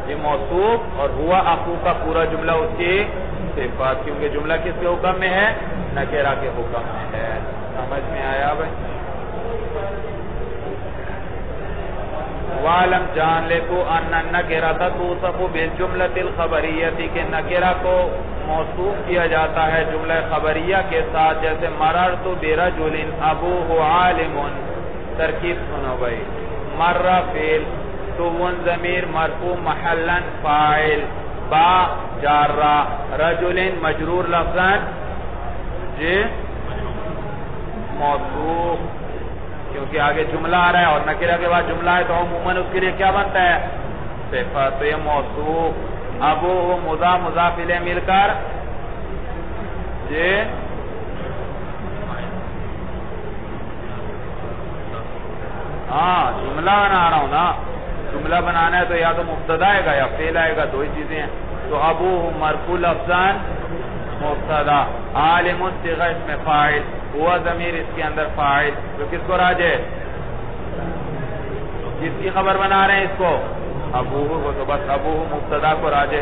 Speaker 2: یہ موصوف، اور ہوا اخوک کا پورا جملہ اس کی صفت، کیونکہ جملہ کس کے حکم میں ہے؟ نکرہ کے حکم میں ہے۔ سمجھ میں آیا بھائی؟ وَعْلَمْ، جان لے تو أَنَّ النَّكِرَةَ تُوصَفُ بِالْجُمْلَةِ الْخَبَرِيَّةِ، کہ نکرہ کو موصوف کیا جاتا ہے جملہ خبریہ کے ساتھ، جیسے مررت برجل ابوہ عالم، ترکیب سنو بھائی، مر فعل، تو ضمیر مرفوع محلا فاعل، با جارہ، رجل مجرور لفظاً جی موصوف، کیونکہ آگے جملہ آ رہا ہے اور نکرہ کے بعد جملہ ہے تو عموماً اس کے لیے کیا بنتا ہے؟ صفت، تو یہ موصوف۔ ابو مضاف مضاف الیہ مل کر جی ہاں جملہ بنا رہا ہوں نا، جملہ بنانا ہے تو یا تو مبتدا آئے گا یا فعل آئے گا، دو ہی چیزیں ہیں۔ تو ابو مرفوع لفظاً مبتدا، عالم صیغہ اس میں فاعل، ہوا ضمیر اس کے اندر فاعل، تو کس کو راجع؟ جس کی خبر بنا رہے ہیں اس کو ابوہ کو، تو بس ابوہ مبتدا کو راجع،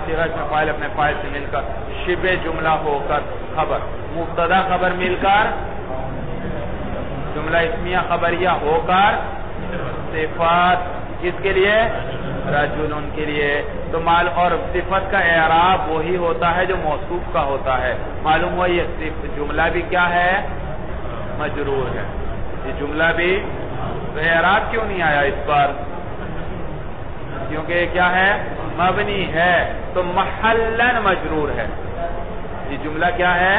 Speaker 2: صیغہ اس میں فاعل اپنے فاعل سے مل کر شبہ جملہ ہو کر خبر، مبتدا خبر مل کر جملہ اسمیہ خبریہ ہو کر صفات، کس کے لیے؟ رجل کے لیے۔ تو اور صفت کا اعراب وہی ہوتا ہے جو موصوف کا ہوتا ہے، معلوم ہوا یہ جملہ بھی کیا ہے؟ مجرور ہے، یہ جملہ بھی، تو اعراب کیوں نہیں آیا اس پر؟ کیونکہ یہ کیا ہے؟ مبنی ہے، تو محلاً مجرور ہے، یہ جملہ کیا ہے؟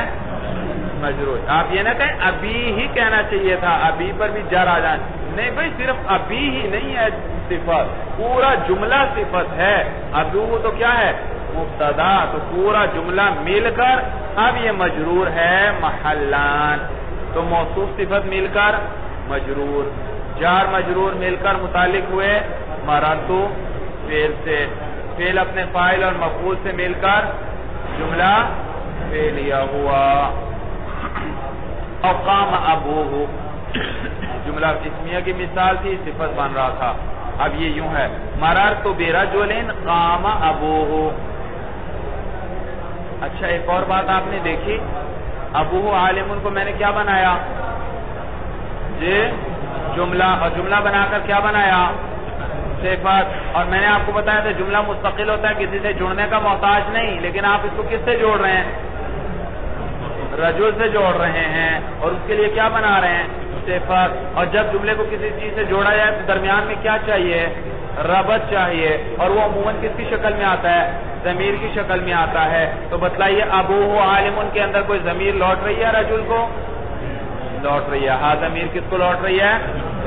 Speaker 2: مجرور. آپ یہ نہ کہیں ابھی ہی کہنا چاہیے تھا, ابھی پر بھی جر آ جائے. نہیں بھائی, صرف ابھی ہی نہیں ہے صفت, پورا جملہ صفت ہے. ابھی وہ تو کیا ہے؟ مبتدا. تو پورا جملہ مل کر اب یہ مجرور ہے محلان. تو موصوف صفت مل کر مجرور, جار مجرور مل کر متعلق ہوئے مررتو فعل سے, فعل اپنے فاعل اور مفعول سے مل کر جملہ فعلیہ ہوا. اور قام ابوہ, جملہ اسمیہ کی مثال تھی, صفت بن رہا تھا. اب یہ یوں ہے مررت برجل قام ابوہ. اچھا ایک اور بات آپ نے دیکھی, ابوہ عالم کو میں نے کیا بنایا؟ جی جملہ, اور جملہ بنا کر کیا بنایا؟ صفت. اور میں نے آپ کو بتایا تھا جملہ مستقل ہوتا ہے, کسی سے جڑنے کا محتاج نہیں. لیکن آپ اس کو کس سے جوڑ رہے ہیں؟ رجل سے جوڑ رہے ہیں, اور اس کے لیے کیا بنا رہے ہیں؟ صفت. اور جب جملے کو کسی چیز سے جوڑا جائے تو درمیان میں کیا چاہیے؟ ربط چاہیے. اور وہ عموماً کس کی شکل میں آتا ہے؟ ضمیر کی شکل میں آتا ہے. تو بتلائیے ابوہ عالم کے اندر کوئی ضمیر لوٹ رہی ہے رجل کو؟ لوٹ رہی ہے. ہاں ضمیر کس کو لوٹ رہی ہے؟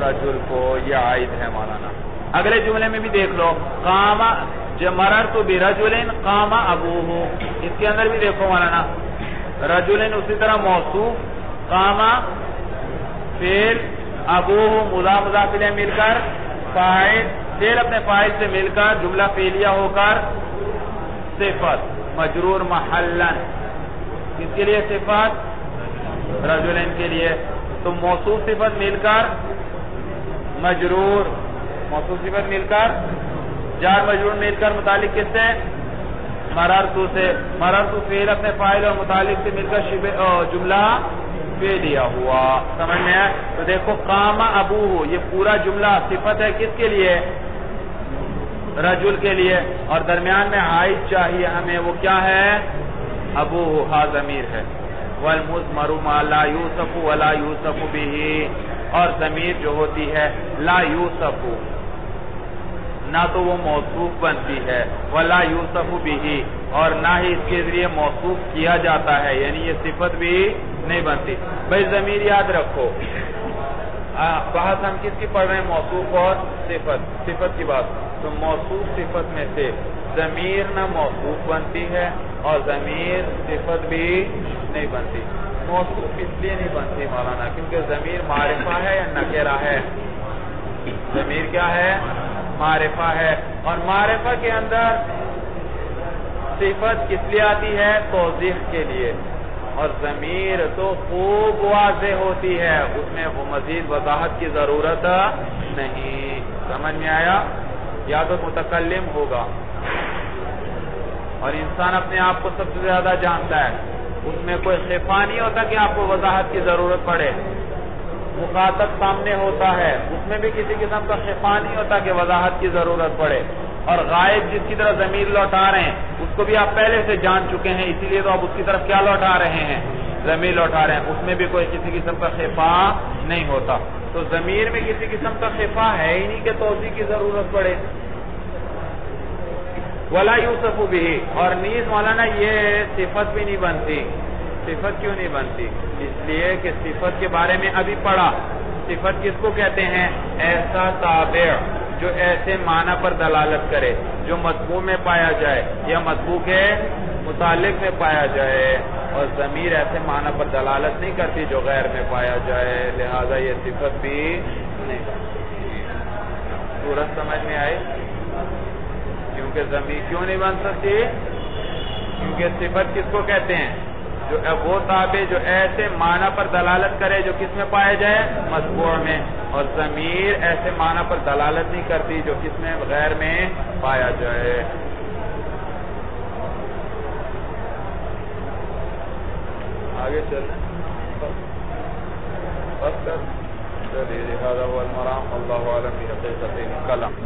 Speaker 2: رجل کو. یہ عائد ہے مولانا. اگلے جملے میں بھی دیکھ لو, قام مررت برجل قام ابوہ. اس کے اندر بھی دیکھو مولانا, رجل اسی طرح موصوف, قام فعل, ابوہ مضاف مضاف الیہ مل کر فاعل, فعل اپنے فاعل سے مل کر جملہ فعلیہ ہو کر صفت مجرور محلن. کس کے لیے صفت؟ رجلین کے لیے. تو موصوف صفت مل کر مجرور, موصوف صفت مل کر جار مجرور مل کر متعلق کس سے؟ مررتو سے. مررتو فعل اپنے فاعل اور متعلق سے مل کر جملہ فعلیہ ہوا. سمجھ میں ہے؟ تو دیکھو قام ابوہ, یہ پورا جملہ صفت ہے کس کے لیے؟ رجل کے لیے. اور درمیان میں عائد چاہیے ہمیں, وہ کیا ہے؟ ابوہ, ہا ضمیر ہے. والمضمر ما لا یوصف ولا یوصف به, اور ضمیر جو ہوتی ہے لا یوصف, نہ تو وہ موصوف بنتی ہے, ولا یوصف به, اور نہ ہی اس کے ذریعے موصوف کیا جاتا ہے, یعنی یہ صفت بھی نہیں بنتی. بھائی ضمیر یاد رکھو, بحث ہم کس کی پڑھ رہے ہیں؟ موصوف اور صفت, صفت کی بات. تو موصوف صفت میں سے ضمیر نہ موصوف بنتی ہے اور ضمیر صفت بھی نہیں بنتی. موصوف اس لیے نہیں بنتی مولانا کیونکہ ضمیر معرفہ ہے یا نکرہ ہے؟ ضمیر کیا ہے؟ معرفہ ہے. اور معرفہ کے اندر صفت کس لیے آتی ہے؟ توضیح کے لیے. اور ضمیر تو خوب واضح ہوتی ہے, اس میں وہ مزید وضاحت کی ضرورت نہیں. سمجھ میں آیا؟ یا تو متکلم ہوگا, اور انسان اپنے آپ کو سب سے زیادہ جانتا ہے, اس میں کوئی خفا نہیں ہوتا کہ آپ کو وضاحت کی ضرورت پڑے. مخاطب سامنے ہوتا ہے, اس میں بھی کسی قسم کا خفا نہیں ہوتا کہ وضاحت کی ضرورت پڑے. اور غائب جس کی طرف ضمیر لوٹا رہے ہیں اس کو بھی آپ پہلے سے جان چکے ہیں, اسی لیے تو آپ اس کی طرف کیا لوٹا رہے ہیں؟ ضمیر لوٹا رہے ہیں. اس میں بھی کوئی کسی قسم کا خفا نہیں ہوتا. تو ضمیر میں کسی قسم کا خفا ہے ہی نہیں کہ توضیح کی ضرورت پڑے. ولا یوصف بھی, اور نیز مولانا یہ صفت بھی نہیں بنتی. صفت کیوں نہیں بنتی؟ اس لیے کہ صفت کے بارے میں ابھی پڑھا. صفت کس کو کہتے ہیں؟ ایسا تابع جو ایسے معنی پر دلالت کرے, جو مطبوع میں پایا جائے یا مطبوع کے متعلق میں پایا جائے. اور ضمیر ایسے معنی پر دلالت نہیں کرتی جو غیر میں پایا جائے, لہذا یہ صفت بھی نہیں بنتی. صورت سمجھ میں آئی؟ کیونکہ ضمیر کیوں نہیں بن سکتی؟ کیونکہ صفت کس کو کہتے ہیں؟ جو وہ تابع جو ایسے معنی پر دلالت کرے جو کس میں پایا جائے؟ مطبوع میں. اور ضمیر ایسے معنی پر دلالت نہیں کرتی جو کس میں؟ غیر میں پایا جائے. آگے چلیں. بس کر چلیے, هذا هو المرام. اللہ عالم بحقیقت کلام.